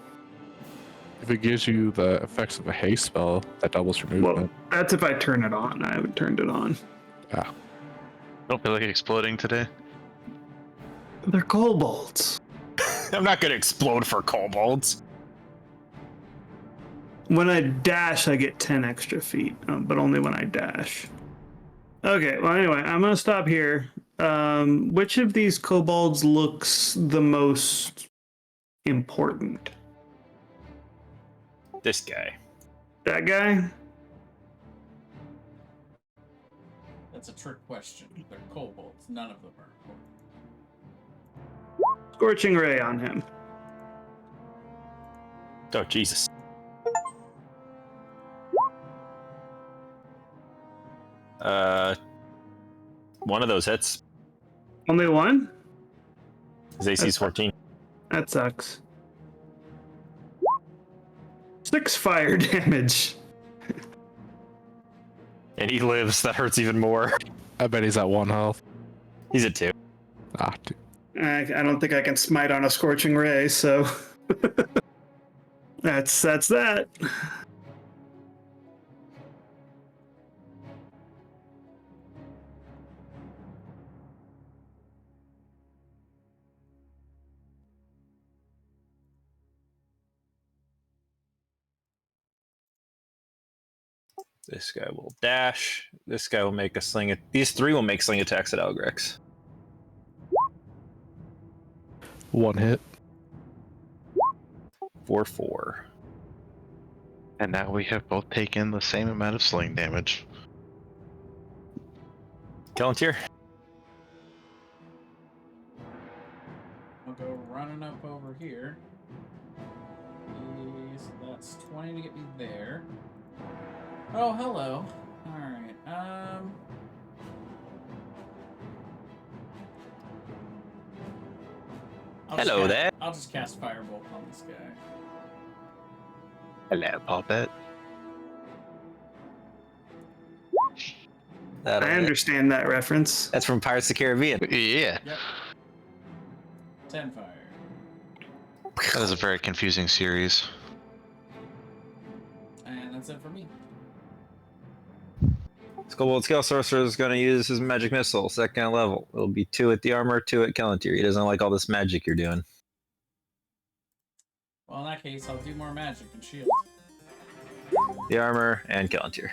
Speaker 2: If it gives you the effects of a haste spell, that doubles your movement.
Speaker 1: Well, that's if I turn it on. I haven't turned it on.
Speaker 2: Ah.
Speaker 7: Don't feel like exploding today.
Speaker 1: They're kobolds.
Speaker 3: I'm not gonna explode for kobolds.
Speaker 1: When I dash, I get 10 extra feet, but only when I dash. Okay, well, anyway, I'm going to stop here. Which of these kobolds looks the most important?
Speaker 3: This guy.
Speaker 1: That guy?
Speaker 5: That's a trick question. They're kobolds. None of them are important.
Speaker 1: Scorching Ray on him.
Speaker 3: Oh, Jesus. One of those hits.
Speaker 1: Only one?
Speaker 3: His AC's 14.
Speaker 1: That sucks. 6 fire damage.
Speaker 3: And he lives. That hurts even more.
Speaker 2: I bet he's at 1 health.
Speaker 3: He's at 2.
Speaker 2: Ah, dude.
Speaker 1: I don't think I can smite on a scorching ray, so that's that.
Speaker 3: This guy will dash. This guy will make a sling. These 3 will make sling attacks at Algrex.
Speaker 2: 1 hit.
Speaker 3: 4-4.
Speaker 6: And now we have both taken the same amount of sling damage.
Speaker 3: Kelantir.
Speaker 5: I'll go running up over here. So that's 20 to get me there. Oh, hello. Alright,
Speaker 3: Hello there.
Speaker 5: I'll just cast Firebolt on this guy.
Speaker 6: Hello, Poppet.
Speaker 3: That'll
Speaker 1: I
Speaker 3: hit.
Speaker 1: understand that reference.
Speaker 3: That's from Pirates of the Caribbean.
Speaker 6: Yeah,
Speaker 5: Yep. 10 fire.
Speaker 6: that is a very confusing series.
Speaker 5: And that's it for me.
Speaker 3: Skullbolt Scale Sorcerer is going to use his Magic Missile, 2nd level. It'll be 2 at the armor, 2 at Kelantir. He doesn't like all this magic you're doing.
Speaker 5: Well, in that case, I'll do more magic and shield.
Speaker 3: The armor and Kelantir.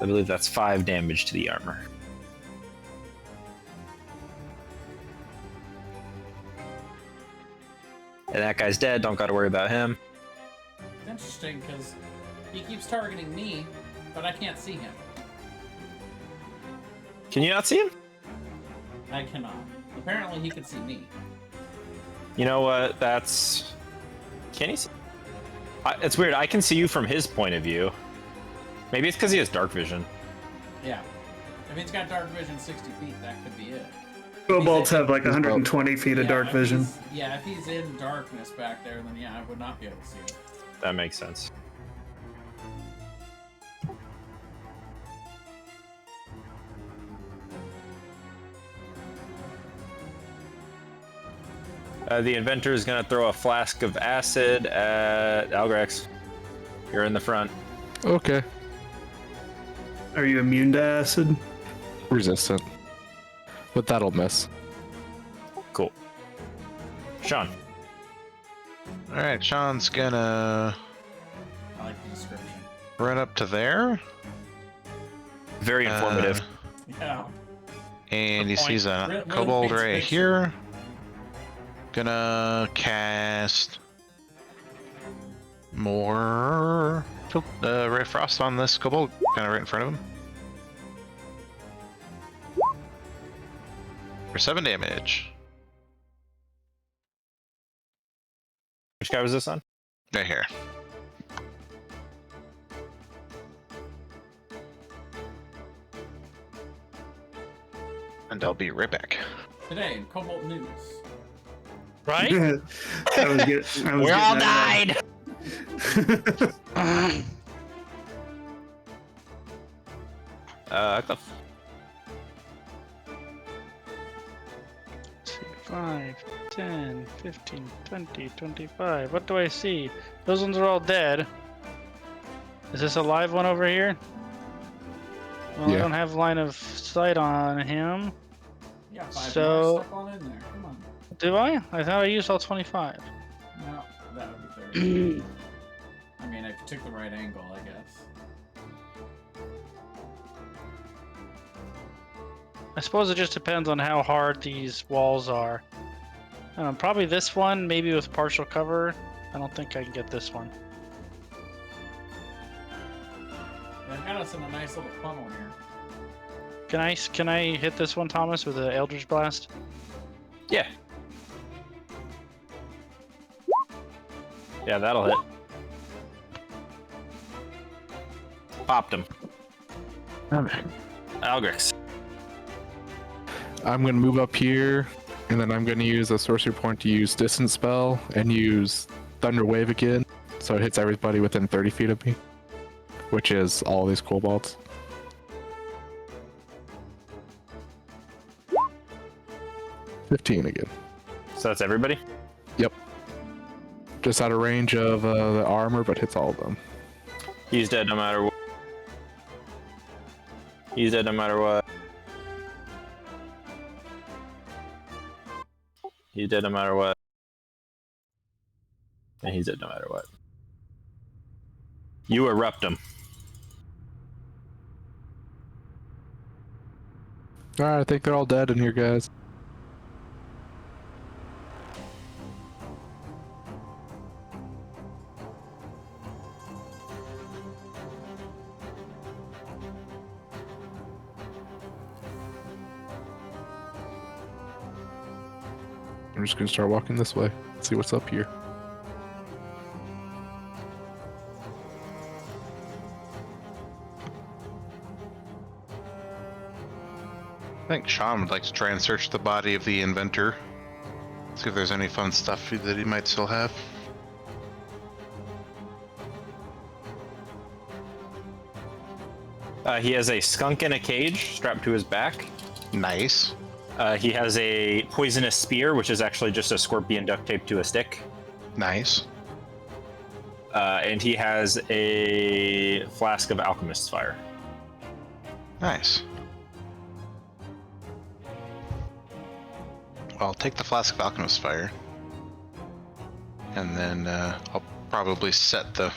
Speaker 3: I believe that's 5 damage to the armor. And that guy's dead. Don't got to worry about him.
Speaker 5: It's interesting because he keeps targeting me, but I can't see him.
Speaker 3: Can you not see him?
Speaker 5: I cannot. Apparently, he can see me.
Speaker 3: You know what? That's... Can he see? It's weird. I can see you from his point of view. Maybe it's because he has dark vision.
Speaker 5: Yeah. If he's got dark vision 60 feet, that could be it.
Speaker 1: Kobolds have like 120 feet of dark
Speaker 5: if
Speaker 1: vision.
Speaker 5: if he's in darkness back there, then yeah, I would not be able to see him.
Speaker 3: That makes sense. The inventor is going to throw a flask of acid at Algrex. You're in the front.
Speaker 2: Okay.
Speaker 1: Are you immune to acid?
Speaker 2: Resistant. But that'll miss.
Speaker 3: Cool. Sean.
Speaker 6: Alright, Sean's gonna
Speaker 5: I like the description.
Speaker 6: run up to there.
Speaker 3: Very informative.
Speaker 5: Yeah.
Speaker 6: And he
Speaker 5: Good point.
Speaker 6: sees a
Speaker 5: Really
Speaker 6: kobold
Speaker 5: paints a
Speaker 6: right
Speaker 5: picture.
Speaker 6: here. Gonna cast more Ray of Frost on this kobold, kind of right in front of him. For 7 damage.
Speaker 3: Which guy was this on?
Speaker 6: Right here. And I'll be right back.
Speaker 5: Today in Cobalt News.
Speaker 4: Right?
Speaker 1: I was
Speaker 3: We all
Speaker 1: getting
Speaker 3: died! Cliff.
Speaker 4: 5, 10, 15, 20, 25. What do I see? Those ones are all dead. Is this a live one over here? Well, I
Speaker 2: Yeah.
Speaker 4: don't have line of sight on him.
Speaker 5: You got 5
Speaker 4: So-
Speaker 5: more stuff on in there. Come on.
Speaker 4: Do I? I thought I used all 25.
Speaker 5: No, that would be 30. I mean, if you took the right angle, I guess.
Speaker 4: I suppose it just depends on how hard these walls are. Probably this one, maybe with partial cover. I don't think I can get this one.
Speaker 5: They've got us in a nice little funnel here.
Speaker 4: Can I hit this one, Thomas, with an Eldritch Blast?
Speaker 3: Yeah. Yeah, that'll hit. Popped him. Algrix.
Speaker 2: I'm gonna move up here, and then I'm gonna use a sorcery point to use distance spell and use Thunder Wave again, so it hits everybody within 30 feet of me, which is all these kobolds. $15 again.
Speaker 3: So that's everybody?
Speaker 2: Yep. Just out of range of the armor, but hits all of them.
Speaker 3: He's dead no matter what. He's dead no matter what. He's dead no matter what. And he's dead no matter what. You erupt him.
Speaker 2: Alright, I think they're all dead in here, guys. I'm just gonna start walking this way. See what's up here.
Speaker 6: I think Sean would like to try and search the body of the inventor. See if there's any fun stuff that he might still have.
Speaker 3: He has a skunk in a cage strapped to his back.
Speaker 6: Nice.
Speaker 3: He has a poisonous spear, which is actually just a scorpion duct taped to a stick.
Speaker 6: Nice.
Speaker 3: And he has a flask of alchemist's fire.
Speaker 6: Nice. Well, I'll take the flask of alchemist's fire. And then I'll probably set the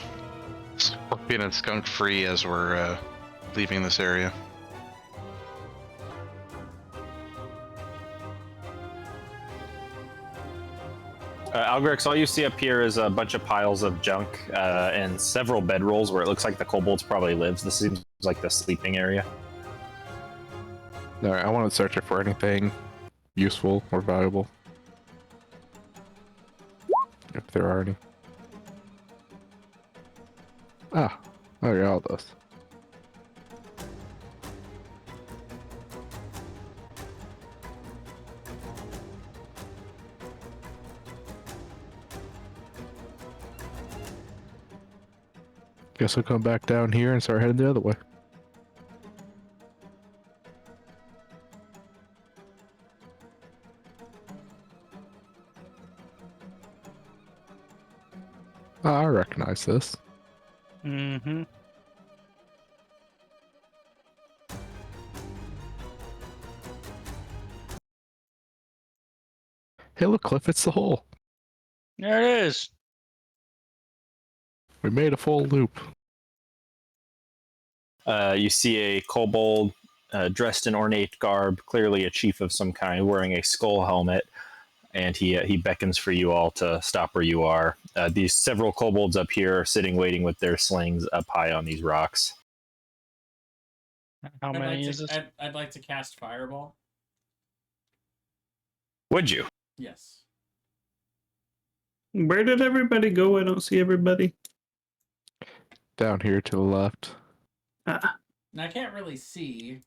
Speaker 6: scorpion and skunk free as we're leaving this area.
Speaker 3: Algrix, all you see up here is a bunch of piles of junk and several bedrolls where it looks like the kobolds probably lives. This seems like the sleeping area.
Speaker 2: Alright, I want to search it for anything useful or valuable. If there are any. Ah, oh yeah, all this. Guess I'll come back down here and start heading the other way. Ah, I recognize this.
Speaker 4: Mm-hmm.
Speaker 2: Hey look, Cliff, it's the hole.
Speaker 4: There it is.
Speaker 2: We made a full loop.
Speaker 3: You see a kobold dressed in ornate garb, clearly a chief of some kind, wearing a skull helmet, and he beckons for you all to stop where you are. These several kobolds up here are sitting waiting with their slings up high on these rocks.
Speaker 4: How many is this?
Speaker 5: I'd like to cast Fireball.
Speaker 3: Would you?
Speaker 5: Yes.
Speaker 1: Where did everybody go? I don't see everybody.
Speaker 2: Down here to the left.
Speaker 1: Ah,
Speaker 5: Now I can't really see.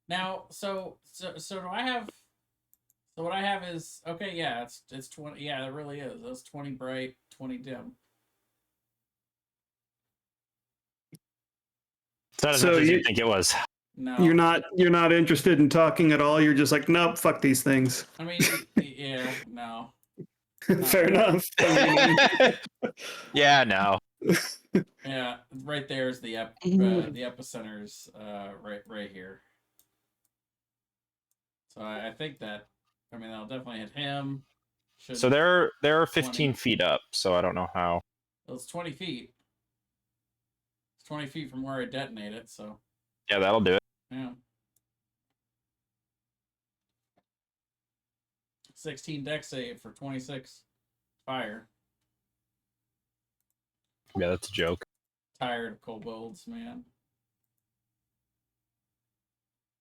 Speaker 5: Now, so do I have? So what I have is okay. Yeah, it's 20. Yeah, it really is. It's 20 bright, 20 dim.
Speaker 3: It's not as
Speaker 1: So
Speaker 3: much as you
Speaker 1: you-
Speaker 3: think it was.
Speaker 5: No,
Speaker 1: you're not interested in talking at all. You're just like, nope, fuck these things.
Speaker 5: I mean, yeah, no.
Speaker 1: Fair enough. I mean,
Speaker 3: Yeah, no.
Speaker 5: Yeah, right there is the epicenter's right here. So I think that, I mean, that'll definitely hit him.
Speaker 3: So they're 15 feet up, so I don't know how.
Speaker 5: Well, it's 20 feet. It's 20 feet from where I detonate it, so
Speaker 3: Yeah, that'll do it.
Speaker 5: yeah. 16 deck save for 26 fire.
Speaker 3: Yeah, that's a joke.
Speaker 5: Tired of kobolds, man.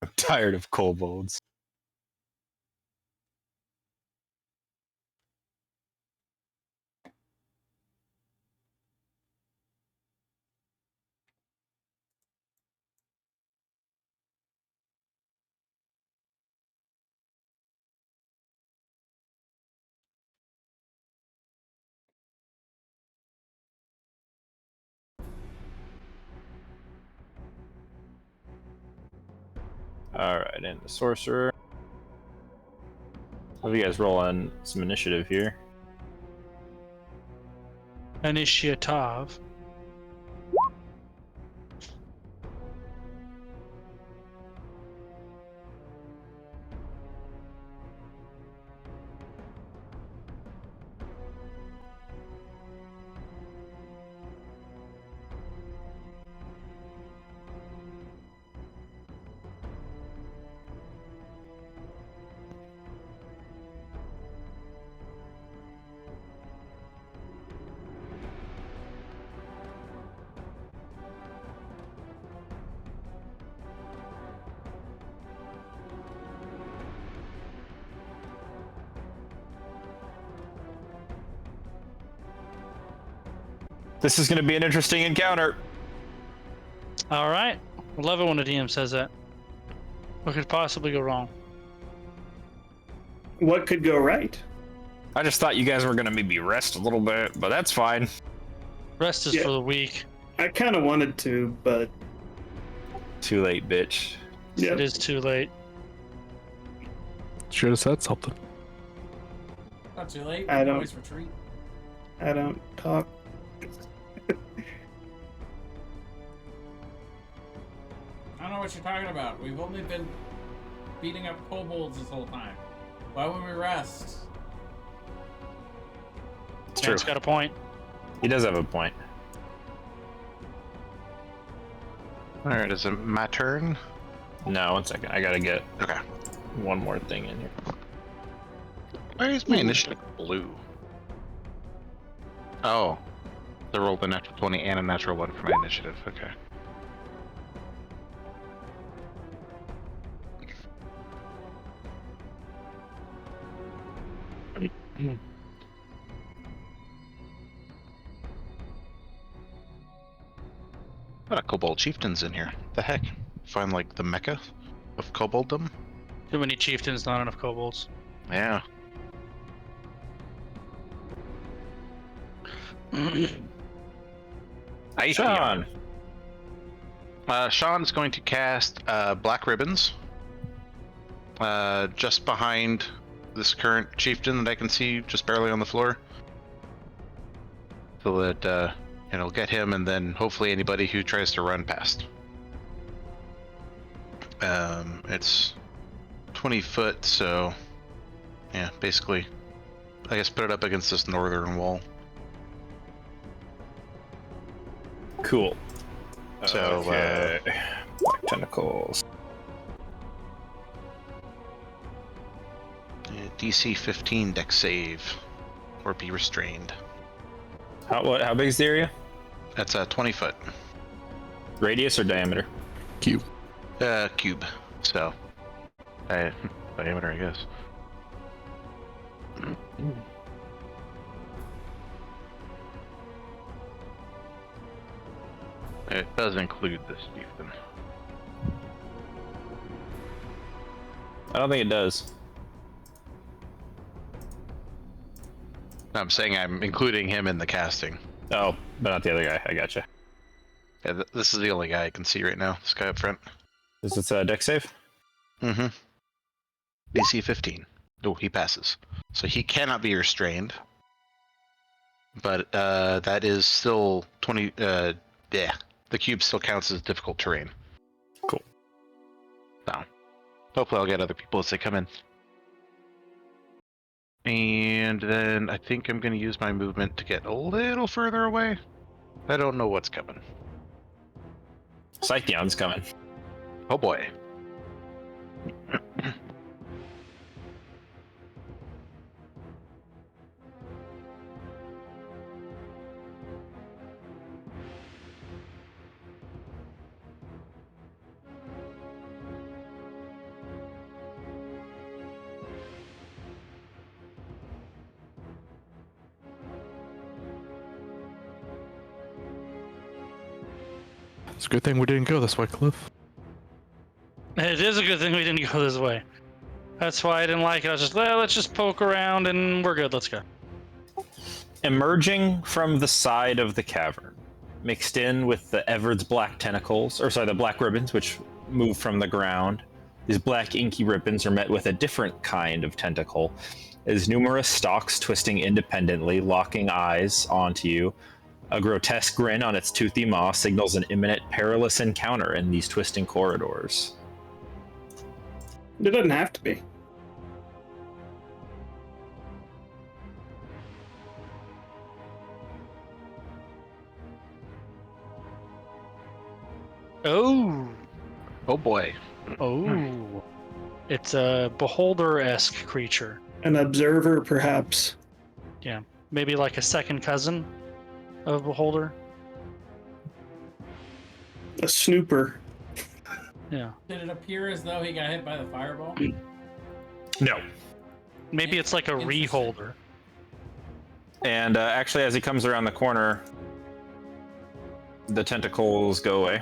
Speaker 3: I'm tired of kobolds. Alright, and the sorcerer. Have you guys roll on some initiative here?
Speaker 4: Initiative.
Speaker 3: This is going to be an interesting encounter.
Speaker 4: All right. I love it when a DM says that. What could possibly go wrong?
Speaker 1: What could go right?
Speaker 3: I just thought you guys were going to maybe rest a little bit, but that's fine.
Speaker 4: Rest is
Speaker 1: Yeah.
Speaker 4: for the weak.
Speaker 1: I kind of wanted to, but
Speaker 3: Too late, bitch.
Speaker 1: yeah.
Speaker 4: It is too late.
Speaker 2: Should have said something.
Speaker 5: Not too late.
Speaker 1: I don't-
Speaker 5: Always retreat.
Speaker 1: I don't talk.
Speaker 5: I don't know what you're talking about. We've only been beating up kobolds this whole time. Why would we rest?
Speaker 3: It's true.
Speaker 4: Man's got a point.
Speaker 3: He does have a point.
Speaker 6: All right, is it my turn?
Speaker 3: No, 1 second. I got to get
Speaker 6: Okay.
Speaker 3: one more thing in here.
Speaker 6: Why is my initiative blue? Oh, I rolled a natural 20 and a natural 1 for my initiative. Okay. A lot of kobold chieftains in here. The heck? Find like the mecca of kobolddom?
Speaker 4: Too many chieftains, not enough kobolds.
Speaker 6: Yeah.
Speaker 3: Sean.
Speaker 6: Sean's going to cast Black Ribbons just behind this current chieftain that I can see just barely on the floor. So that it'll get him and then hopefully anybody who tries to run past. It's 20 foot, so yeah, basically, I guess put it up against this northern wall.
Speaker 3: Cool.
Speaker 6: So,
Speaker 3: okay. Black tentacles.
Speaker 6: DC 15 dex save, or be restrained.
Speaker 3: How big is the area?
Speaker 6: That's 20 foot.
Speaker 3: Radius or diameter?
Speaker 2: Cube.
Speaker 6: Cube. So, diameter, I guess. It does include this chieftain.
Speaker 3: I don't think it does.
Speaker 6: I'm saying I'm including him in the casting.
Speaker 3: Oh, but not the other guy. I gotcha.
Speaker 6: Yeah, this is the only guy I can see right now. This guy up front.
Speaker 3: Is this a deck save?
Speaker 6: Mm-hmm. DC 15. Oh, he passes. So he cannot be restrained. But that is still 20. Yeah, the cube still counts as difficult terrain.
Speaker 3: Cool.
Speaker 6: So, hopefully I'll get other people as they come in. And then I think I'm going to use my movement to get a little further away. I don't know what's coming.
Speaker 3: Scythion's coming.
Speaker 6: Oh boy.
Speaker 2: It's a good thing we didn't go this way, Cliff.
Speaker 4: It is a good thing we didn't go this way. That's why I didn't like it. I was just, well, let's just poke around and we're good. Let's go.
Speaker 3: Emerging from the side of the cavern, mixed in with the Everard's black tentacles, or sorry, the black ribbons, which move from the ground, These black inky ribbons are met with a different kind of tentacle, as numerous stalks twisting independently, locking eyes onto you. A grotesque grin on its toothy maw signals an imminent perilous encounter in these twisting corridors.
Speaker 1: It doesn't have to be.
Speaker 4: Oh,
Speaker 7: Oh boy.
Speaker 4: oh. It's a beholder-esque creature.
Speaker 1: An observer, perhaps.
Speaker 4: Maybe like a second cousin of beholder.
Speaker 1: A snooper.
Speaker 4: Yeah.
Speaker 5: Did it appear as though he got hit by the fireball?
Speaker 3: No.
Speaker 4: Maybe it's like a
Speaker 5: Interesting.
Speaker 4: reholder.
Speaker 3: And actually, as he comes around the corner, the tentacles go away.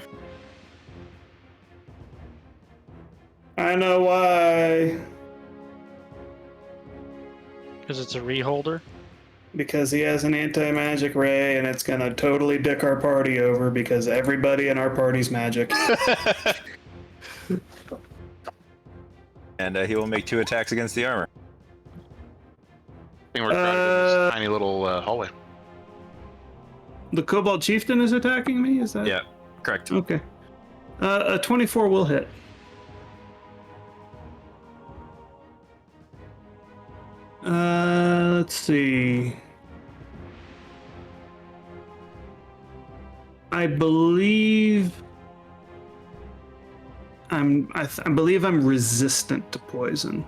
Speaker 1: I know why.
Speaker 4: Because it's a reholder.
Speaker 1: Because he has an anti-magic ray, and it's gonna totally dick our party over because everybody in our party's magic.
Speaker 3: And he will make 2 attacks against the armor.
Speaker 7: I think we're crowded in this tiny little hallway.
Speaker 1: The Cobalt Chieftain is attacking me? Is that?
Speaker 3: Yeah, correct.
Speaker 1: Okay. A 24 will hit. Let's see. I believe I believe I'm resistant to poison,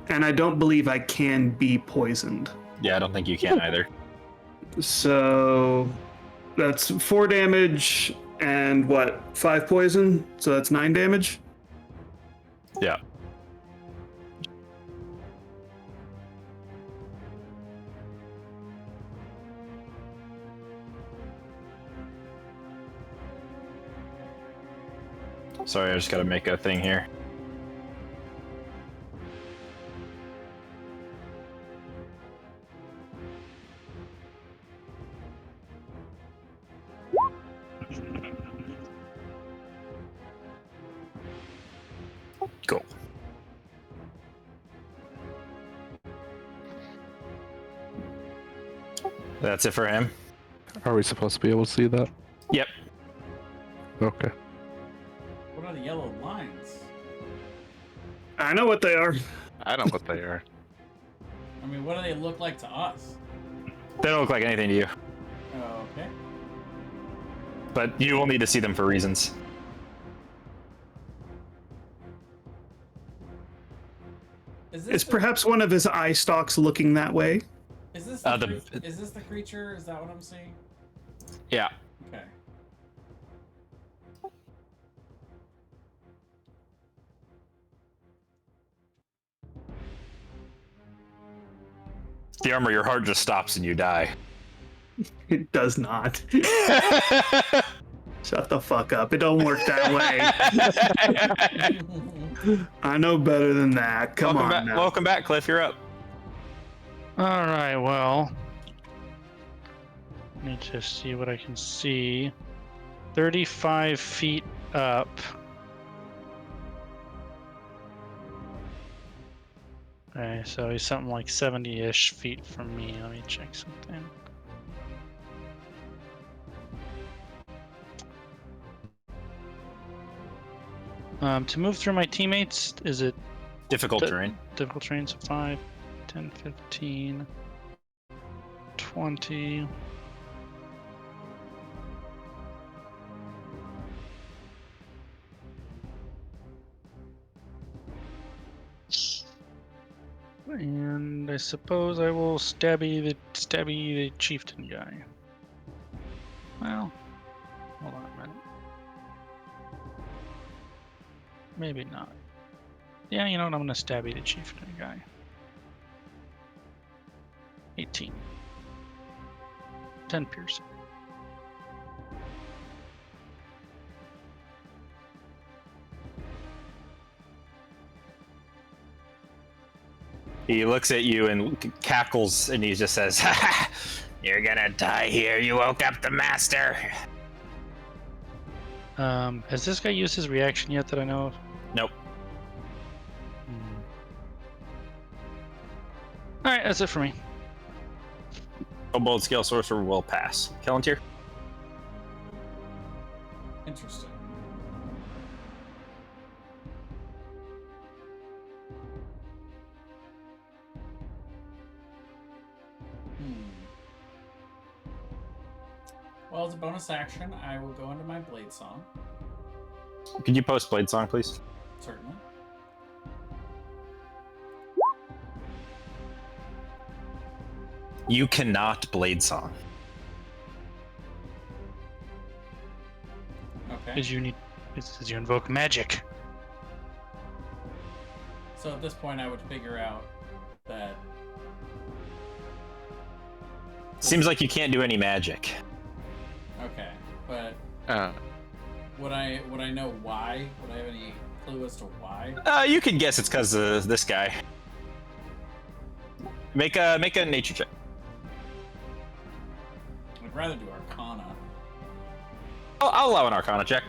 Speaker 1: and I don't believe I can be poisoned.
Speaker 3: Yeah, I don't think you can either.
Speaker 1: So that's 4 damage and what? 5 poison. So that's 9 damage.
Speaker 3: Yeah. Sorry, I just gotta make a thing here. Go. That's it for him.
Speaker 2: Are we supposed to be able to see that?
Speaker 3: Yep.
Speaker 2: Okay.
Speaker 5: What are the yellow lines?
Speaker 1: I know what they are.
Speaker 7: I don't know what they are.
Speaker 5: I mean, what do they look like to us?
Speaker 3: They don't look like anything to you,
Speaker 5: Oh, okay.
Speaker 3: but you will need to see them for reasons.
Speaker 5: Is
Speaker 1: Is
Speaker 5: the,
Speaker 1: perhaps one of his eye stalks looking that way?
Speaker 5: is this is this the creature? Is that what I'm seeing?
Speaker 3: Yeah.
Speaker 5: Okay.
Speaker 3: The armor, your heart just stops and you die.
Speaker 1: It does not. Shut the fuck up. It don't work that way. I know better than that. Come
Speaker 3: Welcome
Speaker 1: on
Speaker 3: back.
Speaker 1: now.
Speaker 3: Welcome back, Cliff. You're up.
Speaker 4: All right. Well, let me just see what I can see. 35 feet up. Okay, so he's something like 70-ish feet from me. Let me check something. To move through my teammates, is it
Speaker 3: Difficult terrain.
Speaker 4: difficult terrain? So 5, 10, 15, 20. And I suppose I will stabby the chieftain guy. Well, hold on a minute. Maybe not. Yeah, you know what? I'm gonna stabby the chieftain guy. 18. 10 piercing.
Speaker 3: He looks at you and cackles, and he just says, "Ha ha! You're gonna die here. You woke up the master."
Speaker 4: Has this guy used his reaction yet that I know of?
Speaker 3: Nope.
Speaker 4: All right, that's it for me.
Speaker 3: Kobold Scale Sorcerer will pass. Kellantir?
Speaker 5: Interesting. Well, as a bonus action, I will go into my Blade Song.
Speaker 3: Could you post Blade Song, please?
Speaker 5: Certainly.
Speaker 3: You cannot Blade Song.
Speaker 5: Okay.
Speaker 4: Because you invoke magic.
Speaker 5: So at this point, I would figure out that
Speaker 3: Seems like you can't do any magic.
Speaker 5: okay, but
Speaker 6: Uh,
Speaker 5: would I know why? Would I have any clue as to why?
Speaker 3: You could guess it's because of this guy. Make a nature check.
Speaker 5: I'd rather do Arcana.
Speaker 3: I'll allow an Arcana check.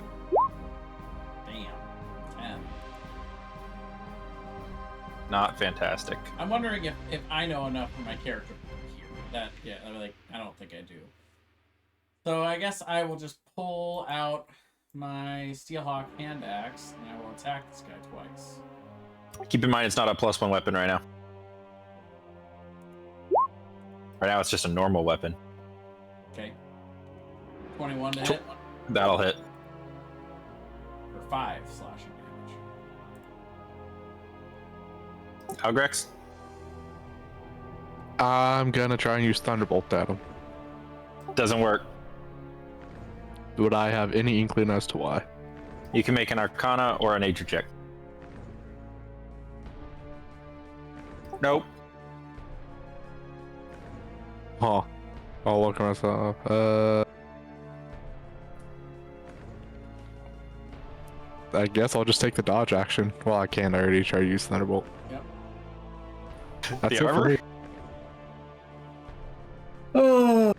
Speaker 5: Damn, 10.
Speaker 3: Not fantastic.
Speaker 5: I'm wondering if I know enough for my character here. That I don't think I do. So I guess I will just pull out my Steelhawk hand axe and I will attack this guy twice.
Speaker 3: Keep in mind it's not a +1 weapon right now. Right now it's just a normal weapon.
Speaker 5: Okay. 21 to hit
Speaker 3: That'll hit.
Speaker 5: for 5 slashing damage.
Speaker 3: Algrex?
Speaker 2: I'm gonna try and use Thunderbolt at him.
Speaker 3: Doesn't work.
Speaker 2: Would I have any inkling as to why?
Speaker 3: You can make an Arcana or a nature check. Nope.
Speaker 2: Huh. I'll look myself. I guess I'll just take the dodge action. Well, I can already try to use Thunderbolt.
Speaker 5: Yep.
Speaker 2: That's
Speaker 3: The
Speaker 2: it for
Speaker 3: armor?
Speaker 2: me.
Speaker 1: Oh.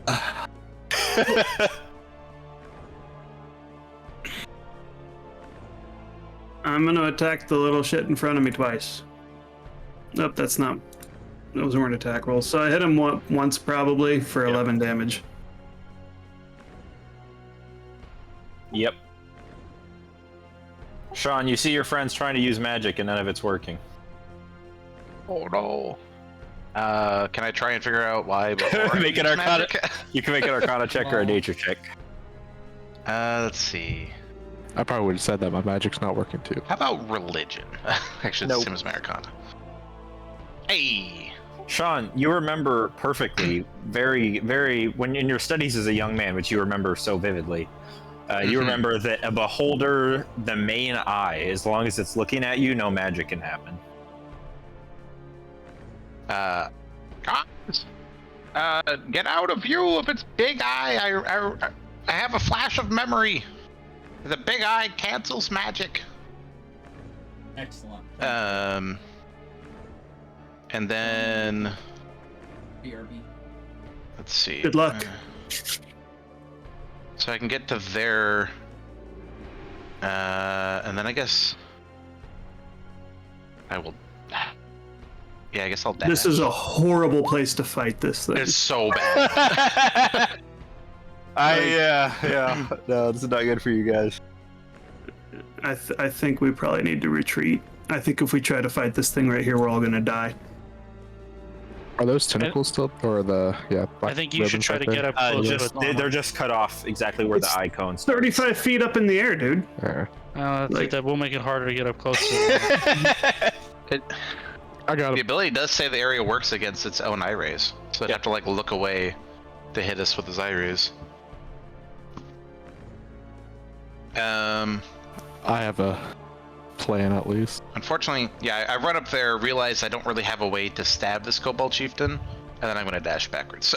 Speaker 1: I'm gonna attack the little shit in front of me twice. Nope, that's not. Those weren't attack rolls. So I hit him once probably for 11 damage.
Speaker 3: Yep. Sean, you see your friends trying to use magic and none of it's working.
Speaker 6: oh no. Can I try and figure out why before I
Speaker 3: Make an
Speaker 6: use
Speaker 3: Arcana.
Speaker 6: magic?
Speaker 3: You can make an Arcana check or a nature check.
Speaker 6: Let's see.
Speaker 2: I probably would have said that my magic's not working too.
Speaker 6: How about religion? Actually,
Speaker 3: Nope.
Speaker 6: the same as my Arcana. Hey.
Speaker 3: Sean, you remember perfectly, very, very, when in your studies as a young man, which you remember so vividly, you remember that a beholder, the main eye, as long as it's looking at you, no magic can happen.
Speaker 6: Guys, get out of view of its big eye. I have a flash of memory. The big eye cancels magic.
Speaker 5: Excellent.
Speaker 6: And then
Speaker 5: BRB.
Speaker 6: let's see.
Speaker 1: Good luck.
Speaker 6: So I can get to there, and then I guess I will. Yeah, I guess I'll dash.
Speaker 1: This is a horrible place to fight this thing.
Speaker 6: It's so bad.
Speaker 3: Yeah. No, this is not good for you guys.
Speaker 1: I think we probably need to retreat. I think if we try to fight this thing right here, we're all gonna die.
Speaker 2: Are those tentacles still, or the
Speaker 4: I think you should try to get up close to it.
Speaker 3: They're just cut off exactly where the eye cone starts.
Speaker 1: 35 feet up in the air, dude.
Speaker 4: That will make it harder to get up close to it.
Speaker 2: I got
Speaker 6: The
Speaker 2: him.
Speaker 6: ability does say the area works against its own eye rays, so it'd have to like look away to hit us with his eye rays.
Speaker 2: I have a plan at least.
Speaker 6: Unfortunately, yeah, I run up there, realize I don't really have a way to stab this Kobold Chieftain, and then I'm gonna dash backwards.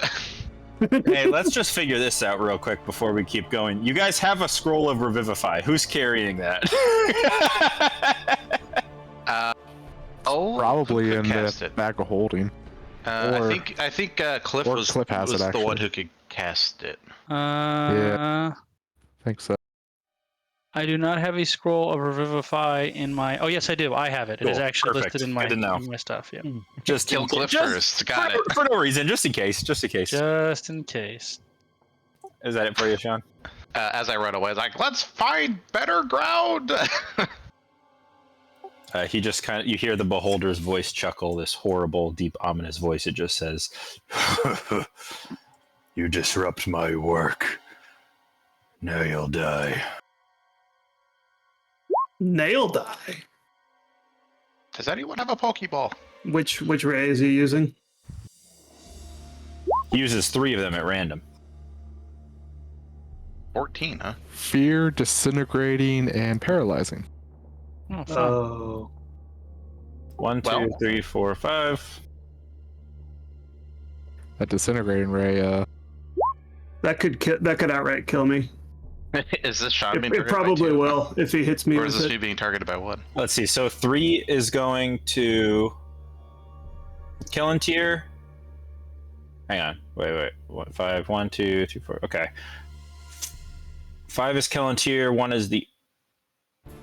Speaker 3: Hey, let's just figure this out real quick before we keep going. You guys have a scroll of Revivify. Who's carrying that?
Speaker 2: Probably
Speaker 6: who
Speaker 2: in
Speaker 6: could
Speaker 2: the
Speaker 6: cast it?
Speaker 2: bag of holding.
Speaker 6: I think Cliff
Speaker 2: or
Speaker 6: was,
Speaker 2: Cliff has
Speaker 6: was
Speaker 2: it,
Speaker 6: the one
Speaker 2: actually.
Speaker 6: who could cast it.
Speaker 2: I think so.
Speaker 4: I do not have a scroll of Revivify in my. Oh yes, I do. I have it. It is
Speaker 3: Cool.
Speaker 4: actually
Speaker 3: Perfect.
Speaker 4: listed in my
Speaker 3: Good to know.
Speaker 4: in my stuff. Yeah.
Speaker 3: Just
Speaker 6: Kill
Speaker 3: in-
Speaker 6: Cliff
Speaker 3: just
Speaker 6: first. Got
Speaker 3: for,
Speaker 6: it.
Speaker 3: for no reason, just in case. Just in case.
Speaker 4: Just in case.
Speaker 3: Is that it for you, Sean?
Speaker 6: As I run away, like, let's find better ground.
Speaker 3: He just kind of, you hear the beholder's voice chuckle, this horrible, deep, ominous voice. It just says, "You disrupt my work. Now you'll die."
Speaker 1: Nail die.
Speaker 6: Does anyone have a Pokeball?
Speaker 1: Which ray is he using?
Speaker 3: He uses 3 of them at random.
Speaker 6: 14, huh?
Speaker 2: Fear, disintegrating, and paralyzing.
Speaker 4: Oh, fun.
Speaker 1: Oh.
Speaker 3: 1, 2,
Speaker 6: Well-
Speaker 3: 3, 4, 5.
Speaker 2: That disintegrating ray,
Speaker 1: That could outright kill me.
Speaker 6: Is this Sean being
Speaker 1: It
Speaker 6: targeted by
Speaker 1: probably
Speaker 6: 2?
Speaker 1: will if he hits me
Speaker 6: Or is
Speaker 1: with
Speaker 6: this
Speaker 1: it.
Speaker 6: me being targeted by 1?
Speaker 3: Let's see. So 3 is going to Killantier. Hang on. Wait. 5, 1, 2, 3, 4. Okay. 5 is Killantier. 1 is the.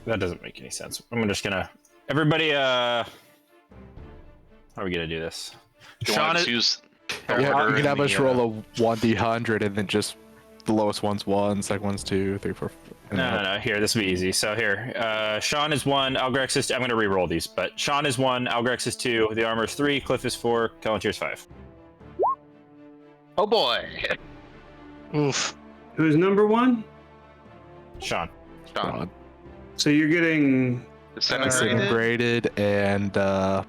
Speaker 3: That doesn't make any sense. I'm just gonna. Everybody. How are we gonna do this?
Speaker 6: Do you
Speaker 3: Sean
Speaker 6: want
Speaker 3: is.
Speaker 6: to use
Speaker 2: yeah, you
Speaker 6: order
Speaker 2: can have
Speaker 6: in
Speaker 2: us
Speaker 6: the,
Speaker 2: roll a 1d100 and then just the lowest one's 1, second one's 2, 3, 4.
Speaker 3: No. Here, this will be easy. So here, Sean is 1, Algrex is 2. I'm going to re-roll these, but Sean is 1, Algrex is 2, the armor is 3, Cliff is 4, Callantier is 5.
Speaker 6: Oh boy.
Speaker 4: Oof.
Speaker 1: Who's number 1?
Speaker 3: Sean.
Speaker 6: Sean.
Speaker 1: So you're getting.
Speaker 6: Disintegrated.
Speaker 2: Disintegrated and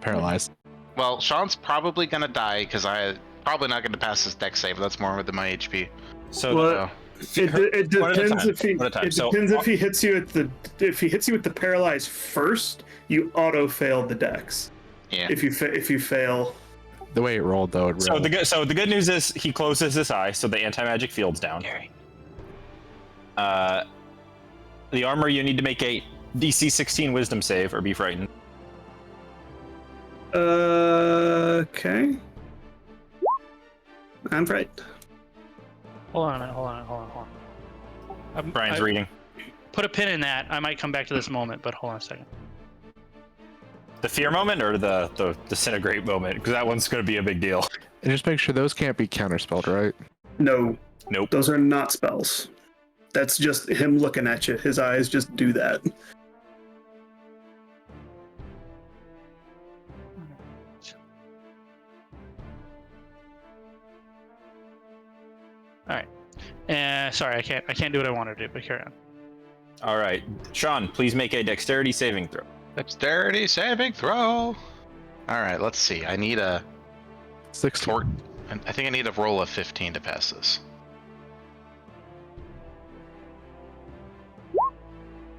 Speaker 2: paralyzed.
Speaker 6: Well, Sean's probably gonna die because I probably not gonna pass this deck save. That's more than my HP.
Speaker 3: So
Speaker 1: Well, it
Speaker 3: One at a
Speaker 1: depends
Speaker 3: time,
Speaker 1: if he.
Speaker 3: one at a time.
Speaker 1: It
Speaker 3: So-
Speaker 1: depends if he hits you with the paralyze first. You auto fail the dex.
Speaker 6: Yeah.
Speaker 1: If you fail.
Speaker 2: The way it rolled, though, it
Speaker 3: So
Speaker 2: rolled.
Speaker 3: the good news is he closes his eye, so the anti-magic field's down. The armor, you need to make a DC 16 Wisdom save or be frightened.
Speaker 1: Okay. I'm right.
Speaker 4: Hold on a minute. Hold on.
Speaker 3: Brian's reading.
Speaker 4: Put a pin in that. I might come back to this moment, but hold on a second.
Speaker 3: The fear moment or the disintegrate moment? Because that one's going to be a big deal.
Speaker 2: And just make sure those can't be counterspelled, right?
Speaker 1: No.
Speaker 3: Nope.
Speaker 1: Those are not spells. That's just him looking at you. His eyes just do that.
Speaker 4: All right. Sorry, I can't do what I want to do, but carry on.
Speaker 3: All right. Sean, please make a dexterity saving throw.
Speaker 6: Dexterity saving throw. All right, let's see. I need a
Speaker 2: 16.
Speaker 6: I think I need a roll of 15 to pass this.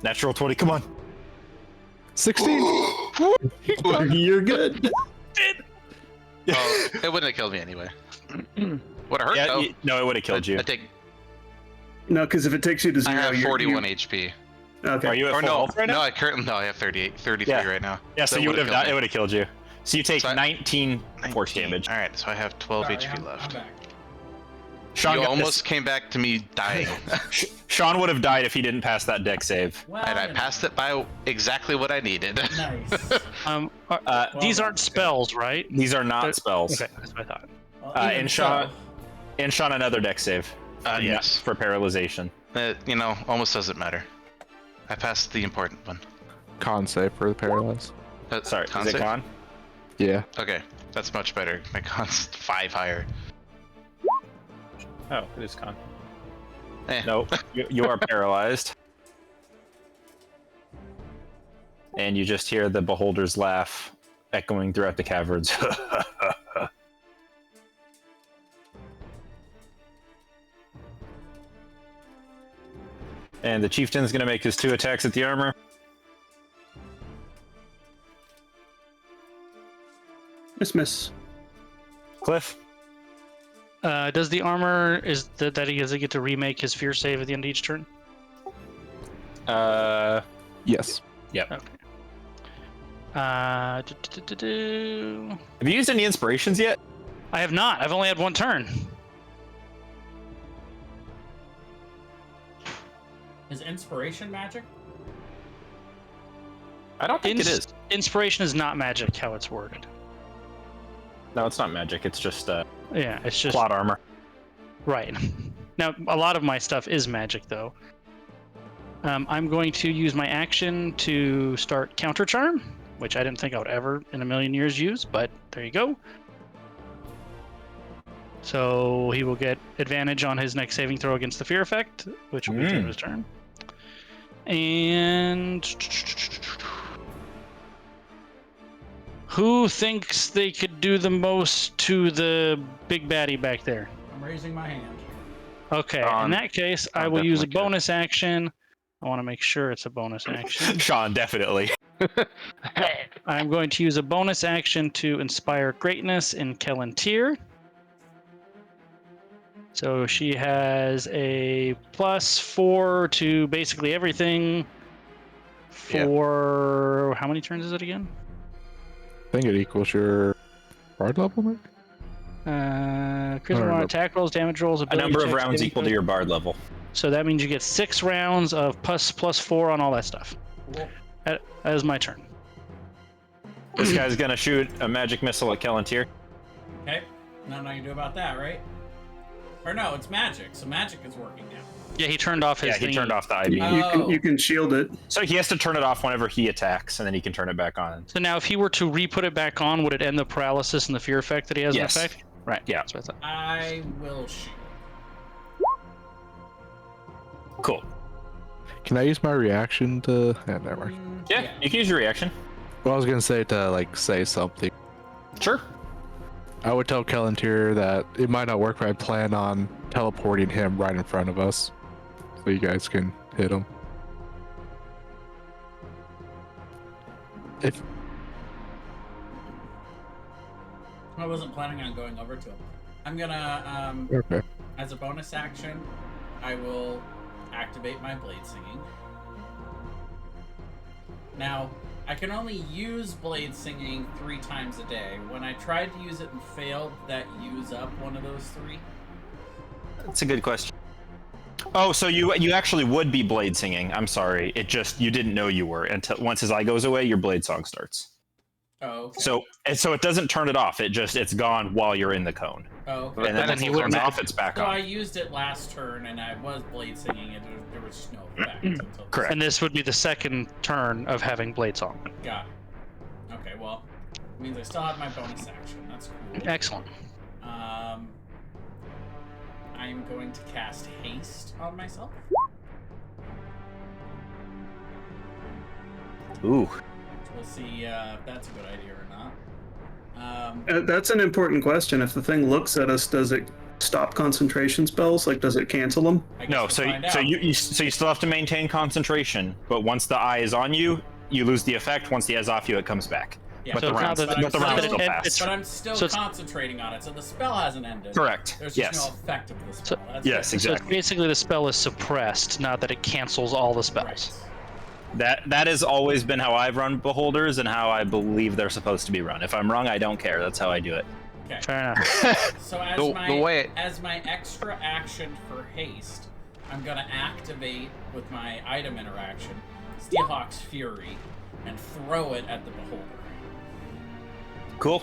Speaker 3: Natural 20, come on.
Speaker 2: 16!
Speaker 1: You're good.
Speaker 6: Oh, it wouldn't have killed me anyway. Would have hurt
Speaker 3: Yeah,
Speaker 6: though.
Speaker 3: no, it would have killed you.
Speaker 6: I take.
Speaker 1: No, because if it takes you to
Speaker 6: I
Speaker 1: 0,
Speaker 6: have
Speaker 1: you're-
Speaker 6: 41 HP.
Speaker 1: Okay.
Speaker 3: Are you at
Speaker 6: Or
Speaker 3: full
Speaker 6: no,
Speaker 3: health right now?
Speaker 6: no, I currently no, I have 33
Speaker 3: Yeah.
Speaker 6: right now.
Speaker 3: Yeah, so
Speaker 6: That
Speaker 3: you would
Speaker 6: would've
Speaker 3: have
Speaker 6: killed
Speaker 3: died.
Speaker 6: me.
Speaker 3: It would have killed you. So you take
Speaker 6: So I-
Speaker 3: 19 force
Speaker 6: 19.
Speaker 3: damage.
Speaker 6: All right, so I have 12
Speaker 5: Sorry,
Speaker 6: HP
Speaker 5: I'm
Speaker 6: left.
Speaker 5: back.
Speaker 3: Sean
Speaker 6: You
Speaker 3: got
Speaker 6: almost came back to me dying,
Speaker 3: Sean would have died if he didn't pass that deck save.
Speaker 5: Well,
Speaker 6: and I
Speaker 5: you know,
Speaker 6: passed it by exactly what I needed.
Speaker 5: Nice.
Speaker 4: These
Speaker 5: Well,
Speaker 4: aren't spells, right?
Speaker 3: These are not
Speaker 4: They're-
Speaker 3: spells.
Speaker 4: Okay, that's what I thought.
Speaker 5: Well,
Speaker 3: And
Speaker 5: even
Speaker 3: Sean,
Speaker 5: so,
Speaker 3: and Sean another deck save.
Speaker 6: Yes.
Speaker 3: For paralyzation.
Speaker 6: Almost doesn't matter. I passed the important one.
Speaker 2: Con save for the paralyzed.
Speaker 3: Sorry,
Speaker 6: con
Speaker 3: is it
Speaker 6: save?
Speaker 3: con?
Speaker 2: Yeah.
Speaker 6: Okay, that's much better. My con's 5 higher.
Speaker 3: Oh, it is con.
Speaker 6: Eh.
Speaker 3: Nope, you are paralyzed. And you just hear the beholder's laugh echoing throughout the caverns. And the chieftain's gonna make his 2 attacks at the armor.
Speaker 1: Miss.
Speaker 3: Cliff.
Speaker 4: Does the armor is that he does get to remake his fear save at the end of each turn?
Speaker 2: Yes.
Speaker 3: Yep.
Speaker 4: Okay.
Speaker 3: Have you used any inspirations yet?
Speaker 4: I have not. I've only had one turn.
Speaker 5: Is inspiration magic?
Speaker 3: I don't think it is.
Speaker 4: Inspiration is not magic, how it's worded.
Speaker 3: No, it's not magic. It's just
Speaker 4: Yeah, it's just
Speaker 3: plot armor.
Speaker 4: right. Now, a lot of my stuff is magic, though. I'm going to use my action to start Counter Charm, which I didn't think I would ever in a million years use, but there you go. So he will get advantage on his next saving throw against the fear effect, which will be the end of his turn. And who thinks they could do the most to the big baddie back there?
Speaker 5: I'm raising my hand.
Speaker 4: Okay, in that case, I will use a bonus action. I want to make sure it's a bonus action.
Speaker 3: Sean, definitely.
Speaker 4: I'm going to use a bonus action to inspire greatness in Kelantir. So she has a +4 to basically everything for how many turns is it again?
Speaker 2: I think it equals your bard level, maybe?
Speaker 4: Charisma attack rolls, damage rolls,
Speaker 3: A number of
Speaker 4: checks,
Speaker 3: rounds
Speaker 4: saving
Speaker 3: equal to
Speaker 4: throws.
Speaker 3: your bard level.
Speaker 4: So that means you get 6 rounds of +4 on all that stuff.
Speaker 5: Cool.
Speaker 4: That is my turn.
Speaker 3: This guy's gonna shoot a magic missile at Kelantir.
Speaker 5: Okay. Nothing I can do about that, right? Or no, it's magic. So magic is working now.
Speaker 4: Yeah, he turned off his
Speaker 3: Yeah, he
Speaker 4: thingy.
Speaker 3: turned off the IB.
Speaker 5: Oh.
Speaker 1: You can shield it.
Speaker 3: So he has to turn it off whenever he attacks, and then he can turn it back on.
Speaker 4: So now if he were to re-put it back on, would it end the paralysis and the fear effect that he has
Speaker 3: Yes.
Speaker 4: in effect? Right.
Speaker 3: Yeah.
Speaker 4: That's what I thought.
Speaker 5: I will shoot.
Speaker 3: Cool.
Speaker 2: Can I use my reaction to... Yeah, never mind.
Speaker 3: Yeah, you can use your reaction.
Speaker 2: Well, I was gonna say to, like, say something.
Speaker 3: Sure.
Speaker 2: I would tell Kelantir that it might not work, but I plan on teleporting him right in front of us. So you guys can hit him. If...
Speaker 5: I wasn't planning on going over to him. I'm gonna,
Speaker 2: Okay.
Speaker 5: as a bonus action, I will activate my blade singing. Now, I can only use blade singing 3 times a day. When I tried to use it and failed, did that use up one of those 3?
Speaker 3: That's a good question. Oh, so you actually would be blade singing. I'm sorry. It just you didn't know you were until once his eye goes away, your blade song starts.
Speaker 5: Oh, okay.
Speaker 3: So it doesn't turn it off. It's gone while you're in the cone.
Speaker 5: Oh, okay.
Speaker 3: And then
Speaker 4: he
Speaker 3: when it turns
Speaker 4: wouldn't-
Speaker 3: off, it's back
Speaker 5: So I
Speaker 3: on.
Speaker 5: used it last turn, and I was blade singing, and there was just no effect until
Speaker 3: Correct.
Speaker 4: And this would be the second turn of having Blade Song.
Speaker 5: Got it. Okay, well, it means I still have my bonus action. That's cool.
Speaker 4: Excellent.
Speaker 5: I'm going to cast haste on myself.
Speaker 3: Ooh.
Speaker 5: We'll see if that's a good idea or not.
Speaker 1: That's an important question. If the thing looks at us, does it stop concentration spells? Like, does it cancel them?
Speaker 5: I guess
Speaker 3: No,
Speaker 5: we'll
Speaker 3: so
Speaker 5: find
Speaker 3: so
Speaker 5: out.
Speaker 3: you still have to maintain concentration, but once the eye is on you, you lose the effect. Once the eye is off you, it comes back.
Speaker 5: Yeah.
Speaker 3: But
Speaker 4: So
Speaker 3: the
Speaker 4: it's not
Speaker 3: round,
Speaker 4: that-
Speaker 3: but the
Speaker 5: but
Speaker 3: round
Speaker 5: it-
Speaker 3: still
Speaker 4: it-
Speaker 3: passed.
Speaker 5: But I'm still
Speaker 4: So it's-
Speaker 5: concentrating on it, so the spell hasn't ended.
Speaker 3: Correct.
Speaker 5: There's
Speaker 3: Yes.
Speaker 5: just no effect of the
Speaker 4: So-
Speaker 5: spell. That's
Speaker 3: Yes,
Speaker 5: it.
Speaker 3: exactly.
Speaker 4: So it's basically the spell is suppressed, not that it cancels all the spells.
Speaker 5: Right.
Speaker 3: That has always been how I've run beholders and how I believe they're supposed to be run. If I'm wrong, I don't care. That's how I do it.
Speaker 5: Okay.
Speaker 4: Fair enough.
Speaker 5: So as
Speaker 7: The way
Speaker 5: as my extra action for haste, I'm gonna activate with my item interaction, Steelhawk's Fury, and throw it at the beholder.
Speaker 3: Cool.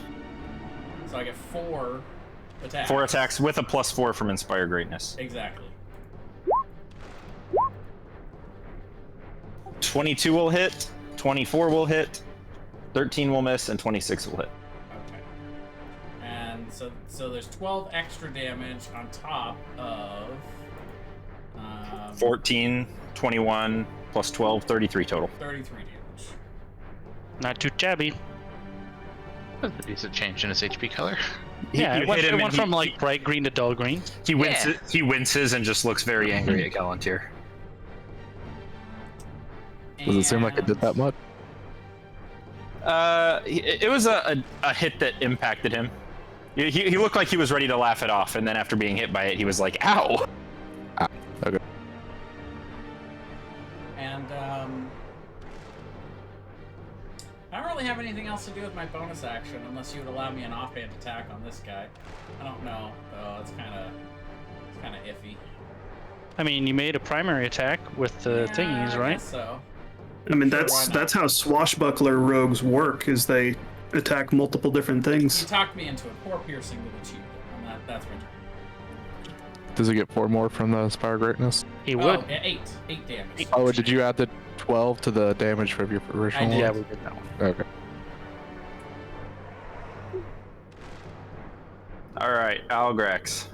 Speaker 5: So I get 4 attacks.
Speaker 3: 4 attacks with a +4 from Inspire Greatness.
Speaker 5: Exactly.
Speaker 3: 22 will hit, 24 will hit, 13 will miss, and 26 will hit.
Speaker 5: Okay. And so there's 12 extra damage on top of
Speaker 3: 14, 21, plus 12, 33 total.
Speaker 5: 33 damage.
Speaker 4: Not too shabby.
Speaker 6: That's a decent change in his HP color.
Speaker 4: Yeah,
Speaker 3: You
Speaker 4: it went,
Speaker 3: hit him
Speaker 4: it
Speaker 3: and
Speaker 4: went from like bright green to dull green.
Speaker 3: he winces and just looks very angry at Galantir.
Speaker 2: Does it seem like it did that much?
Speaker 3: It was a hit that impacted him. He looked like he was ready to laugh it off, and then after being hit by it, he was like, "Ow!"
Speaker 2: Okay.
Speaker 5: And I don't really have anything else to do with my bonus action unless you would allow me an offhand attack on this guy. I don't know, though. It's kind of iffy.
Speaker 4: I mean, you made a primary attack with the thingies,
Speaker 5: I
Speaker 4: right?
Speaker 5: guess so.
Speaker 1: I mean,
Speaker 5: Sure, why
Speaker 1: that's
Speaker 5: not?
Speaker 1: that's how swashbuckler rogues work. Is they attack multiple different
Speaker 5: You
Speaker 1: things.
Speaker 5: talked me into it. 4 piercing with a cheat. That's my turn.
Speaker 2: Does it get 4 more from the Spire Greatness?
Speaker 4: He would.
Speaker 5: Oh, yeah, 8. 8 damage.
Speaker 2: Oh, did you add the 12 to the damage from your original?
Speaker 5: I did.
Speaker 4: Yeah, we did that one.
Speaker 2: Okay.
Speaker 3: All right, Algrax.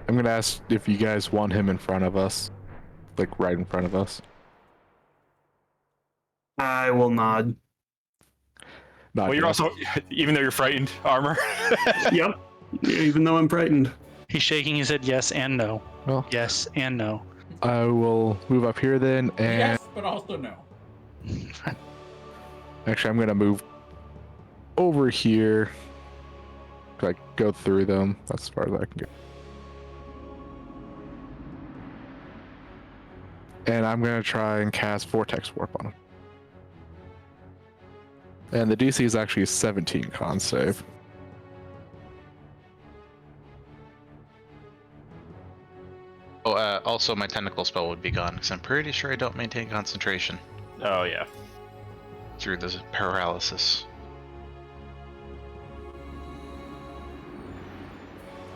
Speaker 2: I'm gonna ask if you guys want him in front of us, like right in front of us.
Speaker 1: I will nod.
Speaker 2: Not
Speaker 3: Well, you're
Speaker 2: yet.
Speaker 3: also, even though you're frightened, armor.
Speaker 1: Yep. Even though I'm frightened.
Speaker 4: He's shaking his head yes and no.
Speaker 2: Well,
Speaker 4: Yes and no.
Speaker 2: I will move up here then, and
Speaker 5: Yes, but also no.
Speaker 2: actually, I'm gonna move over here. Like go through them. That's as far as I can get. And I'm gonna try and cast Vortex Warp on him. And the DC is actually 17 con save.
Speaker 6: Oh, also my tentacle spell would be gone because I'm pretty sure I don't maintain concentration
Speaker 3: Oh yeah.
Speaker 6: through the paralysis.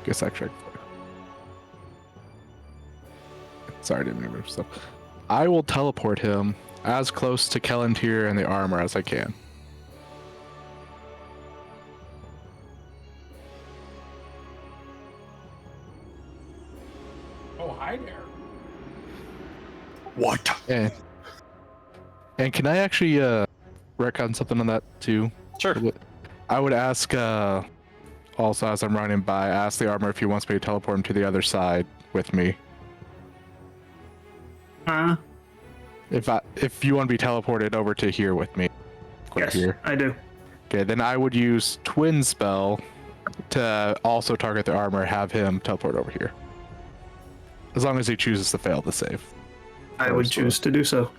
Speaker 2: Guess actually. Sorry, I didn't mean to move stuff. I will teleport him as close to Kellantir and the armor as I can.
Speaker 5: Oh, hi there.
Speaker 8: What?
Speaker 2: And can I actually retcon something on that too?
Speaker 3: Sure.
Speaker 2: I would ask also as I'm running by, ask the armor if he wants me to teleport him to the other side with me. If you want to be teleported over to here with me. Right
Speaker 1: Yes,
Speaker 2: here.
Speaker 1: I do.
Speaker 2: Okay, then I would use Twin Spell to also target the armor, have him teleport over here. As long as he chooses to fail the save.
Speaker 1: I would choose to do so.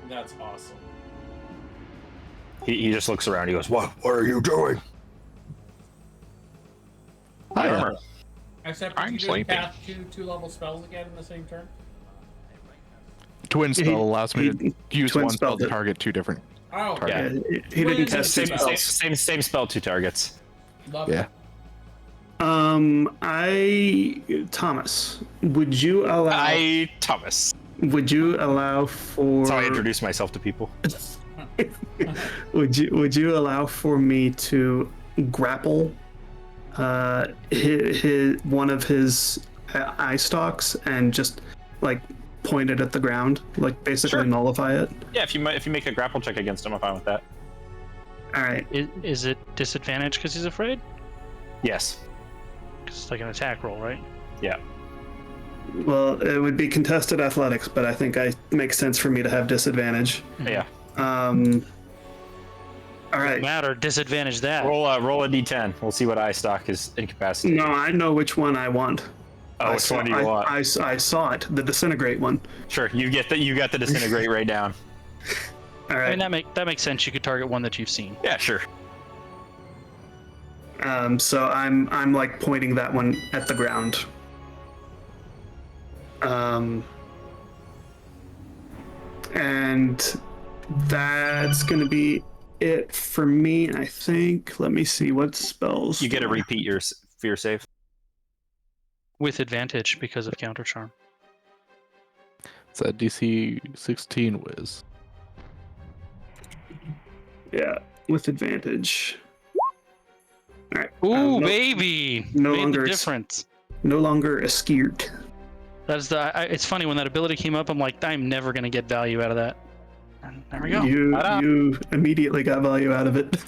Speaker 5: That's awesome.
Speaker 3: He just looks around. He goes, "What?
Speaker 8: What are you doing?
Speaker 3: My armor."
Speaker 5: Except
Speaker 7: I'm
Speaker 5: you do
Speaker 7: sleeping.
Speaker 5: cast 2 level spells again in the same turn.
Speaker 2: Twin Spell allows me to use
Speaker 1: twin
Speaker 2: one spell
Speaker 1: spelled
Speaker 2: to
Speaker 1: it.
Speaker 2: target 2 different.
Speaker 5: Oh,
Speaker 2: Target.
Speaker 1: Yeah,
Speaker 5: okay.
Speaker 1: he didn't
Speaker 5: Same-
Speaker 1: cast two
Speaker 5: same-
Speaker 1: spells.
Speaker 3: Same spell, 2 targets.
Speaker 5: Love
Speaker 2: Yeah.
Speaker 5: it.
Speaker 1: Thomas, would you allow
Speaker 3: Thomas.
Speaker 1: for
Speaker 3: That's how I introduce myself to people.
Speaker 1: would you allow for me to grapple one of his eye stalks and just like point it at the ground, like basically
Speaker 3: Sure.
Speaker 1: nullify it?
Speaker 3: Yeah, if you make a grapple check against him, I'm fine with that.
Speaker 1: All right.
Speaker 4: Is it disadvantage because he's afraid?
Speaker 3: Yes.
Speaker 4: 'Cause it's like an attack roll, right?
Speaker 3: Yeah.
Speaker 1: Well, it would be contested athletics, but I think it makes sense for me to have disadvantage.
Speaker 3: Yeah.
Speaker 1: All right.
Speaker 4: Matter disadvantage that.
Speaker 3: Roll a d10. We'll see what eye stock is incapacitated.
Speaker 1: No, I know which one I want.
Speaker 3: Oh, which one do you want?
Speaker 1: I saw it, the disintegrate one.
Speaker 3: Sure, you got the disintegrate right down.
Speaker 1: All
Speaker 4: I
Speaker 1: right.
Speaker 4: mean that makes sense. You could target one that you've seen.
Speaker 3: Yeah, sure.
Speaker 1: So I'm like pointing that one at the ground. And that's gonna be it for me, I think. Let me see what spells.
Speaker 3: You get to
Speaker 1: do I-
Speaker 3: repeat your fear save.
Speaker 4: With advantage because of counter charm.
Speaker 2: It's a DC 16 whiz.
Speaker 1: Yeah, with advantage. All right.
Speaker 4: Ooh,
Speaker 1: no,
Speaker 4: baby!
Speaker 1: no
Speaker 4: Made
Speaker 1: longer
Speaker 4: the
Speaker 1: it's-
Speaker 4: difference.
Speaker 1: no longer scared.
Speaker 4: That's it's funny when that ability came up. I'm like, I'm never gonna get value out of that. And there we go. Ta-da.
Speaker 1: You immediately got value out of it.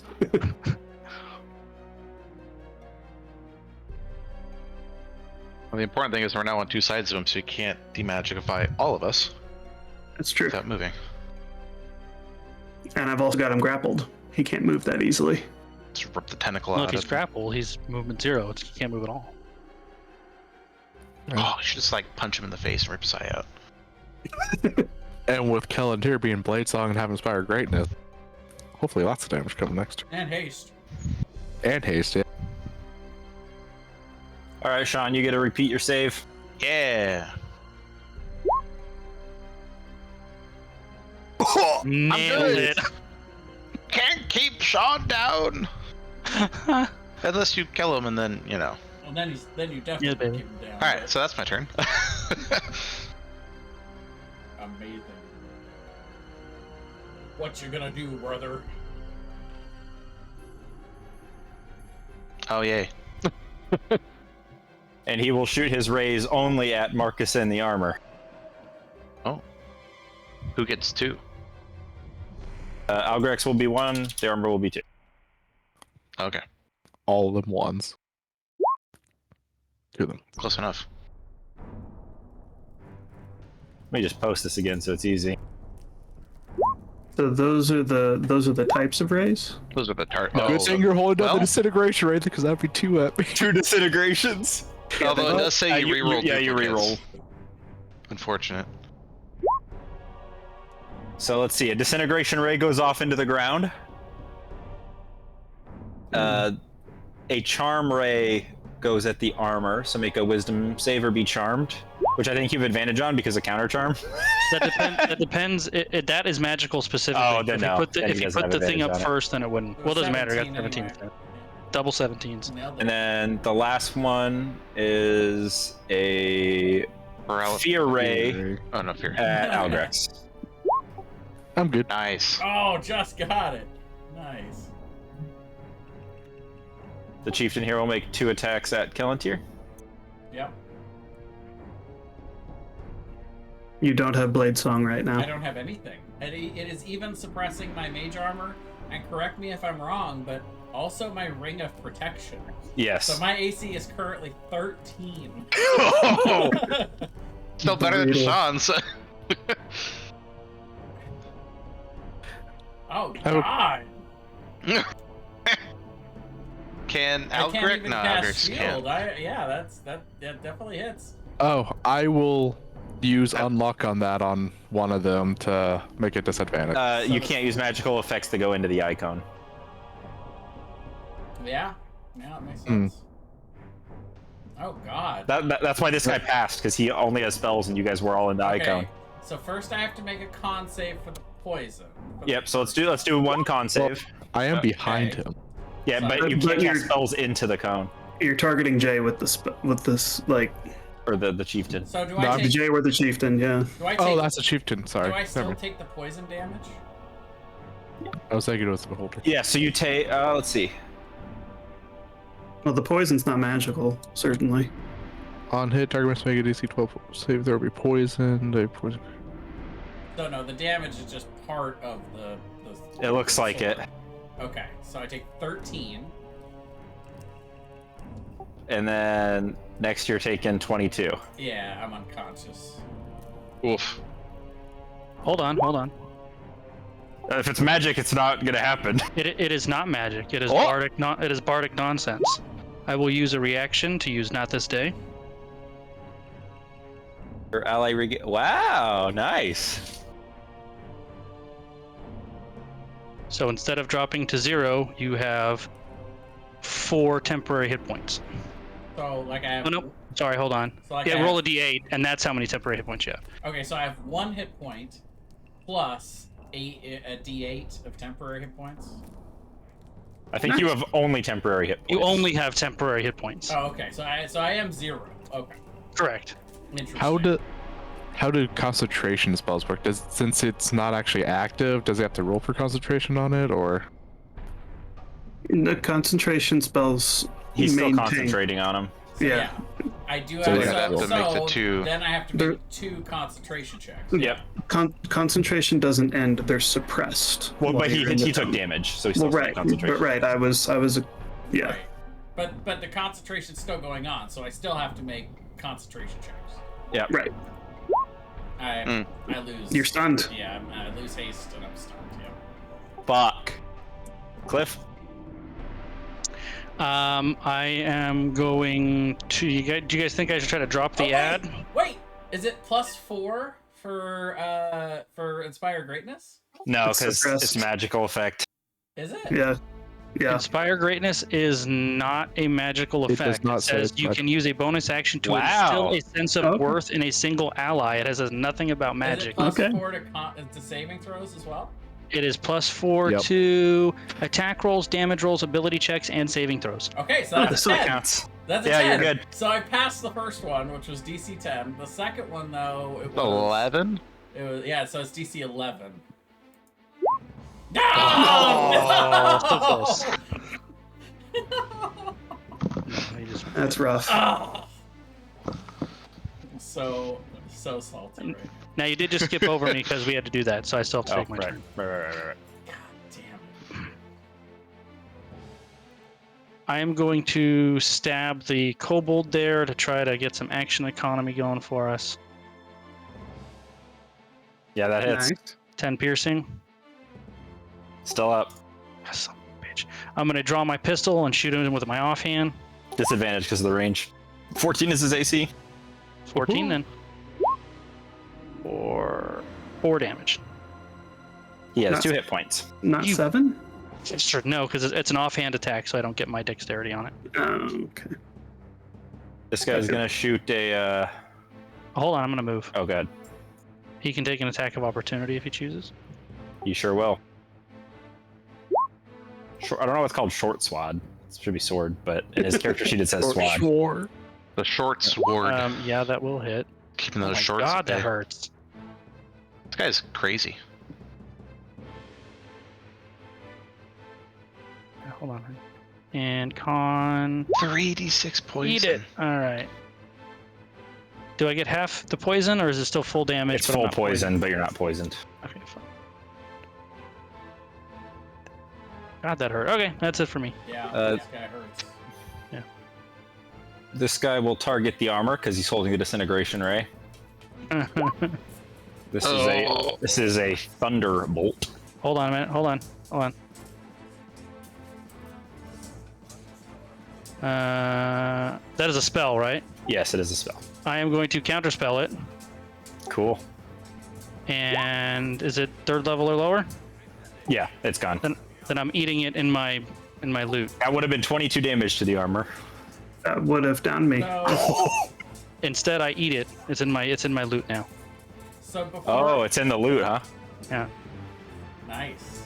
Speaker 6: Well, the important thing is we're now on 2 sides of him, so you can't demagicify all of us
Speaker 1: That's true.
Speaker 6: without moving.
Speaker 1: And I've also got him grappled. He can't move that easily.
Speaker 6: Just rip the tentacle
Speaker 4: Well,
Speaker 6: out
Speaker 4: if he's
Speaker 6: of him.
Speaker 4: grappled, he's movement 0. He can't move at all.
Speaker 6: Oh, you should just like punch him in the face and rip his eye out.
Speaker 2: And with Kellantir being Blade Song and having Inspire Greatness, hopefully lots of damage coming next turn.
Speaker 5: And haste.
Speaker 2: And haste, yeah.
Speaker 3: All right, Sean, you get to repeat your save.
Speaker 6: Yeah.
Speaker 4: Nailed
Speaker 7: good.
Speaker 4: it.
Speaker 7: Can't keep Sean down. Unless you kill him and then, you know.
Speaker 5: Well, then you definitely
Speaker 4: baby.
Speaker 5: keep him down.
Speaker 7: Alright, so that's my turn.
Speaker 5: Amazing. What you gonna do, brother?
Speaker 7: Oh, yay.
Speaker 3: And he will shoot his rays only at Marcus in the armor.
Speaker 7: Who gets 2?
Speaker 3: Algrex will be 1, the armor will be 2.
Speaker 7: Okay,
Speaker 2: All of them ones. 2 of them.
Speaker 7: close enough.
Speaker 3: Let me just post this again so it's easy.
Speaker 1: So those are the types of rays.
Speaker 7: Those are the
Speaker 2: Good thing you're holding up
Speaker 7: well.
Speaker 2: the disintegration rate because that'd be 2 at me.
Speaker 3: 2 disintegrations.
Speaker 7: Although it does say you reroll.
Speaker 3: Yeah, you
Speaker 7: duplicates.
Speaker 3: reroll.
Speaker 7: Unfortunate.
Speaker 3: So let's see. A disintegration ray goes off into the ground. A charm ray goes at the armor. So make a wisdom save or be charmed, which I think you have advantage on because of counter charm.
Speaker 4: That depends. That is magical specifically.
Speaker 3: Oh, then no. Then
Speaker 4: If
Speaker 3: he
Speaker 4: you
Speaker 3: doesn't
Speaker 4: put
Speaker 3: have
Speaker 4: the thing
Speaker 3: advantage
Speaker 4: up
Speaker 3: on it.
Speaker 4: first, then it wouldn't. Well, it doesn't matter. I got 17.
Speaker 5: anyway.
Speaker 4: Double 17s.
Speaker 5: Nailed it.
Speaker 3: And then the last one is a fear ray
Speaker 7: Oh, no, fear.
Speaker 3: at Algrex.
Speaker 2: I'm good.
Speaker 7: Nice.
Speaker 5: Oh, just got it. Nice.
Speaker 3: The chieftain here will make 2 attacks at Kellantir.
Speaker 5: Yep.
Speaker 1: You don't have Blade Song right
Speaker 5: I
Speaker 1: now.
Speaker 5: don't have anything. It is even suppressing my mage armor. And correct me if I'm wrong, but also my ring of protection.
Speaker 3: Yes.
Speaker 5: So my AC is currently 13.
Speaker 7: Still better than
Speaker 1: Brutal.
Speaker 7: Sean's.
Speaker 5: Oh
Speaker 2: I would-
Speaker 5: God!
Speaker 7: Can
Speaker 5: I can't
Speaker 7: Algric?
Speaker 5: even
Speaker 7: No,
Speaker 5: cast
Speaker 7: Algric's
Speaker 5: shield.
Speaker 7: can't.
Speaker 5: That definitely hits.
Speaker 2: Oh, I will use unlock on that on one of them to make it disadvantage.
Speaker 3: You can't use magical effects to go into the icon.
Speaker 5: Yeah, it makes
Speaker 2: Hmm.
Speaker 5: sense. Oh God.
Speaker 3: That's why this guy passed, because he only has spells and you guys were all in the icon.
Speaker 5: So first I have to make a con save for the poison.
Speaker 3: Yep, so let's do 1 con save.
Speaker 2: I am
Speaker 5: okay.
Speaker 2: behind him.
Speaker 3: Yeah, but you
Speaker 1: But
Speaker 3: can't
Speaker 1: you're-
Speaker 3: cast spells into the cone.
Speaker 1: You're targeting Jay with this like
Speaker 3: Or the chieftain.
Speaker 5: So do
Speaker 2: No,
Speaker 5: I
Speaker 2: I'm
Speaker 5: take?
Speaker 1: Jay or the chieftain. Yeah.
Speaker 5: Do I take?
Speaker 2: Oh, that's a chieftain. Sorry.
Speaker 5: do I still
Speaker 2: Never.
Speaker 5: take the poison damage?
Speaker 2: I was thinking it was the beholder.
Speaker 3: Yeah, so you take let's see.
Speaker 1: Well, the poison's not magical, certainly.
Speaker 2: On hit, target must make a DC 12 save. There will be poisoned. A poison.
Speaker 5: No, the damage is just part of the
Speaker 3: It looks like it.
Speaker 5: Okay, so I take 13.
Speaker 3: And then next you're taking 22.
Speaker 5: Yeah, I'm unconscious.
Speaker 7: Oof.
Speaker 4: Hold on.
Speaker 3: If it's magic, it's not gonna happen.
Speaker 4: It is not magic. It is
Speaker 3: Oh!
Speaker 4: bardic. It is bardic nonsense. I will use a reaction to use not this day.
Speaker 3: Your ally Wow, nice.
Speaker 4: So instead of dropping to 0, you have 4 temporary hit points.
Speaker 5: So like I have.
Speaker 4: Oh no, sorry, hold on.
Speaker 5: So like
Speaker 4: Yeah,
Speaker 5: I
Speaker 4: roll
Speaker 5: have,
Speaker 4: a d8, and that's how many temporary hit points you have.
Speaker 5: Okay, so I have 1 hit point plus a d8 of temporary hit points.
Speaker 3: I think you have only temporary hit points.
Speaker 4: You only have temporary hit points.
Speaker 5: Oh, okay. So I am 0. Okay.
Speaker 4: Correct.
Speaker 5: Interesting.
Speaker 2: How do concentration spells work? Since it's not actually active, does he have to roll for concentration on it, or?
Speaker 1: The concentration spells.
Speaker 3: He's still
Speaker 1: maintain-
Speaker 3: concentrating on him.
Speaker 1: Yeah.
Speaker 5: I do
Speaker 2: So
Speaker 5: have
Speaker 2: you
Speaker 5: so,
Speaker 7: have to make the
Speaker 5: so
Speaker 7: 2.
Speaker 5: then I have to
Speaker 1: There-
Speaker 5: make 2 concentration checks.
Speaker 3: Yep.
Speaker 1: Concentration doesn't end; they're suppressed.
Speaker 3: Well,
Speaker 1: while
Speaker 3: but
Speaker 1: you're in the
Speaker 3: he took
Speaker 1: zone.
Speaker 3: damage, so he's
Speaker 1: Well,
Speaker 3: still
Speaker 1: right,
Speaker 3: concentration.
Speaker 1: but right. I was. Yeah.
Speaker 5: Right. But the concentration's still going on, so I still have to make concentration checks.
Speaker 3: Yep.
Speaker 1: Right.
Speaker 5: I lose.
Speaker 1: You're stunned.
Speaker 5: Yeah, I lose haste and I'm stunned. Yeah.
Speaker 3: Fuck. Cliff.
Speaker 4: I am going to. Do you guys think I should try to drop the ad?
Speaker 5: Wait, is it +4 for Inspire Greatness?
Speaker 3: No,
Speaker 1: It's
Speaker 3: because
Speaker 1: suppressed.
Speaker 3: it's magical effect.
Speaker 5: Is it?
Speaker 1: Yeah. Yeah.
Speaker 4: Inspire Greatness is not a magical
Speaker 2: It does
Speaker 4: effect.
Speaker 2: not
Speaker 4: It
Speaker 2: say
Speaker 4: says
Speaker 2: it's
Speaker 4: you
Speaker 2: magic.
Speaker 4: can use a bonus action to
Speaker 3: Wow.
Speaker 4: instill a sense of
Speaker 1: Okay.
Speaker 4: worth in a single ally. It has nothing about
Speaker 5: Is
Speaker 4: magic.
Speaker 5: it plus
Speaker 1: Okay.
Speaker 5: 4 to saving throws as well?
Speaker 4: It is +4
Speaker 2: Yep.
Speaker 4: to attack rolls, damage rolls, ability checks, and saving throws.
Speaker 5: Okay, so
Speaker 1: Oh,
Speaker 5: that's
Speaker 1: so
Speaker 5: a
Speaker 1: it
Speaker 5: 10.
Speaker 3: Counts.
Speaker 5: That's a
Speaker 3: Yeah,
Speaker 5: 10.
Speaker 3: you're good.
Speaker 5: So I passed the first one, which was DC 10. The second one, though, it was
Speaker 7: 11?
Speaker 5: It was yeah. So it's DC 11. No!
Speaker 4: Oh, so
Speaker 5: No!
Speaker 4: close. No, he just-
Speaker 1: That's rough.
Speaker 5: Oh. So salty, right?
Speaker 4: Now you did just skip over me because we had to do that, so I still have to
Speaker 3: Oh,
Speaker 4: take my
Speaker 3: right.
Speaker 4: turn.
Speaker 3: Right.
Speaker 5: Damn it.
Speaker 4: I am going to stab the kobold there to try to get some action economy going for us.
Speaker 3: Yeah, that hits.
Speaker 1: Nice.
Speaker 4: 10 piercing.
Speaker 3: Still up.
Speaker 4: Son of a bitch. I'm going to draw my pistol and shoot him with my offhand.
Speaker 3: Disadvantage because of the range. 14 is his AC.
Speaker 4: 14 then. For 4 damage.
Speaker 3: He has
Speaker 1: Nice.
Speaker 3: 2 hit points.
Speaker 1: Not
Speaker 4: You-
Speaker 1: 7?
Speaker 4: Sure, no, because it's an offhand attack, so I don't get my dexterity on it.
Speaker 1: Okay.
Speaker 3: This guy's gonna shoot a.
Speaker 4: Hold on, I'm going to move.
Speaker 3: Oh, god.
Speaker 4: He can take an attack of opportunity if he chooses.
Speaker 3: You sure will. I don't know what's called short swad. It should be sword, but in his character sheet it says swad.
Speaker 2: Sure.
Speaker 7: The short sword.
Speaker 4: Yeah, that will hit.
Speaker 7: Keeping
Speaker 4: Oh
Speaker 7: those
Speaker 4: my
Speaker 7: shorts.
Speaker 4: God,
Speaker 7: at
Speaker 4: that
Speaker 7: bay.
Speaker 4: hurts.
Speaker 7: This guy's crazy.
Speaker 4: Hold on. And con.
Speaker 7: 3d6 poison.
Speaker 4: Eat it. All right. Do I get half the poison, or is it still full damage?
Speaker 3: It's
Speaker 4: but I'm
Speaker 3: full
Speaker 4: not
Speaker 3: poison, but you're not poisoned.
Speaker 4: Okay, fine. God, that hurt. Okay, that's it for me.
Speaker 5: Yeah,
Speaker 3: Uh,
Speaker 5: this guy hurts.
Speaker 3: This guy will target the armor because he's holding the disintegration ray. This is a thunderbolt.
Speaker 4: Hold on a minute. Hold on. That is a spell, right?
Speaker 3: Yes, it is a spell.
Speaker 4: I am going to counterspell it.
Speaker 3: Cool.
Speaker 4: And is it 3rd level or lower?
Speaker 3: Yeah, it's gone.
Speaker 4: Then I'm eating it in my loot.
Speaker 3: That would have been 22 damage to the armor.
Speaker 1: That would have done me.
Speaker 5: So,
Speaker 4: Instead, I eat it. It's in my loot now.
Speaker 5: so before.
Speaker 3: Oh, it's in the loot, huh?
Speaker 4: Yeah.
Speaker 5: Nice.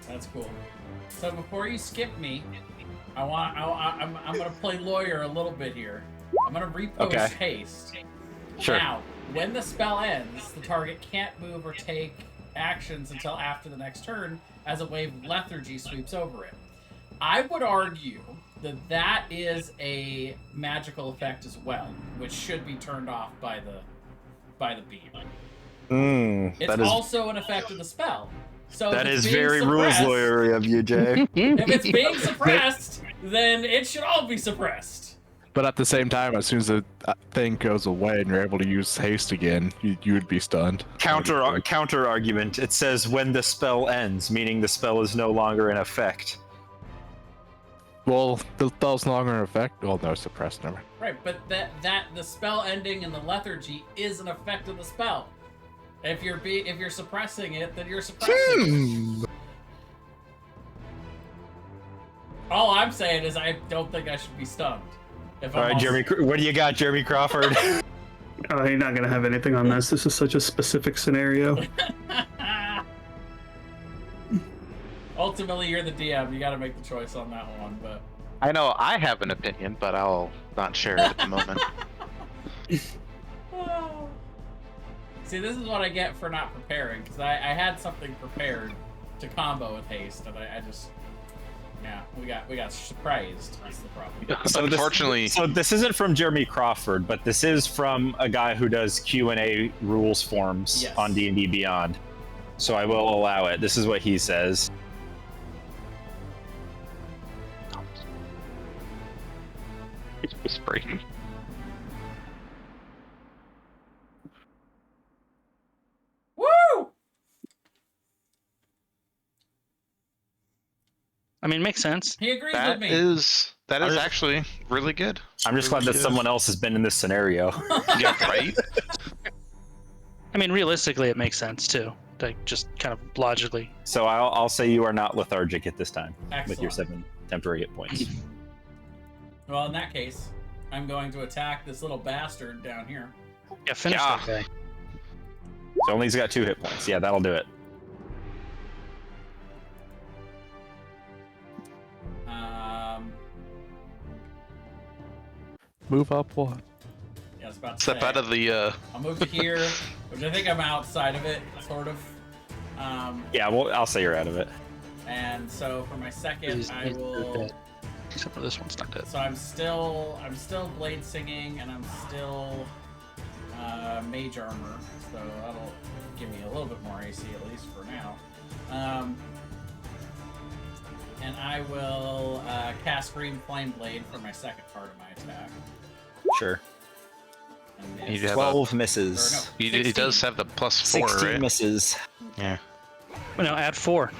Speaker 5: That's cool. So before you skip me, I'm gonna play lawyer a little bit here. I'm gonna repost
Speaker 3: Okay.
Speaker 5: haste.
Speaker 3: Sure.
Speaker 5: Now, when the spell ends, the target can't move or take actions until after the next turn, as a wave of lethargy sweeps over it. I would argue that that is a magical effect as well, which should be turned off by the beam. It's
Speaker 3: That is
Speaker 5: also an effect of the spell. So
Speaker 3: that
Speaker 5: if it's
Speaker 3: is
Speaker 5: being
Speaker 3: very rules
Speaker 5: suppressed-
Speaker 3: lawyery of you, Jay.
Speaker 5: If it's being suppressed, then it should all be suppressed.
Speaker 2: But at the same time, as soon as the thing goes away and you're able to use haste again, you would be stunned.
Speaker 3: Counter argument. It says when the spell ends, meaning the spell is no longer in effect.
Speaker 2: Well, the spell's no longer in effect. Well, no, suppressed. Never.
Speaker 5: Right, but that the spell ending and the lethargy is an effect of the spell. If you're suppressing it, then you're suppressing it. All I'm saying is I don't think I should be stunned. If
Speaker 3: All
Speaker 5: I'm
Speaker 3: right,
Speaker 5: also-
Speaker 3: Jeremy. What do you got, Jeremy Crawford?
Speaker 1: Oh, you're not gonna have anything on this. This is such a specific scenario.
Speaker 5: Ultimately, you're the DM. You got to make the choice on that one, but.
Speaker 6: I know I have an opinion, but I'll not share it at the moment.
Speaker 5: See, this is what I get for not preparing, because I had something prepared to combo with haste, and I just, yeah, we got surprised. That's the problem.
Speaker 6: Unfortunately,
Speaker 3: So this isn't from Jeremy Crawford, but this is from a guy who does Q&A rules forms
Speaker 5: Yes.
Speaker 3: on D&D Beyond. So I will allow it. This is what he says.
Speaker 7: He's whispering.
Speaker 5: Woo!
Speaker 4: I mean, makes sense.
Speaker 5: He agrees
Speaker 6: That
Speaker 5: with me.
Speaker 6: is actually really good.
Speaker 3: I'm just glad that someone else has been in this scenario.
Speaker 6: Yeah, right?
Speaker 4: I mean, realistically, it makes sense too. like just kind of logically.
Speaker 3: So I'll say you are not lethargic at this time with your
Speaker 5: Excellent.
Speaker 3: 7 temporary hit points.
Speaker 5: Well, in that case, I'm going to attack this little bastard down here.
Speaker 4: Yeah, finish that guy.
Speaker 3: So only he's got 2 hit points. Yeah, that'll do it.
Speaker 2: Move up one.
Speaker 5: Yeah, I was about to
Speaker 6: Step
Speaker 5: say.
Speaker 6: out of the.
Speaker 5: I'll move to here, which I think I'm outside of it, sort of.
Speaker 3: Yeah, well, I'll say you're out of it.
Speaker 5: And so for my second, I will.
Speaker 4: Except for this one's not dead.
Speaker 5: So I'm still blade singing, and I'm still mage armor. So that'll give me a little bit more AC at least for now. And I will cast Green Flame Blade for my second part of my attack.
Speaker 3: Sure.
Speaker 5: And
Speaker 6: You
Speaker 5: miss.
Speaker 6: have
Speaker 3: 12
Speaker 5: Or
Speaker 3: misses.
Speaker 5: no,
Speaker 6: He
Speaker 5: 16.
Speaker 6: does have the +4,
Speaker 3: 16
Speaker 6: right?
Speaker 3: misses.
Speaker 6: Yeah.
Speaker 4: No, add 4.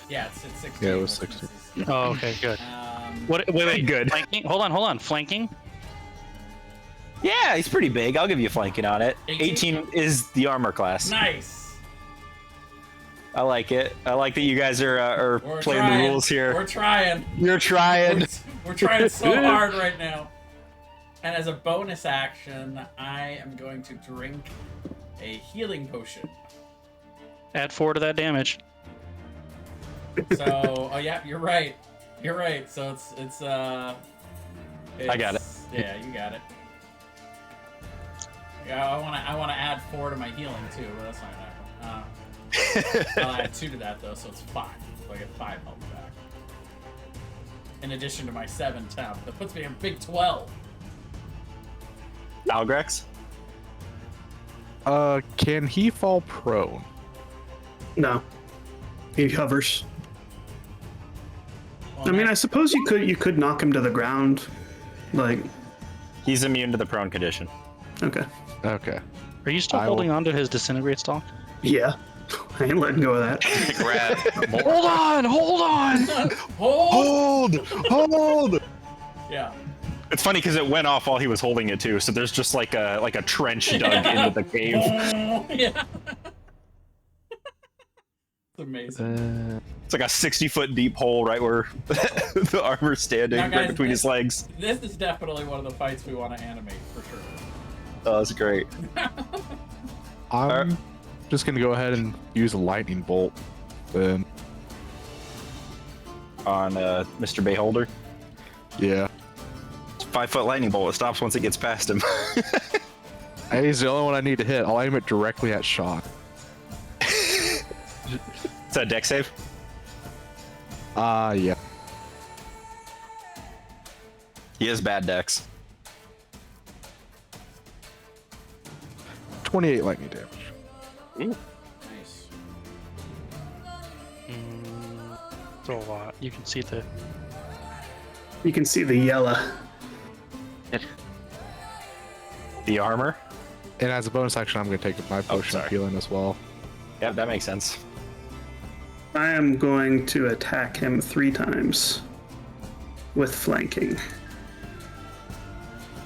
Speaker 5: Yeah, it's 16.
Speaker 2: Yeah, it was
Speaker 5: with
Speaker 2: 16.
Speaker 5: misses.
Speaker 4: Oh, okay, good. What? Wait.
Speaker 3: Good.
Speaker 4: Flanking? Hold on. Flanking?
Speaker 3: Yeah, he's pretty big. I'll give you flanking on it.
Speaker 5: 18?
Speaker 3: 18 is the armor class.
Speaker 5: Nice.
Speaker 3: I like it. I like that you guys are
Speaker 5: We're
Speaker 3: playing
Speaker 5: trying.
Speaker 3: the rules here.
Speaker 5: We're trying.
Speaker 3: You're trying.
Speaker 5: We're trying so hard right now. And as a bonus action, I am going to drink a healing potion.
Speaker 4: Add 4 to that damage.
Speaker 5: So, oh yeah, you're right. You're right. So it's
Speaker 3: I got it.
Speaker 5: Yeah, you got it. Yeah, I wanna add 4 to my healing too, but that's not gonna happen. I'll add 2 to that though, so it's 5. So I get 5 health back. In addition to my 7 temp, that puts me in a big 12.
Speaker 3: Algrex?
Speaker 2: Can he fall prone?
Speaker 1: No. He hovers.
Speaker 5: Well,
Speaker 1: I mean, I suppose you could knock him to the ground. Like,
Speaker 3: He's immune to the prone condition.
Speaker 1: okay.
Speaker 2: Okay.
Speaker 4: Are you still
Speaker 2: I
Speaker 4: holding on to his disintegrate stalk?
Speaker 1: Yeah. I ain't letting go of that.
Speaker 6: Grab more.
Speaker 4: Hold on!
Speaker 5: hold.
Speaker 2: Hold!
Speaker 5: Yeah.
Speaker 3: It's funny because it went off while he was holding it too, so there's just like a trench dug into the cave.
Speaker 5: Yeah. It's amazing.
Speaker 3: It's like a 60-foot deep hole right where the armor's standing,
Speaker 5: Now, guys,
Speaker 3: right between his legs.
Speaker 5: This is definitely one of the fights we want to animate for sure.
Speaker 3: Oh, that's great.
Speaker 2: I'm just gonna go ahead and use a lightning bolt. Then,
Speaker 3: On Mr. Beholder.
Speaker 2: yeah.
Speaker 3: 5-foot lightning bolt. It stops once it gets past him.
Speaker 2: Hey, he's the only one I need to hit. I'll aim it directly at Sean.
Speaker 3: Is that a deck save?
Speaker 2: Yeah.
Speaker 3: He has bad decks.
Speaker 2: 28 lightning damage.
Speaker 5: Nice.
Speaker 4: It's a lot. You can see the.
Speaker 1: You can see the yellow.
Speaker 3: The armor?
Speaker 2: And as a bonus action, I'm gonna take my potion of
Speaker 3: sorry.
Speaker 2: healing as well.
Speaker 3: Yep, that makes sense.
Speaker 1: I am going to attack him 3 times with flanking.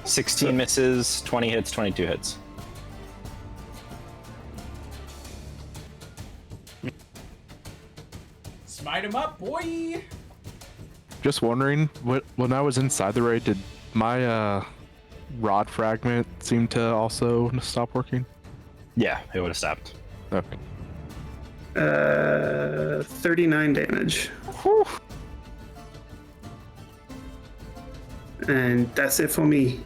Speaker 3: 16 misses, 20 hits, 22 hits.
Speaker 5: Smite him up, boy!
Speaker 2: Just wondering, when I was inside the raid, did my rod fragment seem to also stop working?
Speaker 3: Yeah, it would have stopped.
Speaker 2: Okay.
Speaker 1: 39 damage. And that's it for me.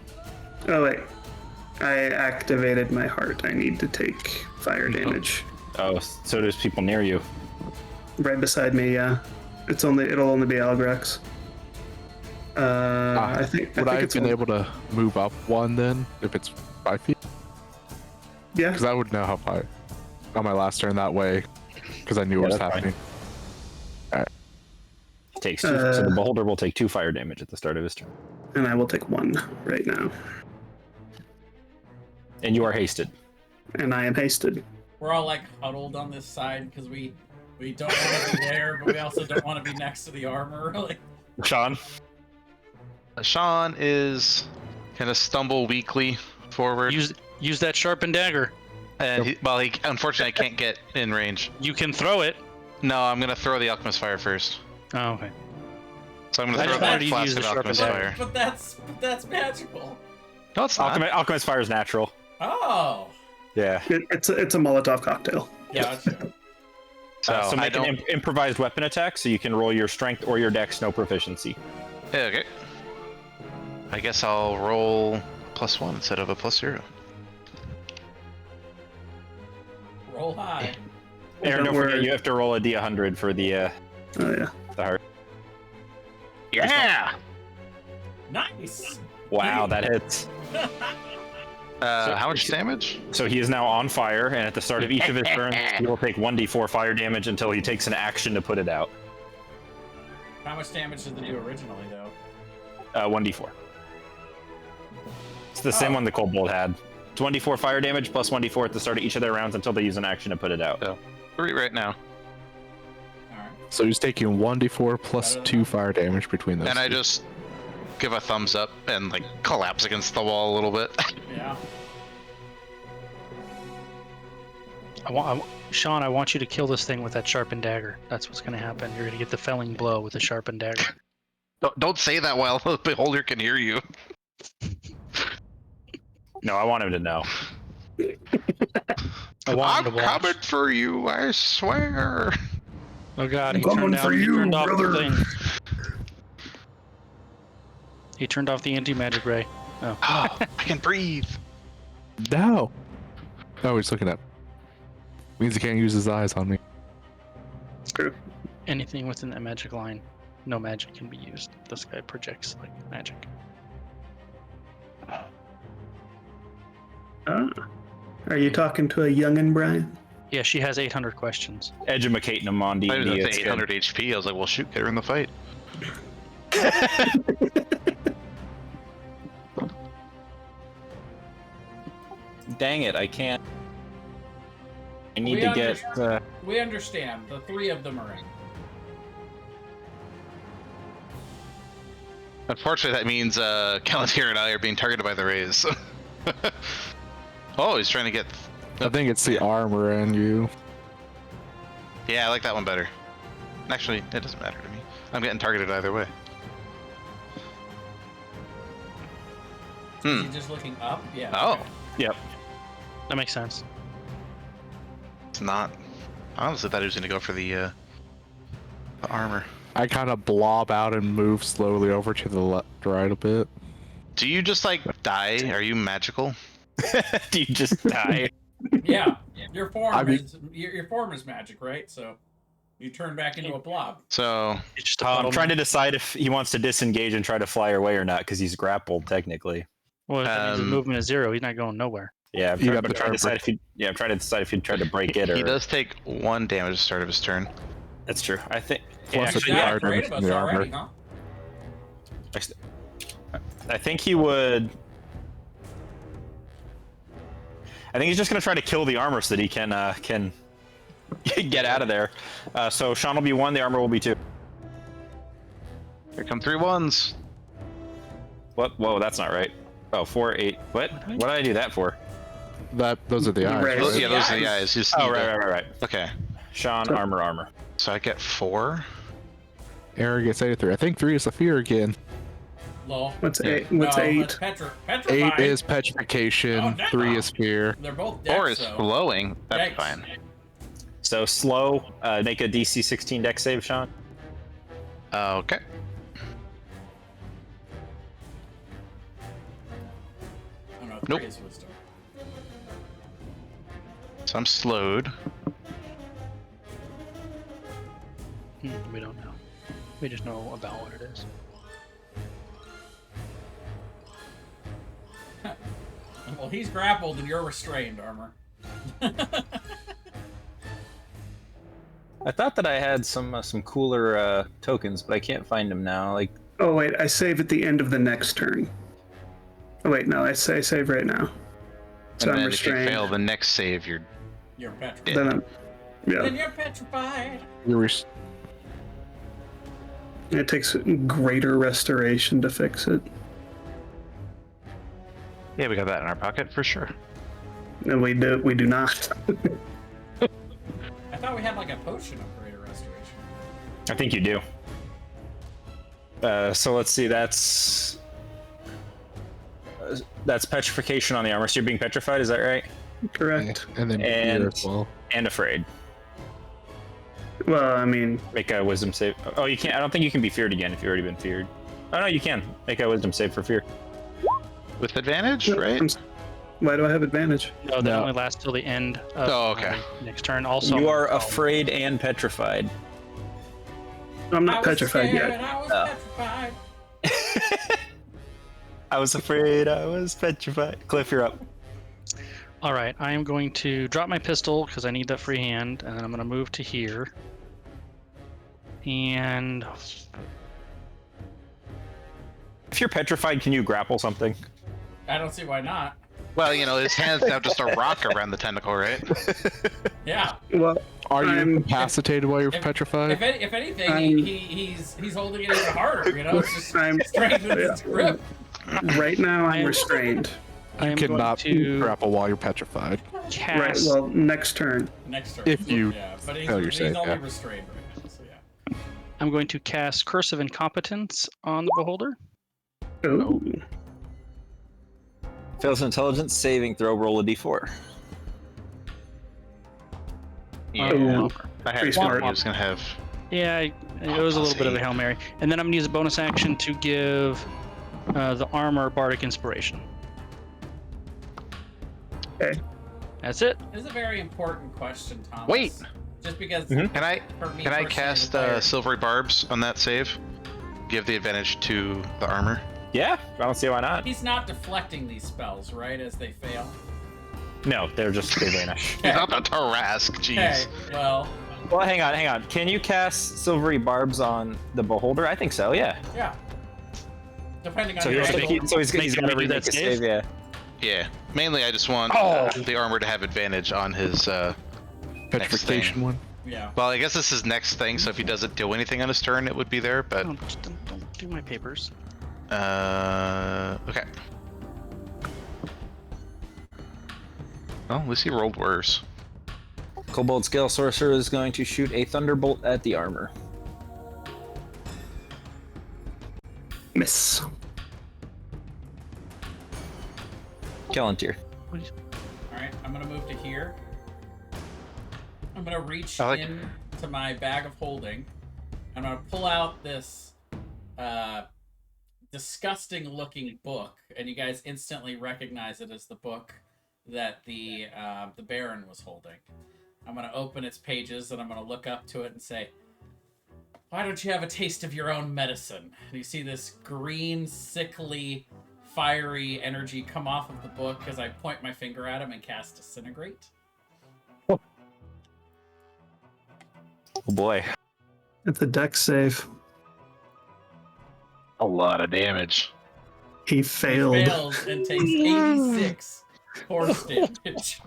Speaker 1: Oh wait, I activated my heart. I need to take fire damage.
Speaker 3: Oh, so there's people near you.
Speaker 1: Right beside me, yeah. It'll only be Algrex. I think
Speaker 2: Would I have
Speaker 1: it's
Speaker 2: been
Speaker 1: only-
Speaker 2: able to move up 1 then, if it's 5 feet?
Speaker 1: Yeah.
Speaker 2: Because I would know how high on my last turn that way, because I knew what was
Speaker 3: that's fine.
Speaker 2: happening.
Speaker 3: Takes 2, so the beholder will take 2 fire damage at the start of his turn.
Speaker 1: And I will take 1 right now.
Speaker 3: And you are hasted.
Speaker 1: And I am hasted.
Speaker 5: We're all like huddled on this side because we don't want to be there, but we also don't want to be next to the armor. Like,
Speaker 3: Sean?
Speaker 6: Sean is gonna stumble weakly forward.
Speaker 4: Use that sharpened dagger.
Speaker 6: And he unfortunately can't get in range.
Speaker 4: You can throw it.
Speaker 6: No, I'm gonna throw the alchemist fire first.
Speaker 4: Oh, okay.
Speaker 6: So I'm gonna
Speaker 4: I
Speaker 6: throw
Speaker 4: just wanted
Speaker 6: that
Speaker 4: you to use
Speaker 6: flask of
Speaker 4: the
Speaker 6: alchemist
Speaker 4: sharpened
Speaker 6: fire.
Speaker 5: But that's magical.
Speaker 6: No, it's not.
Speaker 3: Alchemist fire is natural.
Speaker 5: Oh.
Speaker 3: Yeah.
Speaker 1: It's a Molotov cocktail.
Speaker 5: Gotcha.
Speaker 3: So make an improvised weapon attack, so you can roll your strength or your dex, no proficiency.
Speaker 6: Yeah, okay. I guess I'll roll +1 instead of a +0.
Speaker 5: Roll high.
Speaker 3: Aaron, don't forget
Speaker 1: worry.
Speaker 3: you have to roll a d100 for the
Speaker 1: Oh yeah.
Speaker 3: heart.
Speaker 6: Yeah.
Speaker 5: Nice.
Speaker 3: Wow, that hits.
Speaker 6: How much damage?
Speaker 3: So he is now on fire, and at the start of each of his turns, he will take 1d4 fire damage until he takes an action to put it out.
Speaker 5: How much damage did they do originally, though?
Speaker 3: 1d4. It's the same one the Kobold had. 1d4 fire damage plus 1d4 at the start of each of their rounds until they use an action to put it out.
Speaker 6: So 3 right now.
Speaker 5: Alright.
Speaker 2: So he's taking 1d4 plus 2 fire damage between those.
Speaker 6: And I
Speaker 2: two.
Speaker 6: just give a thumbs up and like collapse against the wall a little bit.
Speaker 5: Yeah.
Speaker 4: Sean, I want you to kill this thing with that sharpened dagger. That's what's going to happen. You're going to get the felling blow with the sharpened dagger.
Speaker 6: Don't say that while the beholder can hear you.
Speaker 3: No, I want him to know.
Speaker 4: I want
Speaker 6: I'm
Speaker 4: him to watch.
Speaker 6: coming for you, I swear.
Speaker 4: Oh god,
Speaker 1: I'm coming for you,
Speaker 4: off
Speaker 1: brother.
Speaker 4: the thing. He turned off the anti-magic ray. Oh.
Speaker 6: Oh, I can breathe.
Speaker 2: No. Oh, he's looking up. Means he can't use his eyes on me.
Speaker 1: True.
Speaker 4: Anything within that magic line, no magic can be used. This guy projects like magic.
Speaker 1: Are you talking to a youngin', Brian?
Speaker 4: Yeah, she has 800 questions.
Speaker 3: Edumacating him on
Speaker 6: I
Speaker 3: D&D.
Speaker 6: was gonna
Speaker 3: it's
Speaker 6: say
Speaker 3: good.
Speaker 6: 800 HP. I was like, well, shoot, get her in the fight.
Speaker 3: Dang it, I can't. I need
Speaker 5: We
Speaker 3: to get.
Speaker 5: We understand. The 3 of them are in.
Speaker 6: Unfortunately, that means Callantir and I are being targeted by the rays. Oh, he's trying to get.
Speaker 2: I think it's the armor and you.
Speaker 6: Yeah, I like that one better. Actually, it doesn't matter to me. I'm getting targeted either way.
Speaker 5: Is he just looking up? Yeah.
Speaker 6: Oh,
Speaker 5: okay.
Speaker 3: Yep.
Speaker 4: That makes sense.
Speaker 6: it's not. I honestly thought he was going to go for the armor.
Speaker 2: I kind of blob out and move slowly over to the left, right a bit.
Speaker 6: Do you just like die? Are you magical?
Speaker 3: Do you just die?
Speaker 5: Yeah. Your form
Speaker 2: I mean-
Speaker 5: is your form is magic, right? So you turn back into a blob.
Speaker 6: So
Speaker 4: It's just a
Speaker 3: I'm
Speaker 4: puddle.
Speaker 3: trying to decide if he wants to disengage and try to fly away or not, because he's grappled technically.
Speaker 4: Well, if that means his
Speaker 6: Um,
Speaker 4: movement is 0, he's not going nowhere.
Speaker 3: Yeah, I'm
Speaker 2: You
Speaker 3: trying,
Speaker 2: have
Speaker 3: but
Speaker 2: to
Speaker 3: trying to
Speaker 2: try
Speaker 3: decide if he. Yeah, I'm trying to decide if he'd try to break it or.
Speaker 6: he does take 1 damage at the start of his turn.
Speaker 3: That's true. I think.
Speaker 2: Plus
Speaker 3: actually,
Speaker 2: the
Speaker 5: Not
Speaker 2: fire
Speaker 5: afraid
Speaker 2: damage
Speaker 5: of
Speaker 2: from
Speaker 5: us
Speaker 2: the
Speaker 5: already,
Speaker 2: armor.
Speaker 5: huh?
Speaker 3: I think he would. I think he's just gonna try to kill the armor so that he can get out of there. So Sean will be 1, the armor will be 2.
Speaker 6: Here come 3 ones.
Speaker 3: What? Whoa, that's not right. Oh, 4, 8. What? What did I do that for?
Speaker 2: Those are the eyes.
Speaker 1: Right.
Speaker 6: Those,
Speaker 2: Right?
Speaker 6: yeah, those are the eyes. You just
Speaker 3: Oh,
Speaker 6: need
Speaker 3: right,
Speaker 6: to-
Speaker 3: right, right.
Speaker 6: Okay,
Speaker 3: Sean, armor.
Speaker 6: so I get 4.
Speaker 2: Aaron gets 83. I think 3 is the fear again.
Speaker 5: Lol.
Speaker 1: What's
Speaker 6: Yeah.
Speaker 1: 8? What's
Speaker 5: No,
Speaker 1: 8?
Speaker 5: that's
Speaker 2: 8
Speaker 5: petrified.
Speaker 2: is petrification.
Speaker 5: Oh, no.
Speaker 2: 3 is fear.
Speaker 5: They're both
Speaker 6: 4
Speaker 5: dex,
Speaker 6: is
Speaker 5: though.
Speaker 6: flowing. That's
Speaker 5: Yikes.
Speaker 6: fine.
Speaker 3: So slow. Make a DC 16 dex save, Sean.
Speaker 6: Okay.
Speaker 5: Oh, no, 3
Speaker 6: Nope.
Speaker 5: is wisdom.
Speaker 6: So I'm slowed.
Speaker 4: We don't know. We just know about what it is.
Speaker 5: Well, he's grappled and you're restrained, armor.
Speaker 3: I thought that I had some cooler tokens, but I can't find them now. Like,
Speaker 1: Oh wait, I save at the end of the next turn. Oh wait, no, I save right now. So
Speaker 6: And
Speaker 1: I'm
Speaker 6: then if you
Speaker 1: restrained.
Speaker 6: fail the next save, you're
Speaker 5: You're petrified.
Speaker 1: Then I'm,
Speaker 5: Then
Speaker 1: yeah.
Speaker 5: you're petrified.
Speaker 1: It takes greater restoration to fix it.
Speaker 6: Yeah, we got that in our pocket for sure.
Speaker 1: And we do not.
Speaker 5: I thought we had like a potion upgrade or restoration.
Speaker 3: I think you do. So let's see. That's petrification on the armor. So you're being petrified. Is that right?
Speaker 1: Correct.
Speaker 2: And then
Speaker 3: And-
Speaker 2: fear as well.
Speaker 3: And afraid.
Speaker 1: Well, I mean,
Speaker 3: Make a wisdom save. Oh, you can't. I don't think you can be feared again if you've already been feared. Oh no, you can. Make a wisdom save for fear.
Speaker 6: With advantage, right?
Speaker 1: why do I have advantage?
Speaker 4: No, that
Speaker 2: No.
Speaker 4: only lasts till the end of
Speaker 6: Oh, okay.
Speaker 4: my next turn. Also,
Speaker 3: You are afraid and petrified.
Speaker 1: I'm
Speaker 5: I
Speaker 1: not
Speaker 5: was
Speaker 1: petrified
Speaker 5: scared,
Speaker 1: yet.
Speaker 5: I was
Speaker 3: Oh.
Speaker 5: petrified.
Speaker 3: I was afraid. I was petrified. Cliff, you're up.
Speaker 4: All right, I am going to drop my pistol because I need that free hand, and then I'm going to move to here. And
Speaker 3: If you're petrified, can you grapple something?
Speaker 5: I don't see why not.
Speaker 6: Well, you know, his hand's now just a rock around the tentacle, right?
Speaker 5: Yeah.
Speaker 1: Well,
Speaker 2: Are you
Speaker 1: I'm-
Speaker 2: incapacitated while you're
Speaker 5: If-
Speaker 2: petrified?
Speaker 5: If anything,
Speaker 1: I'm-
Speaker 5: he's holding it even harder. You know, it's just
Speaker 1: I'm
Speaker 5: strength with his grip.
Speaker 1: right now. I'm
Speaker 4: I'm-
Speaker 1: restrained.
Speaker 4: I am
Speaker 2: Cannot
Speaker 4: going to
Speaker 2: grapple while you're petrified.
Speaker 1: Right.
Speaker 4: cast.
Speaker 1: Well, next turn.
Speaker 5: Next turn.
Speaker 2: If you
Speaker 5: yeah, but he's,
Speaker 2: fail your
Speaker 5: he's
Speaker 2: save,
Speaker 5: only
Speaker 2: yeah.
Speaker 5: restrained right now. So yeah.
Speaker 4: I'm going to cast Curse of Incompetence on the beholder.
Speaker 1: Oh,
Speaker 3: Fails an intelligence saving throw. Roll a d4.
Speaker 6: Yeah.
Speaker 1: Oh.
Speaker 6: I had
Speaker 1: Pretty
Speaker 6: a
Speaker 1: smart.
Speaker 6: he was gonna have.
Speaker 4: Yeah, it was a little bit of a Hail Mary. And then I'm going to use a bonus action to give the armor Bardic Inspiration.
Speaker 1: Okay.
Speaker 4: That's it.
Speaker 5: This is a very important question, Thomas.
Speaker 6: Wait.
Speaker 5: Just because
Speaker 3: Mhm.
Speaker 6: Can I
Speaker 5: for me
Speaker 6: can I
Speaker 5: personally,
Speaker 6: cast
Speaker 5: the fire-
Speaker 6: silvery barbs on that save? Give the advantage to the armor.
Speaker 3: Yeah, I don't see why not.
Speaker 5: He's not deflecting these spells, right? As they fail.
Speaker 3: No, they vanish.
Speaker 6: He's not a Tarask, jeez.
Speaker 5: Okay. Well,
Speaker 3: Well, hang on. Can you cast silvery barbs on the beholder? I think so. Yeah.
Speaker 5: yeah. Depending on
Speaker 3: So,
Speaker 5: your
Speaker 3: he's
Speaker 5: angle.
Speaker 3: he's got to
Speaker 4: Can we do
Speaker 3: remake
Speaker 4: that
Speaker 3: a
Speaker 4: save?
Speaker 3: save. Yeah.
Speaker 6: Yeah. Mainly, I just want the armor to have advantage on his.
Speaker 2: Petrification one.
Speaker 5: Yeah.
Speaker 6: Well, I guess this is next thing. So if he doesn't do anything on his turn, it would be there. But
Speaker 4: Oh, just don't do my papers.
Speaker 6: okay. Well, at least he rolled worse.
Speaker 3: Kobold Scale Sorcerer is going to shoot a thunderbolt at the armor.
Speaker 1: miss.
Speaker 3: Kelantir.
Speaker 5: All right. I'm gonna move to here. I'm gonna reach
Speaker 6: I like-
Speaker 5: into my bag of holding. I'm gonna pull out this disgusting-looking book, and you guys instantly recognize it as the book that the Baron was holding. I'm gonna open its pages and I'm gonna look up to it and say, "Why don't you have a taste of your own medicine?" And you see this green, sickly, fiery energy come off of the book as I point my finger at him and cast Disintegrate.
Speaker 3: Oh boy.
Speaker 1: It's a dex save.
Speaker 6: A lot of damage.
Speaker 1: He failed.
Speaker 5: Fails and takes 86 force damage.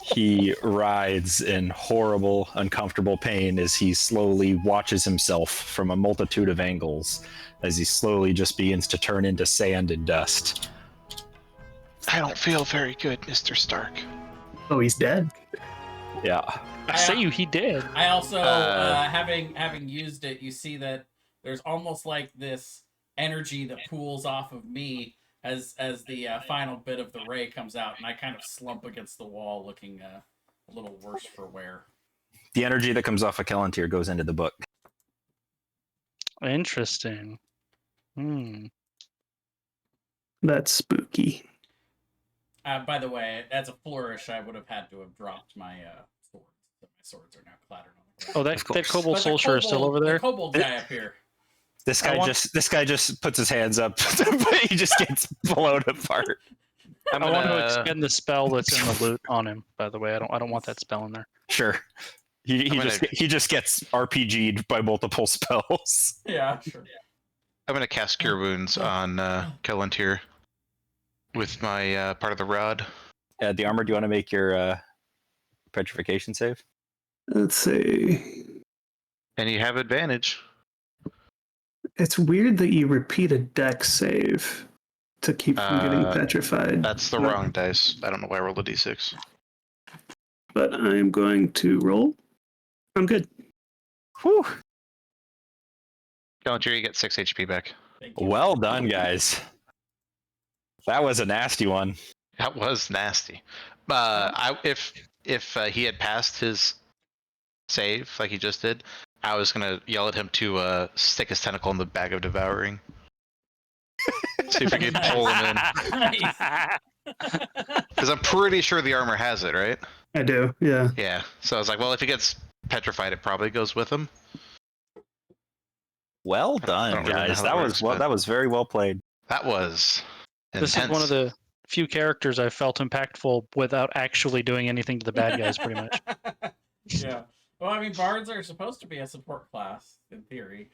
Speaker 3: He writhes in horrible, uncomfortable pain as he slowly watches himself from a multitude of angles as he slowly just begins to turn into sand and dust.
Speaker 6: I don't feel very good, Mr. Stark.
Speaker 1: Oh, he's dead.
Speaker 3: Yeah.
Speaker 4: I say you, he did.
Speaker 5: I also, having used it, you see that there's almost like this energy that pools off of me as the final bit of the ray comes out, and I kind of slump against the wall, looking a little worse for wear.
Speaker 3: The energy that comes off of Kelantir goes into the book.
Speaker 4: Interesting.
Speaker 1: That's spooky.
Speaker 5: By the way, as a flourish, I would have had to have dropped my swords. But my swords are now clattered on the ground.
Speaker 4: Oh,
Speaker 3: Of
Speaker 4: that
Speaker 3: course.
Speaker 4: kobold
Speaker 5: But the
Speaker 4: soldier is still over there.
Speaker 5: The kobold guy up here.
Speaker 3: This
Speaker 4: I
Speaker 3: guy
Speaker 4: want-
Speaker 3: just puts his hands up, but he just gets blown apart.
Speaker 4: I want to expend the spell that's in the loot on him. By the way, I don't want that spell in there.
Speaker 3: Sure. He just gets RPG'd by multiple spells.
Speaker 5: Yeah, sure.
Speaker 6: I'm gonna cast Cure Wounds on Kelantir with my part of the rod.
Speaker 3: The armor. Do you want to make your petrification save?
Speaker 1: Let's see.
Speaker 6: And you have advantage.
Speaker 1: It's weird that you repeat a dex save. to keep from getting petrified.
Speaker 6: That's the wrong dice. I don't know why I rolled a d6.
Speaker 1: But I'm going to roll. I'm good.
Speaker 3: Whew.
Speaker 6: Don't you get 6 HP back?
Speaker 5: Thank you.
Speaker 3: Well done, guys. That was a nasty one.
Speaker 6: That was nasty. If he had passed his save like he just did, I was gonna yell at him to stick his tentacle in the bag of devouring. See if we could pull him in.
Speaker 5: Nice.
Speaker 6: Because I'm pretty sure the armor has it, right?
Speaker 1: I do, yeah.
Speaker 6: Yeah. So I was like, well, if he gets petrified, it probably goes with him.
Speaker 3: Well
Speaker 6: I
Speaker 3: done,
Speaker 6: don't really know
Speaker 3: guys.
Speaker 6: how
Speaker 3: That
Speaker 6: that
Speaker 3: was
Speaker 6: works,
Speaker 3: well,
Speaker 6: but-
Speaker 3: that was very well played.
Speaker 6: That was
Speaker 4: This
Speaker 6: intense.
Speaker 4: is one of the few characters I felt impactful without actually doing anything to the bad guys, pretty much.
Speaker 5: Yeah. Well, I mean, bards are supposed to be a support class in theory.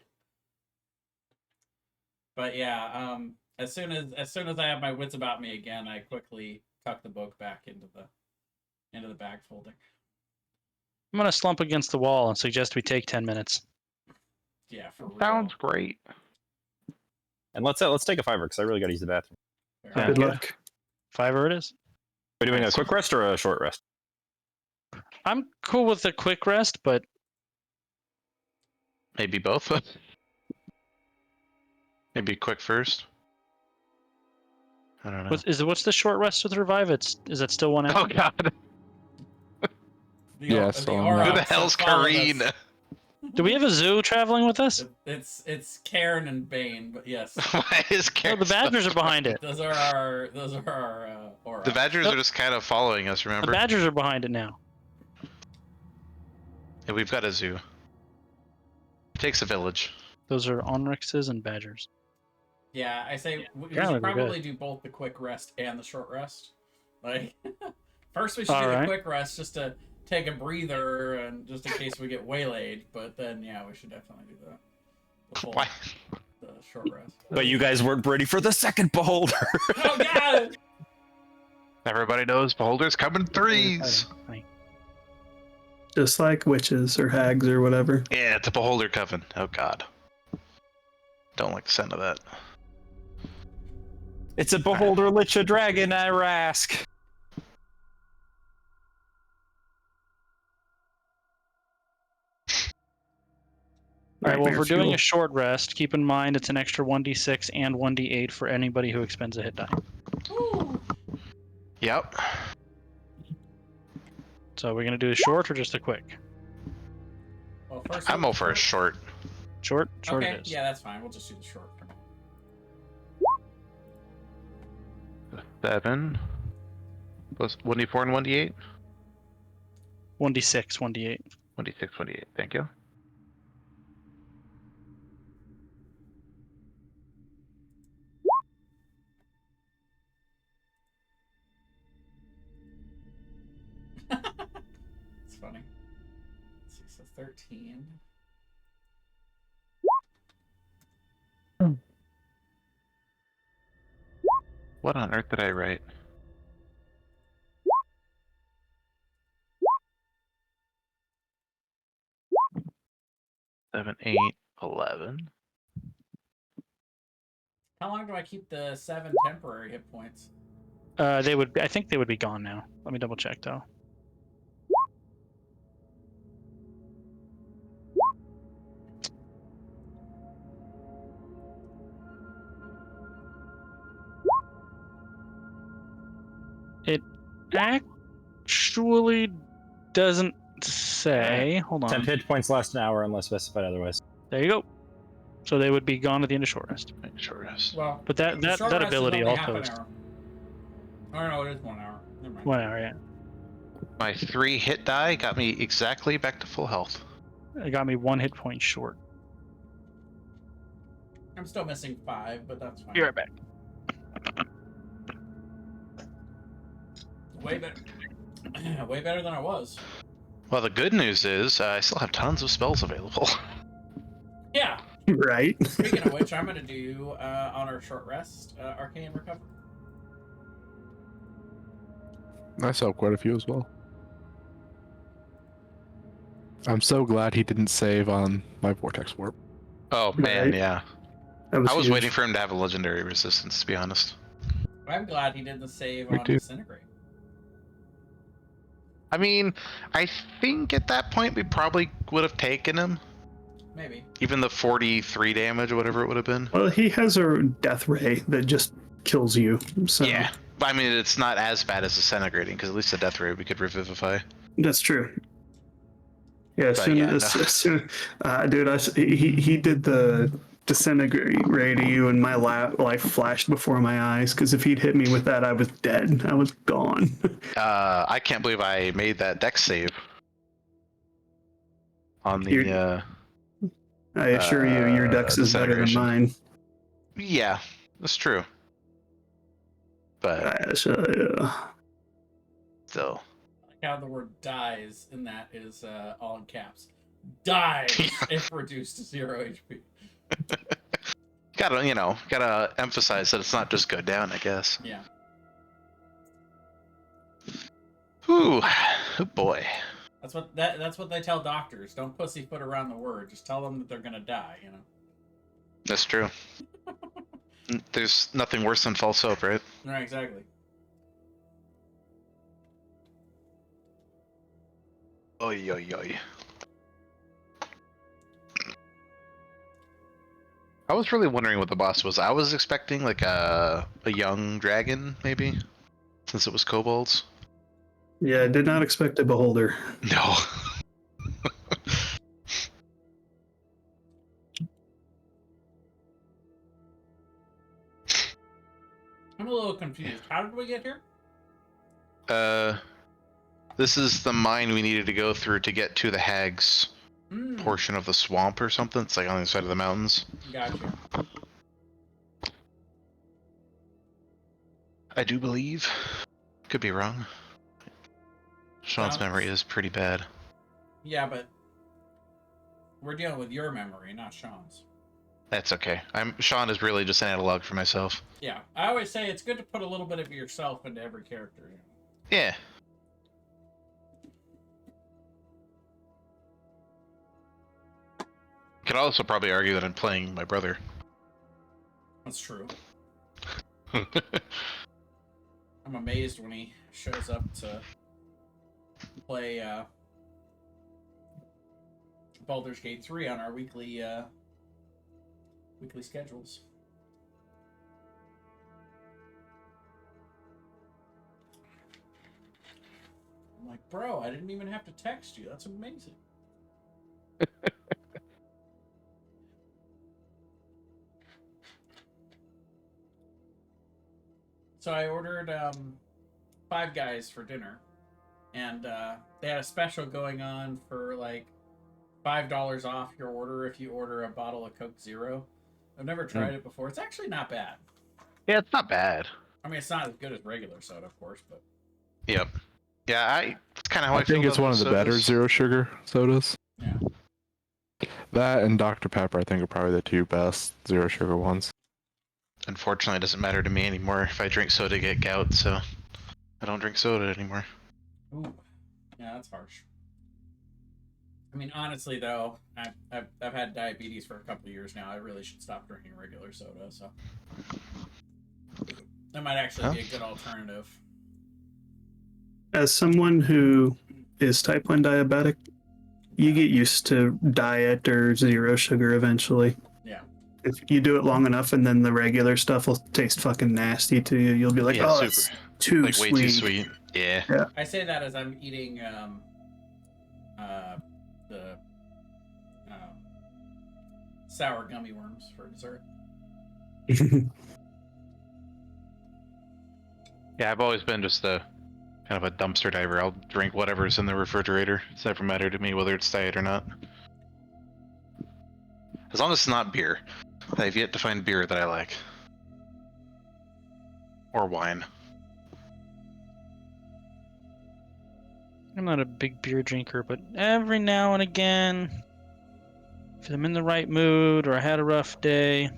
Speaker 5: But yeah, as soon as I have my wits about me again, I quickly tuck the book back into the bag folding.
Speaker 4: I'm gonna slump against the wall and suggest we take 10 minutes.
Speaker 5: Yeah, for real.
Speaker 6: Sounds great.
Speaker 3: And let's take a 5 because I really got to use the bathroom.
Speaker 5: Fair.
Speaker 1: Good
Speaker 4: Okay.
Speaker 1: luck.
Speaker 4: 5 it is.
Speaker 3: Are we doing a quick rest or a short rest?
Speaker 4: I'm cool with a quick rest, but
Speaker 6: Maybe both. Maybe quick first. I don't know.
Speaker 4: what's the short rest with revive? Is it still 1 hour?
Speaker 6: Oh god.
Speaker 5: The,
Speaker 2: Yeah,
Speaker 5: the
Speaker 2: so
Speaker 5: Aurochs
Speaker 6: Who the
Speaker 5: have
Speaker 6: hell's
Speaker 5: followed
Speaker 6: Kareen?
Speaker 5: us.
Speaker 4: Do we have a zoo traveling with us?
Speaker 5: It's Karen and Bane, but yes,
Speaker 6: Why is
Speaker 4: No,
Speaker 6: Karen
Speaker 4: the Badgers are behind it.
Speaker 5: those are our Aurochs.
Speaker 6: The Badgers are just kind of following us,
Speaker 4: The
Speaker 6: remember?
Speaker 4: Badgers are behind it now.
Speaker 6: Yeah, we've got a zoo. It takes a village.
Speaker 4: Those are Onrixes and Badgers.
Speaker 5: Yeah, I say we
Speaker 4: Yeah,
Speaker 5: should
Speaker 4: they're good.
Speaker 5: probably do both the quick rest and the short rest. Like, first we should do
Speaker 4: All
Speaker 5: the
Speaker 4: right.
Speaker 5: quick rest just to take a breather and just in case we get waylaid. But then, yeah, we should definitely do the full,
Speaker 6: Why?
Speaker 5: the short rest.
Speaker 3: But you guys weren't ready for the second beholder.
Speaker 5: Oh god!
Speaker 6: Everybody knows Beholder's coming threes.
Speaker 1: Just like witches or hags or whatever.
Speaker 6: Yeah, it's a Beholder coven. Oh god. Don't like the sound of that.
Speaker 3: It's a beholder lich a dragon, I rask.
Speaker 4: All right, well, if
Speaker 1: Nightmare
Speaker 4: we're doing
Speaker 1: fuel.
Speaker 4: a short rest, keep in mind it's an extra 1d6 and 1d8 for anybody who expends a hit die.
Speaker 5: Ooh.
Speaker 6: Yep.
Speaker 4: So we're going to do a short or just a quick?
Speaker 5: Well, first
Speaker 6: I'm all for a short.
Speaker 4: Short? Short
Speaker 5: Okay,
Speaker 4: it is.
Speaker 5: yeah, that's fine. We'll just do the short for now.
Speaker 6: 7 plus 1d4 and 1d8.
Speaker 4: 1d6, 1d8.
Speaker 6: 1d6, 1d8. Thank you.
Speaker 5: It's funny. Let's see, so 13.
Speaker 6: What on earth did I write? Seven, 8, 11.
Speaker 5: How long do I keep the 7 temporary hit points?
Speaker 4: I think they would be gone now. Let me double check though. It actually doesn't say. Hold on.
Speaker 3: 10 hit points last an hour unless specified otherwise.
Speaker 4: There you go. So they would be gone at the end of short rest.
Speaker 6: Short rest.
Speaker 5: Well,
Speaker 4: But that
Speaker 5: the short rest is
Speaker 4: ability
Speaker 5: only half
Speaker 4: also
Speaker 5: an
Speaker 4: is
Speaker 5: hour. Oh no, it is 1 hour. Never mind.
Speaker 4: 1 hour. Yeah,
Speaker 6: My 3 hit die got me exactly back to full health.
Speaker 4: it got me 1 hit point short.
Speaker 5: I'm still missing 5, but that's fine.
Speaker 4: Be right back.
Speaker 5: Way better. Way better than I was.
Speaker 6: Well, the good news is I still have tons of spells available.
Speaker 5: Yeah.
Speaker 1: Right?
Speaker 5: Speaking of which, I'm gonna do on our short rest, Arcane Recover.
Speaker 2: I saw quite a few as well. I'm so glad he didn't save on my Vortex Warp.
Speaker 6: Oh man,
Speaker 1: Right.
Speaker 6: yeah.
Speaker 1: That
Speaker 6: I was
Speaker 1: huge.
Speaker 6: waiting for him to have a legendary resistance, to be honest.
Speaker 5: I'm glad he didn't save
Speaker 2: Me
Speaker 5: on
Speaker 2: too.
Speaker 5: Disintegrate.
Speaker 6: I mean, I think at that point we probably would have taken him.
Speaker 5: Maybe.
Speaker 6: Even the 43 damage or whatever it would have been.
Speaker 1: Well, he has a death ray that just kills you. So
Speaker 6: Yeah. But I mean, it's not as bad as disintegrating, because at least the death ray we could revivify.
Speaker 1: that's true. Yeah, as
Speaker 6: But
Speaker 1: soon
Speaker 6: yeah,
Speaker 1: as,
Speaker 6: no.
Speaker 1: as soon, dude, he did the disintegrate ray to you, and my life flashed before my eyes. Because if he'd hit me with that, I was dead. I was gone.
Speaker 6: I can't believe I made that dex save. On the,
Speaker 1: I assure you, your dex is better than
Speaker 6: disintegration.
Speaker 1: mine.
Speaker 6: Yeah, that's true. But
Speaker 1: So,
Speaker 6: still.
Speaker 5: I like how the word dies in that is all in caps. Dies if reduced to 0 HP.
Speaker 6: Gotta emphasize that it's not just go down, I guess.
Speaker 5: Yeah.
Speaker 6: Whew. Oh boy.
Speaker 5: That's what they tell doctors. Don't pussyfoot around the word. Just tell them that they're gonna die, you know.
Speaker 6: That's true. There's nothing worse than false hope, right?
Speaker 5: Right, exactly.
Speaker 6: Oy, oy, oy. I was really wondering what the boss was. I was expecting like a young dragon, maybe, since it was kobolds.
Speaker 1: yeah, I did not expect a beholder.
Speaker 6: No.
Speaker 5: I'm a little confused. How did we get here?
Speaker 6: This is the mine we needed to go through to get to the hag's portion of the swamp or something. It's like on the other side of the mountains.
Speaker 5: Gotcha.
Speaker 6: I do believe. Could be wrong. Sean's memory is pretty bad.
Speaker 5: Yeah, but we're dealing with your memory, not Sean's.
Speaker 6: That's okay. Sean is really just an analog for myself.
Speaker 5: Yeah, I always say it's good to put a little bit of yourself into every character. You know?
Speaker 6: Yeah. Could also probably argue that I'm playing my brother.
Speaker 5: That's true. I'm amazed when he shows up to play Baldur's Gate 3 on our weekly schedules. I'm like, bro, I didn't even have to text you. That's amazing. So I ordered 5 Guys for dinner, and they had a special going on for like $5 off your order if you order a bottle of Coke Zero. I've never tried it before. It's actually not bad.
Speaker 6: Yeah, it's not bad.
Speaker 5: I mean, it's not as good as regular soda, of course, but
Speaker 6: Yep. Yeah, that's kind of how I feel
Speaker 2: think it's
Speaker 6: about
Speaker 2: one of the
Speaker 6: sodas.
Speaker 2: better zero sugar sodas.
Speaker 5: yeah.
Speaker 2: That and Dr. Pepper, I think, are probably the 2 best zero sugar ones.
Speaker 6: Unfortunately, it doesn't matter to me anymore. If I drink soda, I get gout, so I don't drink soda anymore.
Speaker 5: Ooh, yeah, that's harsh. I mean, honestly, though, I've had diabetes for a couple of years now. I really should stop drinking regular soda, so that might actually be a good alternative.
Speaker 1: As someone who is type 1 diabetic, you get used to diet or zero sugar eventually.
Speaker 5: Yeah.
Speaker 1: If you do it long enough and then the regular stuff will taste fucking nasty to you, you'll be like,
Speaker 6: Yeah,
Speaker 1: oh,
Speaker 6: super.
Speaker 1: it's too
Speaker 6: Like
Speaker 1: sweet.
Speaker 6: way too sweet. Yeah.
Speaker 5: I say that as I'm eating the sour gummy worms for dessert.
Speaker 6: Yeah, I've always been just a kind of a dumpster diver. I'll drink whatever's in the refrigerator. It's never mattered to me whether it's diet or not. As long as it's not beer. I've yet to find beer that I like. Or wine.
Speaker 4: I'm not a big beer drinker, but every now and again, if I'm in the right mood or I had a rough day,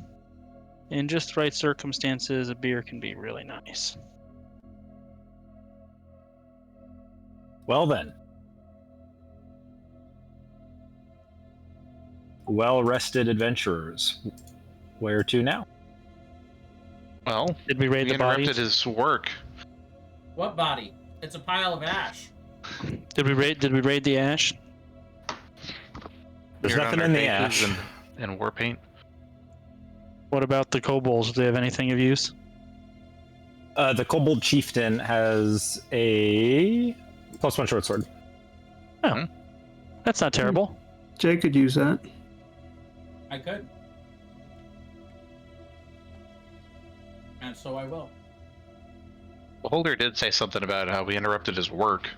Speaker 4: in just the right circumstances, a beer can be really nice.
Speaker 3: Well then. Well-rested adventurers. Where to now?
Speaker 7: Well,
Speaker 4: Did we raid
Speaker 7: we
Speaker 4: the
Speaker 7: interrupted
Speaker 4: bodies?
Speaker 7: his work.
Speaker 5: What body? It's a pile of ash.
Speaker 4: Did we raid the ash?
Speaker 3: There's
Speaker 7: Smeared
Speaker 3: nothing
Speaker 7: on
Speaker 3: in
Speaker 7: our
Speaker 3: the
Speaker 7: faces
Speaker 3: ash.
Speaker 7: and war paint.
Speaker 4: What about the kobolds? Do they have anything of use?
Speaker 3: The Kobold Chieftain has a +1 short sword.
Speaker 4: That's not terrible.
Speaker 1: Jay could use that.
Speaker 5: I could. And so I will.
Speaker 7: Holder did say something about how we interrupted his work.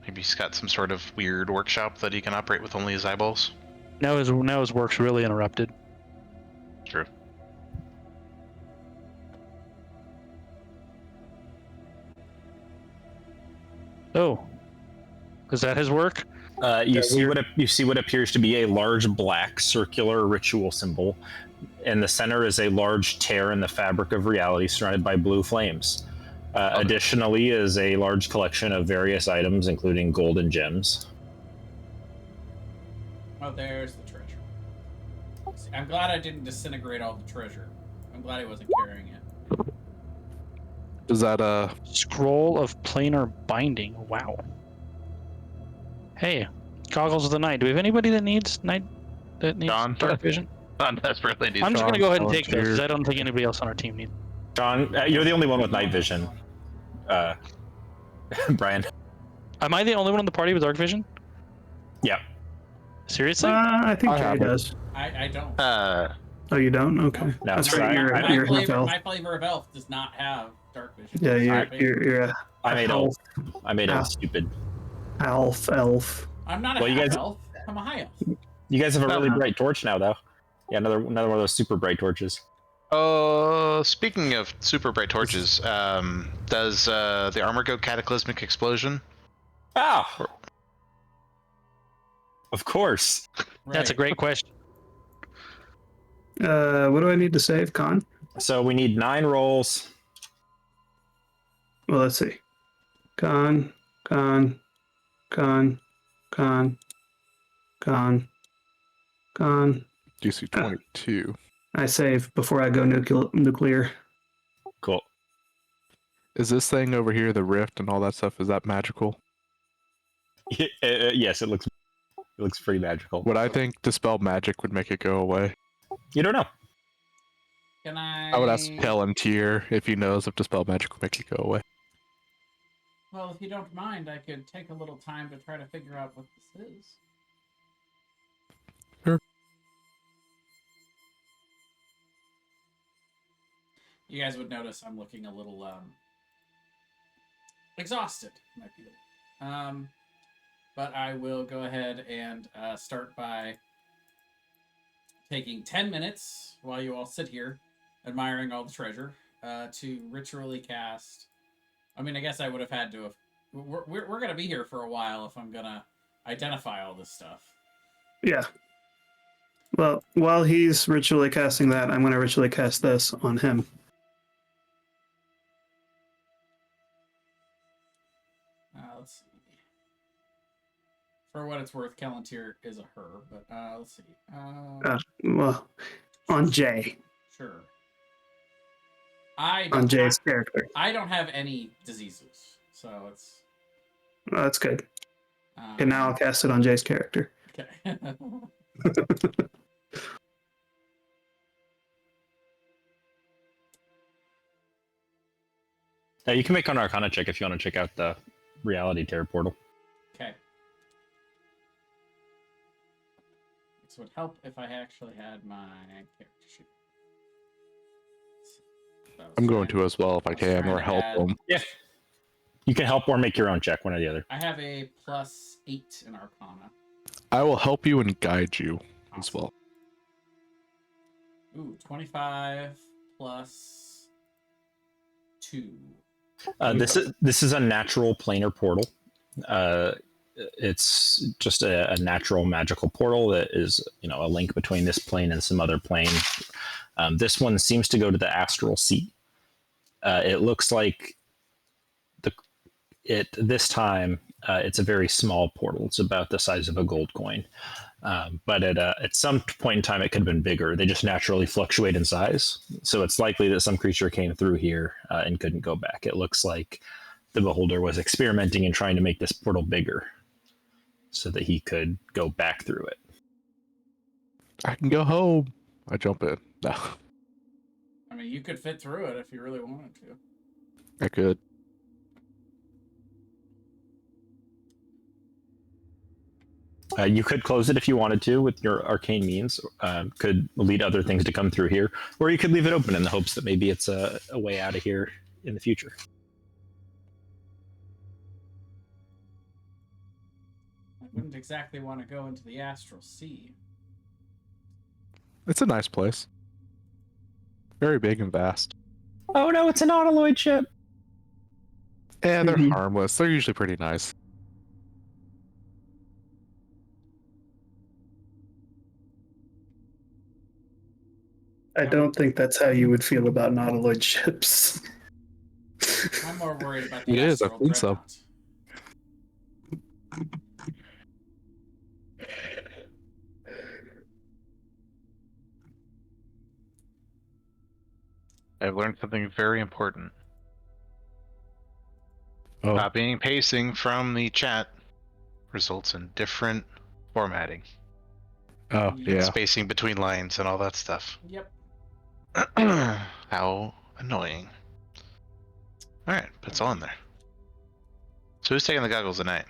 Speaker 7: Maybe he's got some sort of weird workshop that he can operate with only his eyeballs.
Speaker 4: Now his work's really interrupted.
Speaker 7: True.
Speaker 4: Oh, is that his work?
Speaker 3: You see what appears to be a large black circular ritual symbol. In the center is a large tear in the fabric of reality surrounded by blue flames. Additionally is a large collection of various items, including gold and gems.
Speaker 5: Oh, there's the treasure. See, I'm glad I didn't disintegrate all the treasure. I'm glad he wasn't carrying it.
Speaker 2: Is that
Speaker 4: Scroll of planar binding. Wow. Hey, goggles of the night. Do we have anybody that needs
Speaker 7: John?
Speaker 4: dark vision?
Speaker 7: John desperately needs
Speaker 4: I'm just
Speaker 2: John
Speaker 4: gonna go ahead and take those. 'Cause
Speaker 2: volunteered.
Speaker 4: I don't think anybody else on our team needs.
Speaker 3: John, you're the only one with night vision. Brian.
Speaker 4: Am I the only one in the party with dark vision?
Speaker 3: Yeah.
Speaker 4: Seriously?
Speaker 1: I think
Speaker 2: I
Speaker 1: Jay
Speaker 2: have it.
Speaker 1: does.
Speaker 5: I don't.
Speaker 1: Oh, you don't? Okay.
Speaker 3: No,
Speaker 1: That's
Speaker 3: sorry.
Speaker 1: right. You're
Speaker 5: my,
Speaker 1: half
Speaker 5: flavor,
Speaker 1: elf.
Speaker 5: my flavor of elf does not have dark vision.
Speaker 1: Yeah,
Speaker 3: I-
Speaker 1: you're a
Speaker 3: I made
Speaker 1: elf.
Speaker 3: it stupid.
Speaker 1: Elf.
Speaker 5: I'm not a
Speaker 3: Well, you
Speaker 5: half
Speaker 3: guys-
Speaker 5: elf. I'm a high elf.
Speaker 3: You guys have a really
Speaker 1: Uh-huh.
Speaker 3: bright torch now, though. Yeah, another one of those super bright torches.
Speaker 7: Speaking of super bright torches, does the armor go cataclysmic explosion?
Speaker 3: Ah! Of course.
Speaker 4: That's a
Speaker 5: Right.
Speaker 4: great question.
Speaker 1: What do I need to save, Con?
Speaker 3: So we need 9 rolls.
Speaker 1: Well, let's see. Con.
Speaker 2: DC 22?
Speaker 1: I save before I go nuclear.
Speaker 3: Cool.
Speaker 2: Is this thing over here, the rift and all that stuff, is that magical?
Speaker 3: Yes, it looks pretty magical.
Speaker 2: Would I think Dispel Magic would make it go away?
Speaker 3: You don't know.
Speaker 5: Can I?
Speaker 2: I would ask Palantir if he knows if Dispel Magic would make it go away.
Speaker 5: Well, if you don't mind, I could take a little time to try to figure out what this is.
Speaker 2: Sure.
Speaker 5: You guys would notice I'm looking a little exhausted. Might be but I will go ahead and start by taking 10 minutes while you all sit here admiring all the treasure to ritually cast. I mean, I guess I would have had to have. We're going to be here for a while if I'm going to identify all this stuff.
Speaker 1: Yeah. Well, while he's ritually casting that, I'm going to ritually cast this on him.
Speaker 5: Let's see. For what it's worth, Palantir is a her, but let's see.
Speaker 1: Well, on Jay.
Speaker 5: Sure. I
Speaker 1: On
Speaker 5: don't
Speaker 1: Jay's
Speaker 5: have,
Speaker 1: character.
Speaker 5: I don't have any diseases, so it's.
Speaker 1: Oh, that's good. Okay, now I'll cast it on Jay's character.
Speaker 5: Okay.
Speaker 3: You can make an Arcana check if you want to check out the Reality Tear portal.
Speaker 5: Okay. This would help if I actually had my character sheet.
Speaker 2: I'm going to as well if I can, or help them.
Speaker 3: Yeah. You can help or make your own check, one or the other.
Speaker 5: I have a +8 in Arcana.
Speaker 2: I will help you and guide you as
Speaker 5: Awesome.
Speaker 2: well.
Speaker 5: Ooh, 25 plus 2.
Speaker 3: This is a natural planar portal. It's just a natural magical portal that is, a link between this plane and some other plane. This one seems to go to the astral sea. It looks like this time it's a very small portal. It's about the size of a gold coin. But at some point in time, it could have been bigger. They just naturally fluctuate in size. So it's likely that some creature came through here and couldn't go back. It looks like the Beholder was experimenting and trying to make this portal bigger so that he could go back through it.
Speaker 2: I can go home. I jump in. No,
Speaker 5: I mean, you could fit through it if you really wanted to.
Speaker 2: I could.
Speaker 3: You could close it if you wanted to with your arcane means. Could lead other things to come through here, or you could leave it open in the hopes that maybe it's a way out of here in the future.
Speaker 5: I wouldn't exactly want to go into the astral sea.
Speaker 2: It's a nice place. Very big and vast.
Speaker 3: Oh no, it's an Autoloid ship.
Speaker 2: And they're harmless. They're usually pretty nice.
Speaker 1: I don't think that's how you would feel about Nautiloid ships.
Speaker 5: I'm more worried about the
Speaker 2: It is, I
Speaker 5: astral
Speaker 2: think so.
Speaker 5: dreadnought.
Speaker 6: I've learned something very important.
Speaker 2: Oh,
Speaker 6: Copying and pasting from the chat results in different formatting,
Speaker 2: oh yeah.
Speaker 6: spacing between lines, and all that stuff.
Speaker 5: Yep.
Speaker 6: How annoying. Alright, but it's all in there. So who's taking the goggles tonight?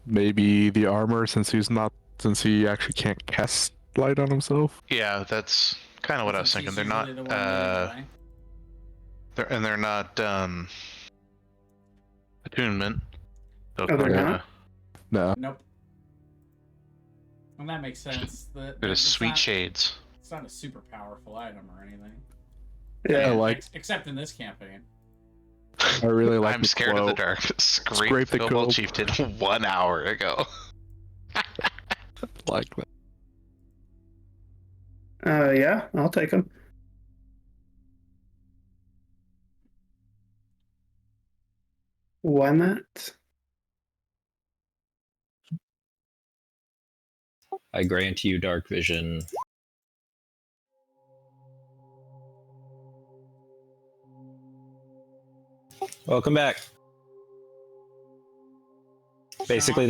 Speaker 2: Maybe the armor, since he actually can't cast light on himself.
Speaker 6: Yeah, that's kind of what I was
Speaker 5: Since
Speaker 6: thinking.
Speaker 5: he's
Speaker 6: They're not,
Speaker 5: usually the one leading the way.
Speaker 6: they're not, attunement. So
Speaker 1: Oh, they're not?
Speaker 2: No.
Speaker 5: Nope. And that makes sense.
Speaker 6: They're
Speaker 5: It's
Speaker 6: just sweet
Speaker 5: not-
Speaker 6: shades.
Speaker 5: It's not a super powerful item or anything.
Speaker 1: Yeah,
Speaker 2: I like.
Speaker 5: Except in this campaign.
Speaker 2: I really like.
Speaker 6: I'm
Speaker 2: the
Speaker 6: scared of the
Speaker 2: quote.
Speaker 6: dark.
Speaker 2: Scrape
Speaker 6: Scrape
Speaker 2: the
Speaker 6: the Cobalt
Speaker 2: cope.
Speaker 6: Chieftain 1 hour ago.
Speaker 2: Like that.
Speaker 1: Yeah, I'll take them. Why not?
Speaker 3: I grant you dark vision. Welcome back. Basically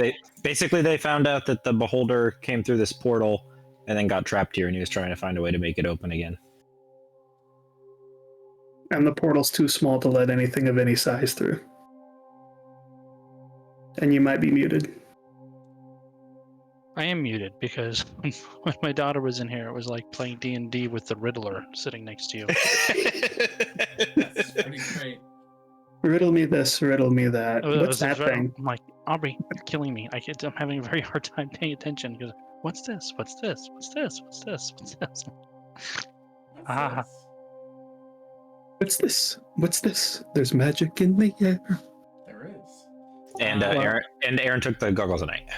Speaker 3: they found out that the Beholder came through this portal and then got trapped here, and he was trying to find a way to make it open again.
Speaker 1: And the portal's too small to let anything of any size through. And you might be muted.
Speaker 4: I am muted because when my daughter was in here, it was like playing D&D with the Riddler sitting next to you.
Speaker 5: That's pretty great.
Speaker 1: Riddle me this, riddle me that. What's that thing?
Speaker 4: I'm like, Aubrey, you're killing me. I'm having a very hard time paying attention because what's this? What's this? What's this? What's this? What's this? Ah.
Speaker 5: What's this?
Speaker 1: What's this? What's this? There's magic in the air.
Speaker 5: There is.
Speaker 3: And Aaron took the goggles tonight.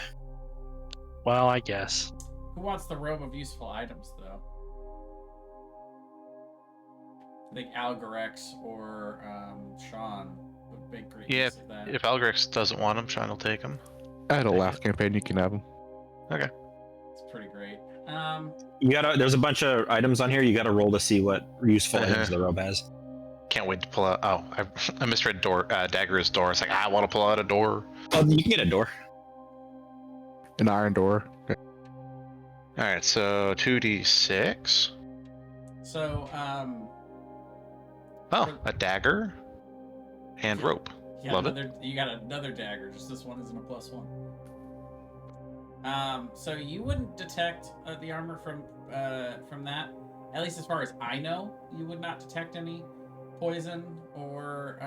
Speaker 4: Well, I guess.
Speaker 5: Who wants the robe of useful items, though? I think Algorex or Sean would make great
Speaker 6: Yeah,
Speaker 5: use of that.
Speaker 6: if Algrex doesn't want them, Sean will take them.
Speaker 2: I had a last campaign. You can have them.
Speaker 5: It's pretty great.
Speaker 3: There's a bunch of items on here. You gotta roll to see what useful items the robe has.
Speaker 6: Can't wait to pull out. Oh, I misread Dagger's door. It's like, I want to pull out a door.
Speaker 3: Oh, you can get a door.
Speaker 2: An iron door.
Speaker 6: Alright, so 2d6.
Speaker 5: So,
Speaker 6: Oh, a dagger and rope. Love it.
Speaker 5: You got another dagger. Just this one isn't a +1. So you wouldn't detect the armor from that. At least as far as I know, you would not detect any poison or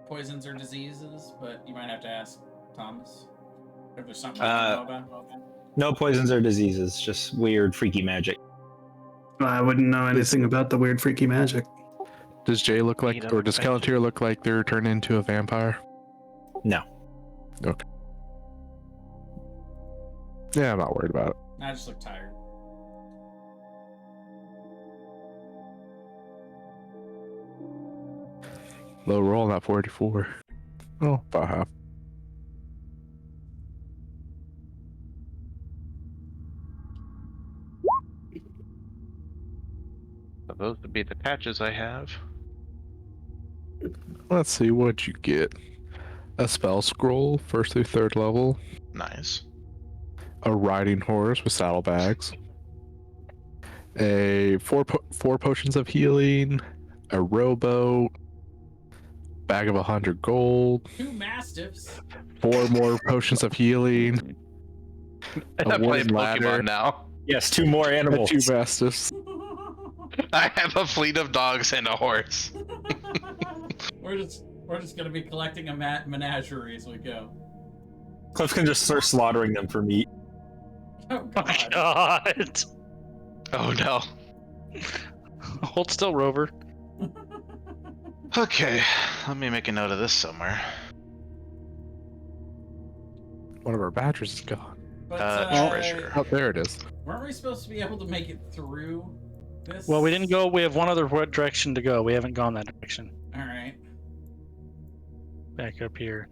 Speaker 5: poisons or diseases. But you might have to ask Thomas if there's something I don't know about.
Speaker 3: No poisons or diseases, just weird, freaky magic.
Speaker 1: I wouldn't know anything about the weird, freaky magic.
Speaker 2: Does Jay look like, or does Kelantir look like they're turned into a vampire?
Speaker 3: No.
Speaker 2: Okay. Yeah, I'm not worried about it.
Speaker 5: I just look tired.
Speaker 2: Low roll on that 484. Oh, about half.
Speaker 7: So those would be the patches I have.
Speaker 2: Let's see what you get. A spell scroll, 1st through 3rd level.
Speaker 7: Nice.
Speaker 2: A riding horse with saddlebags. A four potions of healing. A rowboat. Bag of 100 gold.
Speaker 5: 2 mastiffs.
Speaker 2: 4 more potions of healing.
Speaker 7: I play
Speaker 2: wooden ladder.
Speaker 7: Pokemon now.
Speaker 3: Yes, 2 more
Speaker 2: And
Speaker 3: animals.
Speaker 2: 2 mastiffs.
Speaker 7: I have a fleet of dogs and a horse.
Speaker 5: we're just gonna be collecting a menagerie as we go.
Speaker 3: Cliff can just start slaughtering them for meat.
Speaker 5: Oh
Speaker 4: Oh
Speaker 5: god.
Speaker 4: God!
Speaker 7: Oh no.
Speaker 4: Hold still, Rover.
Speaker 7: Okay, let me make a note of this somewhere.
Speaker 2: One of our badgers is gone.
Speaker 5: But
Speaker 7: Treasure.
Speaker 2: Oh, there it is.
Speaker 5: weren't we supposed to be able to make it through this?
Speaker 4: Well, we didn't go. We have one other direction to go. We haven't gone that direction.
Speaker 5: All right.
Speaker 4: Back up here.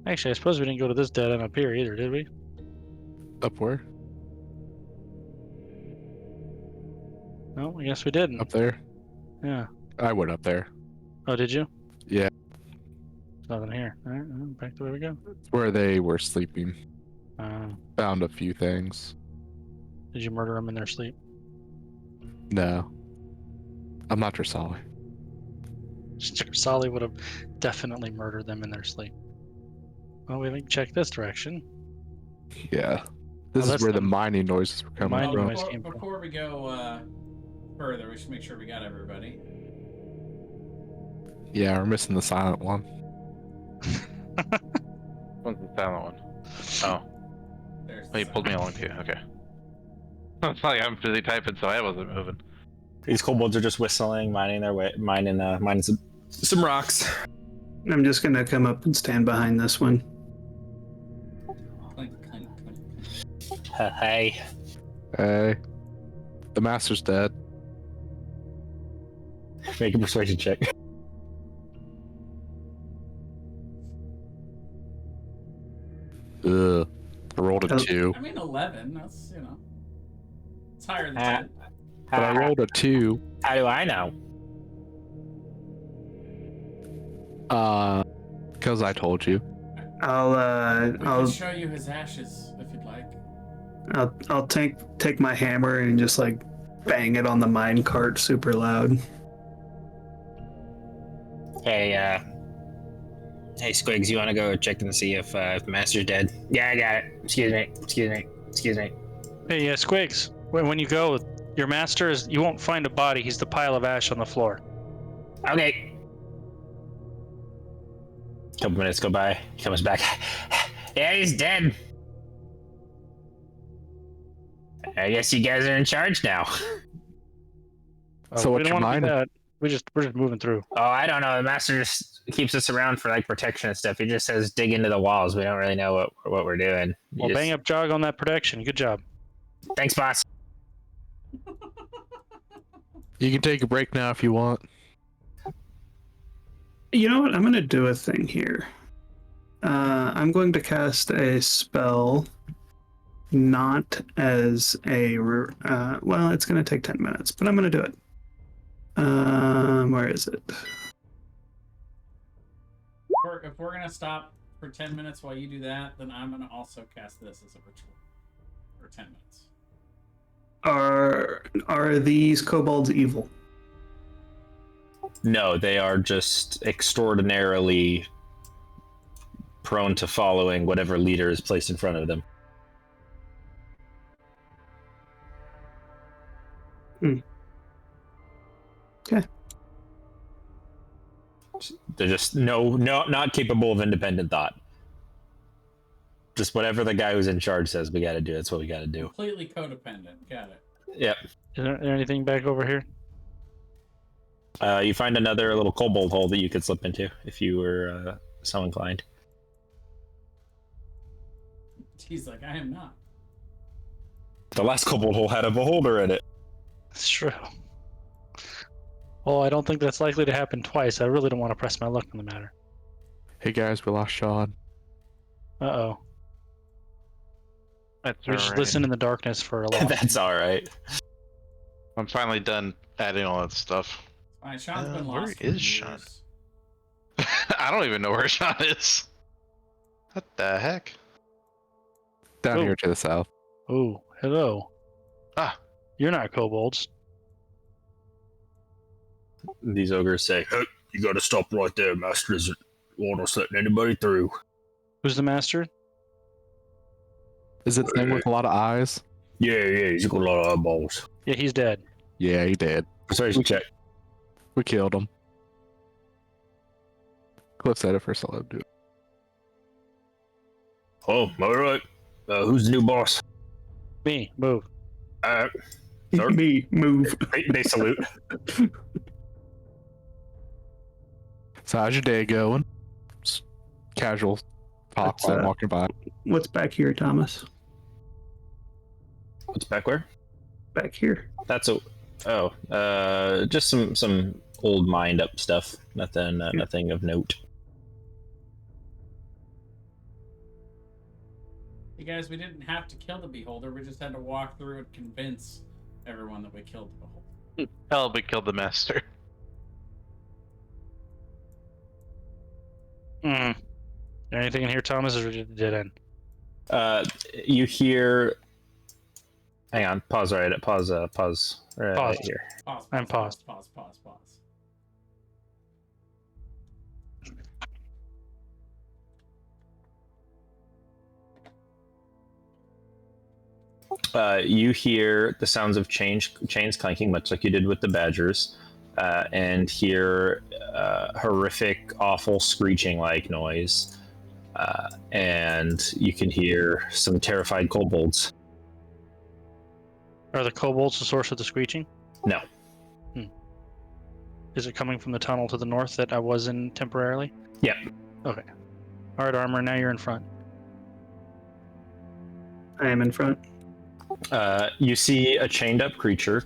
Speaker 4: Actually, I suppose we didn't go to this dead end up here either, did we?
Speaker 2: Up where?
Speaker 4: No, I guess we didn't.
Speaker 2: Up there?
Speaker 4: Yeah.
Speaker 2: I went up there.
Speaker 4: Oh, did you?
Speaker 2: Yeah.
Speaker 4: Nothing here. All right, well, back to where we go.
Speaker 2: It's where they were sleeping.
Speaker 4: Uh,
Speaker 2: Found a few things.
Speaker 4: did you murder them in their sleep?
Speaker 2: No. I'm not Dressali.
Speaker 4: Sally would have definitely murdered them in their sleep. Well, we haven't checked this direction.
Speaker 2: Yeah. This
Speaker 4: that's
Speaker 2: is where the
Speaker 4: the-
Speaker 2: mining noises were coming
Speaker 4: mining
Speaker 2: from.
Speaker 4: noise. came from.
Speaker 5: Before we go further, we should make sure we got everybody.
Speaker 2: Yeah, we're missing the silent one.
Speaker 7: What's the silent one? Oh,
Speaker 5: There's
Speaker 7: he pulled me along too. Okay. It's like I'm busy typing, so I wasn't moving.
Speaker 3: These kobolds are just whistling, mining their way, mining some rocks.
Speaker 1: I'm just gonna come up and stand behind this one.
Speaker 5: Clink, clink, clink.
Speaker 3: Hey.
Speaker 2: Hey. The master's dead.
Speaker 3: Make a persuasion check.
Speaker 2: Ugh. I rolled a 2.
Speaker 5: I mean, 11. That's it's higher than
Speaker 3: Ah.
Speaker 5: 10.
Speaker 2: But I rolled a 2.
Speaker 3: How do I know?
Speaker 2: Because I told you.
Speaker 5: We
Speaker 1: I'll
Speaker 5: can show you his ashes if you'd like.
Speaker 1: I'll take my hammer and just like bang it on the mine cart super loud.
Speaker 3: Hey, Squigs, you want to go check and see if Master's dead? Yeah, I got it. Excuse me.
Speaker 4: Hey, Squigs, when you go, your master is. You won't find a body. He's the pile of ash on the floor.
Speaker 3: Okay. Couple minutes go by. He comes back. Yeah, he's dead. I guess you guys are in charge now.
Speaker 2: So
Speaker 4: we
Speaker 2: what's
Speaker 4: don't
Speaker 2: your
Speaker 4: want to do
Speaker 2: mine?
Speaker 4: that. We're just moving through.
Speaker 3: Oh, I don't know. The master just keeps us around for like protection and stuff. He just says dig into the walls. We don't really know what we're doing.
Speaker 4: Well, bang up jog on that protection. Good job.
Speaker 3: Thanks, boss.
Speaker 2: You can take a break now if you want.
Speaker 1: You know what? I'm gonna do a thing here. I'm going to cast a spell, not as a well, it's gonna take 10 minutes, but I'm gonna do it. Where is it?
Speaker 5: If we're gonna stop for 10 minutes while you do that, then I'm gonna also cast this as a ritual for 10 minutes.
Speaker 1: Are these kobolds evil?
Speaker 3: No, they are just extraordinarily prone to following whatever leader is placed in front of them.
Speaker 1: Okay.
Speaker 3: They're just not capable of independent thought. Just whatever the guy who's in charge says we got to do. That's what we got to do.
Speaker 5: Completely codependent. Got it.
Speaker 3: Yep.
Speaker 4: Is there anything back over here?
Speaker 3: You find another little kobold hole that you could slip into if you were so inclined.
Speaker 5: He's like, I am not.
Speaker 3: The last kobold hole had a beholder in it.
Speaker 4: It's true. Well, I don't think that's likely to happen twice. I really don't want to press my luck on the matter.
Speaker 2: Hey guys, we lost Sean.
Speaker 4: Uh-oh.
Speaker 6: That's
Speaker 4: We just listen in the darkness for a loss.
Speaker 3: That's all right.
Speaker 6: I'm finally done adding all that stuff.
Speaker 5: Alright, Sean's been
Speaker 6: where
Speaker 5: lost for
Speaker 6: is Sean?
Speaker 5: years.
Speaker 6: I don't even know where Sean is. What the heck?
Speaker 2: Down
Speaker 4: Oh.
Speaker 2: here to the south.
Speaker 4: Oh, hello.
Speaker 6: Ah.
Speaker 4: You're not kobolds.
Speaker 3: These ogres say, "Hey, you gotta stop right there. Master isn't want us letting anybody through."
Speaker 4: Who's the master?
Speaker 2: Is it the thing with a lot of eyes?
Speaker 3: Yeah, he's got a lot of eyeballs.
Speaker 4: Yeah, he's dead.
Speaker 2: Yeah, he did.
Speaker 3: Persuasion check.
Speaker 2: We killed him. Cliff said it first, I'll let him do it.
Speaker 3: Oh, all right. Who's the new boss?
Speaker 4: Me, move.
Speaker 3: Sir?
Speaker 1: Me, move.
Speaker 3: They salute.
Speaker 2: So how's your day going? Just casual talk
Speaker 1: That's,
Speaker 2: while I'm walking by.
Speaker 1: What's back here, Thomas?
Speaker 3: What's back where?
Speaker 1: Back here.
Speaker 3: That's just some old mind up stuff. Nothing of note.
Speaker 5: Hey guys, we didn't have to kill the beholder. We just had to walk through and convince everyone that we killed the beholder.
Speaker 6: Hell, we killed the master.
Speaker 4: Anything in here, Thomas, or did it dead end?
Speaker 3: You hear. Hang on. Pause. Right. Pause. Pause. Right
Speaker 4: Pause.
Speaker 3: here.
Speaker 5: Pause.
Speaker 4: I'm paused.
Speaker 5: Pause.
Speaker 3: You hear the sounds of chains clanking, much like you did with the badgers, and hear horrific, awful screeching-like noise, and you can hear some terrified kobolds.
Speaker 4: Are the kobolds the source of the screeching?
Speaker 3: No.
Speaker 4: Is it coming from the tunnel to the north that I was in temporarily?
Speaker 3: Yep.
Speaker 4: Okay. All right, Armor, now you're in front.
Speaker 1: I am in front.
Speaker 3: You see a chained-up creature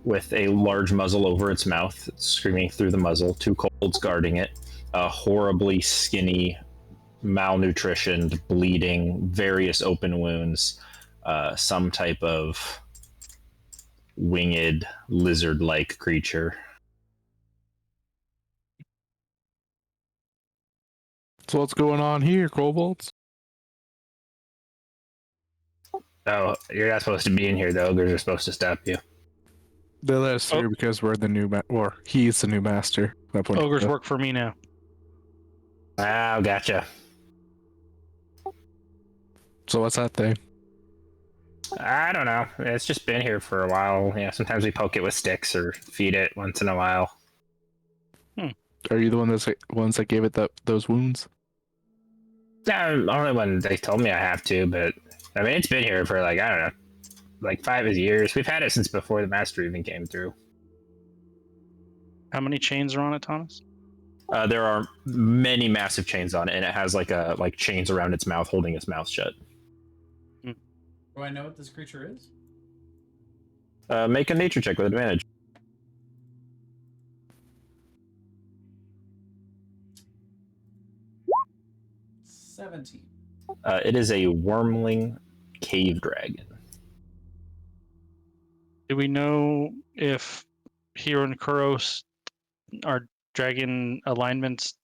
Speaker 3: with a large muzzle over its mouth, screaming through the muzzle, two kobolds guarding it, a horribly skinny, malnutritioned, bleeding, various open wounds, some type of winged, lizard-like creature.
Speaker 2: So what's going on here, kobolds?
Speaker 3: Oh, you're not supposed to be in here. The ogres are supposed to stop you.
Speaker 2: They let us through because we're the new or he's the new master.
Speaker 4: Ogres work for me now.
Speaker 3: Oh, gotcha.
Speaker 2: So what's that thing?
Speaker 3: I don't know. It's just been here for a while. Yeah, sometimes we poke it with sticks or feed it once in a while.
Speaker 2: Are you the ones that gave it those wounds?
Speaker 3: Only when they told me I have to, but I mean, it's been here for I don't know, 5 years. We've had it since before the master even came through.
Speaker 4: How many chains are on it, Thomas?
Speaker 3: There are many massive chains on it, and it has chains around its mouth, holding its mouth shut.
Speaker 5: Do I know what this creature is?
Speaker 3: Make a nature check with advantage.
Speaker 5: 17.
Speaker 3: It is a wormling cave dragon.
Speaker 4: Do we know if here in Khuros are dragon alignments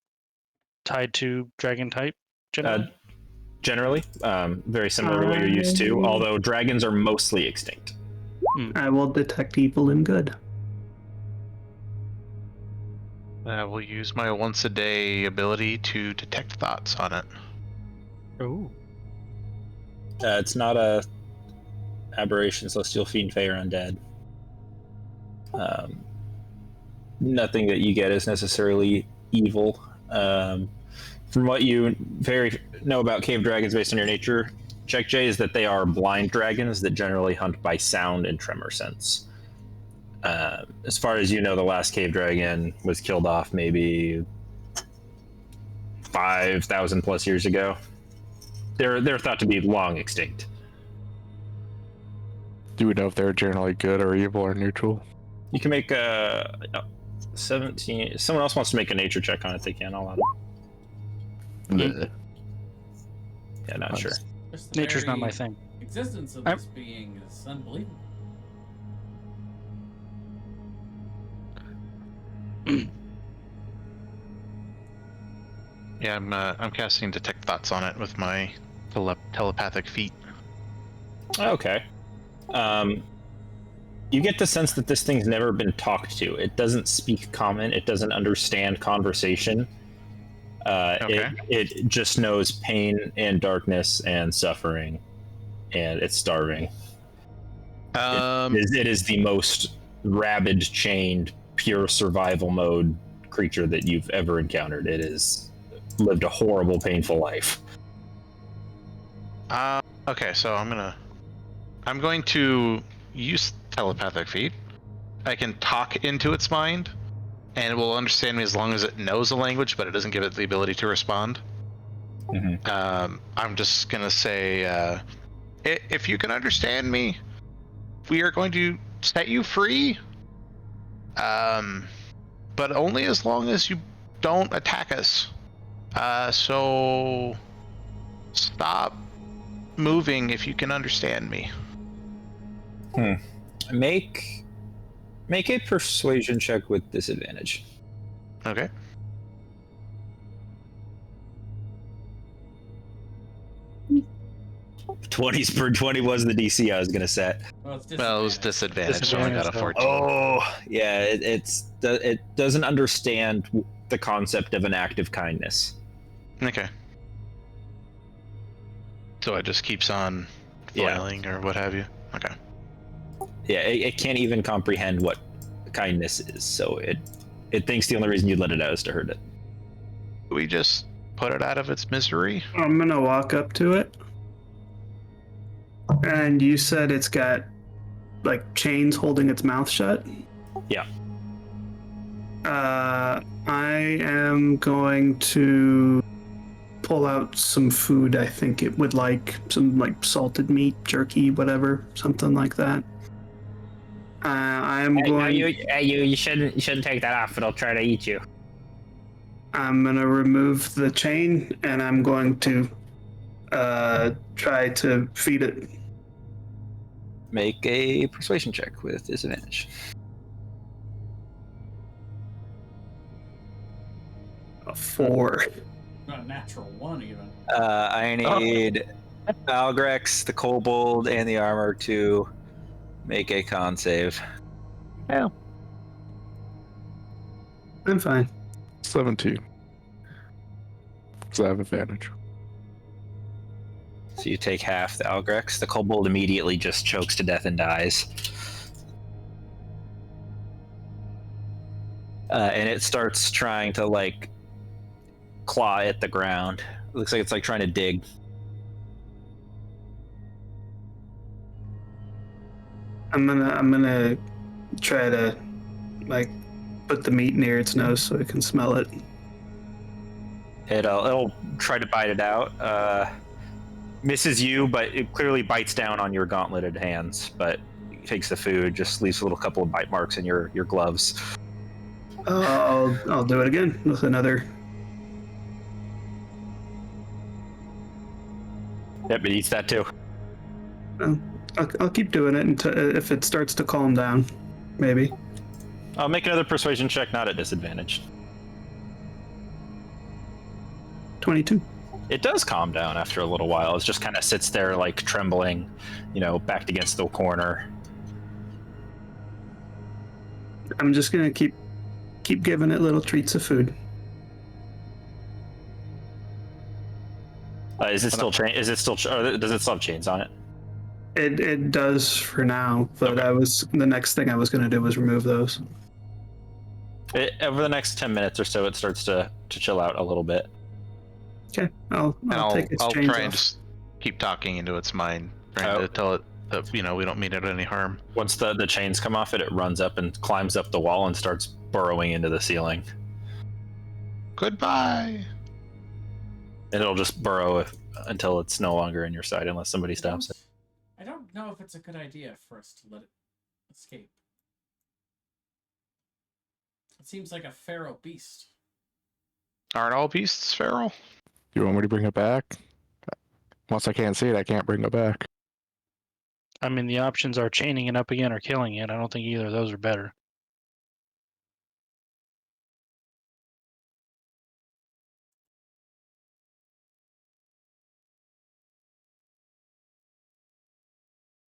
Speaker 4: tied to dragon type?
Speaker 3: Generally, very similar to what you're used to, although dragons are mostly extinct.
Speaker 1: I will detect evil and good.
Speaker 6: I will use my once a day ability to detect thoughts on it.
Speaker 4: Oh.
Speaker 3: It's not a aberration, celestial fiend, fey, or undead. Nothing that you get is necessarily evil. From what you know about cave dragons based on your nature check, Jay, is that they are blind dragons that generally hunt by sound and tremor sense. As far as you know, the last cave dragon was killed off maybe 5,000 plus years ago. They're thought to be long extinct.
Speaker 2: Do we know if they're generally good or evil or neutral?
Speaker 3: You can make a 17. If someone else wants to make a nature check on it, they can. I'll let them.
Speaker 2: Bleh.
Speaker 3: Yeah, not sure.
Speaker 5: Just the
Speaker 4: Nature's not
Speaker 5: very
Speaker 4: my thing.
Speaker 5: Existence of
Speaker 4: I'm-
Speaker 5: this being is unbelievable.
Speaker 6: Yeah, I'm casting detect thoughts on it with my telepathic feet.
Speaker 3: Okay. You get the sense that this thing's never been talked to. It doesn't speak common. It doesn't understand conversation.
Speaker 6: Okay.
Speaker 3: It just knows pain and darkness and suffering, and it's starving. It is the most rabid, chained, pure survival mode creature that you've ever encountered. It has lived a horrible, painful life.
Speaker 6: Okay, so I'm going to use telepathic feet. I can talk into its mind, and it will understand me as long as it knows the language, but it doesn't give it the ability to respond.
Speaker 3: Mm-hmm.
Speaker 6: I'm just gonna say, if you can understand me, we are going to set you free. But only as long as you don't attack us. So stop moving if you can understand me.
Speaker 3: Make a persuasion check with disadvantage.
Speaker 6: Okay.
Speaker 3: $20s per 20 was the DC I was gonna set.
Speaker 5: Well, it's
Speaker 6: Well, it was disadvantage, so I got a 14.
Speaker 3: Oh, yeah, it doesn't understand the concept of an act of kindness.
Speaker 6: Okay. So it just keeps on flailing or what have you. Okay.
Speaker 3: Yeah, it can't even comprehend what kindness is, so it thinks the only reason you'd let it out is to hurt it.
Speaker 6: We just put it out of its misery.
Speaker 1: I'm gonna walk up to it. And you said it's got like chains holding its mouth shut?
Speaker 3: Yeah.
Speaker 1: I am going to pull out some food. I think it would like some like salted meat, jerky, whatever, something like that. I am going.
Speaker 3: You shouldn't take that off. It'll try to eat you.
Speaker 1: I'm gonna remove the chain, and I'm going to try to feed it.
Speaker 3: Make a persuasion check with disadvantage.
Speaker 1: A 4.
Speaker 5: Not a natural one, even.
Speaker 3: I need Algrex, the kobold, and the armor to make a con save.
Speaker 1: I'm fine.
Speaker 2: 17. So I have advantage.
Speaker 3: So you take half the Algrex. The kobold immediately just chokes to death and dies. And it starts trying to like claw at the ground. It looks like it's like trying to dig.
Speaker 1: I'm gonna try to like put the meat near its nose so it can smell it.
Speaker 3: It'll try to bite it out. Misses you, but it clearly bites down on your gauntleted hands. But it takes the food, just leaves a little couple of bite marks in your gloves.
Speaker 1: I'll do it again with another.
Speaker 3: Yep, it eats that too.
Speaker 1: I'll keep doing it until if it starts to calm down, maybe.
Speaker 3: I'll make another persuasion check, not at disadvantage.
Speaker 1: 22.
Speaker 3: It does calm down after a little while. It just kind of sits there like trembling, backed against the corner.
Speaker 1: I'm just gonna keep giving it little treats of food.
Speaker 3: Is it still does it still have chains on it?
Speaker 1: It does for now, but
Speaker 3: Okay.
Speaker 1: the next thing I was gonna do was remove those.
Speaker 3: Over the next 10 minutes or so, it starts to chill out a little bit.
Speaker 1: Okay, I'll take its
Speaker 6: I'll
Speaker 1: chains
Speaker 6: try
Speaker 1: off.
Speaker 6: and just keep talking into its mind, trying to tell it that we don't mean it any harm.
Speaker 3: Once the chains come off it runs up and climbs up the wall and starts burrowing into the ceiling.
Speaker 6: Goodbye.
Speaker 3: And it'll just burrow until it's no longer in your sight unless somebody stops it.
Speaker 5: I don't know if it's a good idea for us to let it escape. It seems like a feral beast.
Speaker 6: Aren't all beasts feral?
Speaker 2: You want me to bring it back? Once I can't see it, I can't bring it back.
Speaker 4: I mean, the options are chaining it up again or killing it. I don't think either of those are better.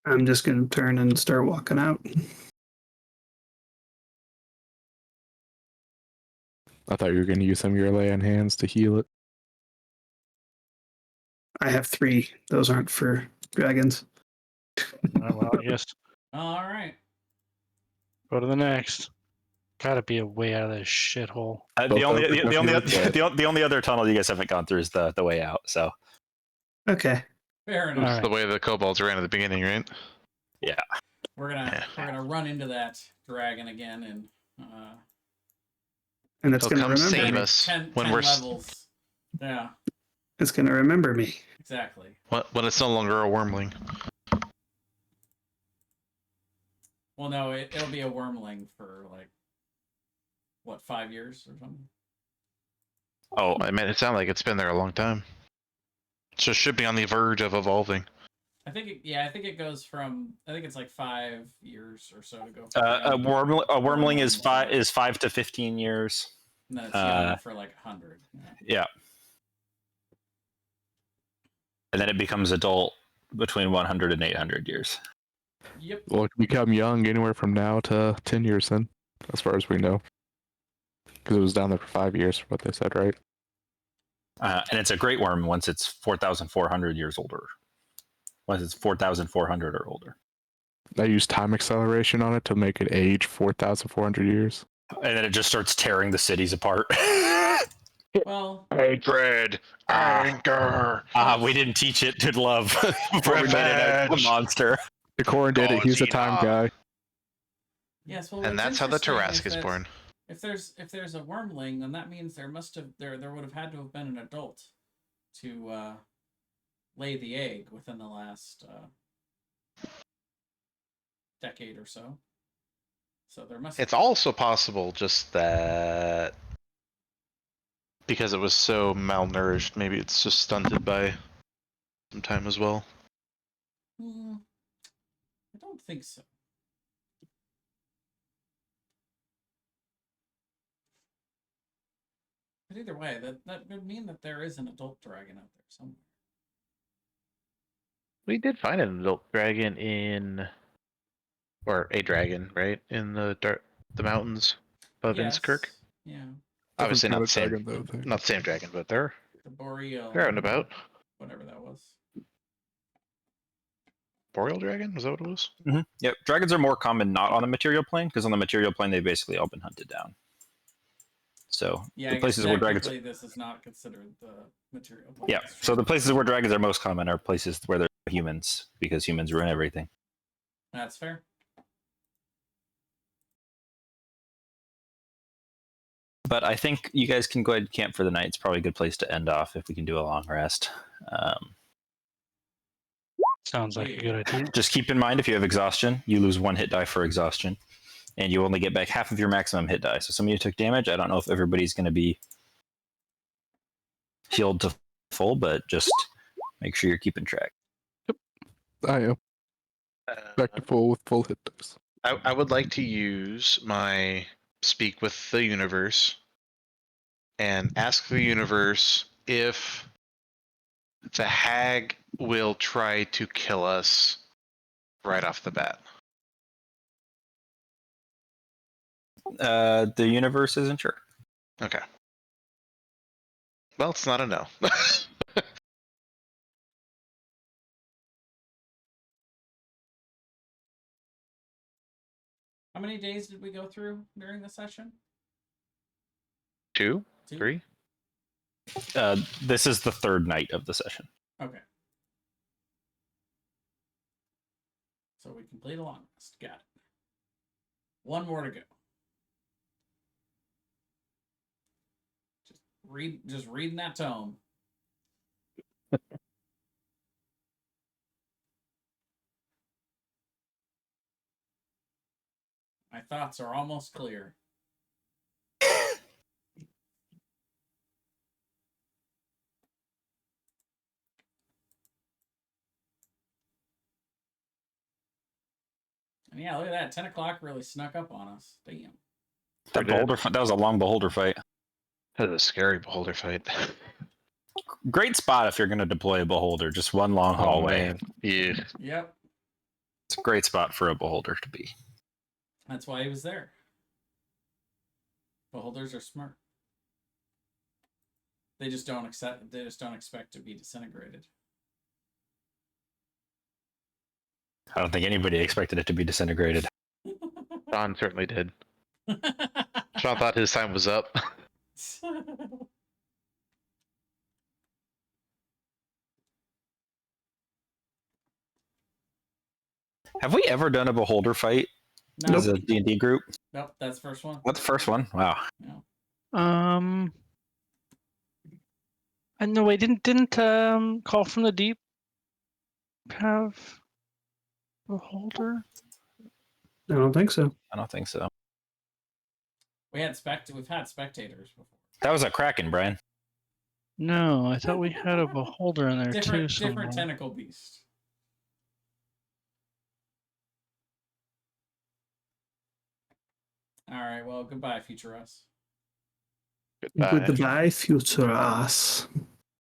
Speaker 1: I'm just going to turn and start walking out.
Speaker 2: I thought you were going to use some of your lay on hands to heal it.
Speaker 1: I have 3. Those aren't for dragons.
Speaker 4: Well, I guess
Speaker 5: All right.
Speaker 4: go to the next. Gotta be a way out of this shithole.
Speaker 3: The only
Speaker 2: Both
Speaker 3: the only
Speaker 2: definitely
Speaker 3: the only other tunnel you guys haven't gone through is the way out. So
Speaker 1: Okay.
Speaker 5: Fair
Speaker 6: It's
Speaker 5: enough.
Speaker 4: Alright.
Speaker 6: the way the kobolds ran at the beginning, right?
Speaker 5: We're gonna run into that dragon again,
Speaker 1: And it's
Speaker 6: They'll
Speaker 1: going to
Speaker 6: come
Speaker 1: remember
Speaker 6: save
Speaker 1: me.
Speaker 6: us
Speaker 5: 10
Speaker 6: when we're
Speaker 5: levels. Yeah,
Speaker 1: It's going to remember me.
Speaker 5: exactly.
Speaker 6: when it's no longer a wormling.
Speaker 5: Well, no, it'll be a wormling for like what, 5 years or something.
Speaker 3: oh,
Speaker 6: I mean, it sounds like it's been there a long time. So it should be on the verge of evolving.
Speaker 5: I think it goes from, I think it's like 5 years or so to go.
Speaker 3: a wormling is
Speaker 5: Wormling,
Speaker 3: 5 to 15 years.
Speaker 5: and then it's young for like 100.
Speaker 3: Yeah. And then it becomes adult between 100 and 800 years.
Speaker 5: Yep.
Speaker 2: Well, it can become young anywhere from now to 10 years then, as far as we know. Because it was down there for 5 years, what they said, right?
Speaker 3: And it's a great worm once it's 4,400 years older. Once it's 4,400 or older.
Speaker 2: I used time acceleration on it to make it age 4,400 years.
Speaker 3: And then it just starts tearing the cities apart.
Speaker 5: Well,
Speaker 6: Hatred, anger.
Speaker 3: We didn't teach it to love before we made it a monster.
Speaker 2: Decorin did it. He's a time
Speaker 6: Godzilla.
Speaker 2: guy.
Speaker 5: yes. Well,
Speaker 6: And
Speaker 5: what's
Speaker 6: that's how the
Speaker 5: interesting
Speaker 6: Tarask is
Speaker 5: that
Speaker 6: born.
Speaker 5: If there's a wormling, then that means there would have had to have been an adult to lay the egg within the last decade or so. So there must.
Speaker 6: It's also possible just that because it was so malnourished, maybe it's just stunted by some time as well.
Speaker 5: I don't think so. But either way, that would mean that there is an adult dragon out there somewhere.
Speaker 6: We did find an adult dragon or a dragon, right, in the mountains above
Speaker 5: Yes.
Speaker 6: Inskirk.
Speaker 5: Yeah.
Speaker 6: Obviously not the
Speaker 2: Different
Speaker 6: same,
Speaker 2: kind of dragon, though.
Speaker 6: not the same dragon, but they're
Speaker 5: The boreal.
Speaker 6: out and about.
Speaker 5: Whatever that was.
Speaker 6: Boreal dragon, was that what it was?
Speaker 3: Mm-hmm. Yep. Dragons are more common not on the material plane, because on the material plane they've basically all been hunted down. So
Speaker 5: Yeah,
Speaker 3: the places where dragons
Speaker 5: this is not considered the material.
Speaker 3: Yeah. So the places where dragons are most common are places where they're humans, because humans ruin everything.
Speaker 5: That's fair.
Speaker 3: But I think you guys can go ahead and camp for the night. It's probably a good place to end off if we can do a long rest.
Speaker 4: Sounds like a good idea.
Speaker 3: Just keep in mind, if you have exhaustion, you lose 1 hit die for exhaustion, and you only get back half of your maximum hit die. So some of you took damage. I don't know if everybody's going to be healed to full, but just make sure you're keeping track.
Speaker 2: I am. Back to full with full hit dice.
Speaker 6: I would like to use my speak with the universe and ask the universe if the hag will try to kill us right off the bat.
Speaker 3: The universe isn't sure.
Speaker 6: Okay. Well, it's not a no.
Speaker 5: How many days did we go through during the session?
Speaker 6: 2,
Speaker 5: 2?
Speaker 6: 3.
Speaker 3: This is the 3rd night of the session.
Speaker 5: Okay. So we complete a long rest. Got it. 1 more to go. Just reading that tome. My thoughts are almost clear. And yeah, look at that. 10 o'clock really snuck up on us. Damn.
Speaker 3: That beholder that was a long beholder fight.
Speaker 6: That is a scary beholder fight.
Speaker 3: Great spot if you're going to deploy a beholder. Just one long
Speaker 6: Oh
Speaker 3: hallway.
Speaker 6: man. Yeah.
Speaker 5: Yep.
Speaker 3: It's a great spot for a beholder to be.
Speaker 5: That's why he was there. Beholders are smart. They just don't expect to be disintegrated.
Speaker 3: I don't think anybody expected it to be disintegrated.
Speaker 6: Sean certainly did. Sean thought his time was up.
Speaker 3: Have we ever done a beholder fight
Speaker 5: No.
Speaker 3: as a D&D group?
Speaker 5: Nope, that's the first one.
Speaker 3: What's the first one? Wow.
Speaker 5: No.
Speaker 4: I know I didn't Call from the Deep have beholder?
Speaker 1: I don't think so.
Speaker 3: I don't think so.
Speaker 5: We've had spectators before.
Speaker 3: That was a Kraken, Brian.
Speaker 4: No, I thought we had a beholder in there too.
Speaker 5: Different tentacle beast. All right. Well, goodbye, future us.
Speaker 6: Goodbye.
Speaker 1: Goodbye, future us.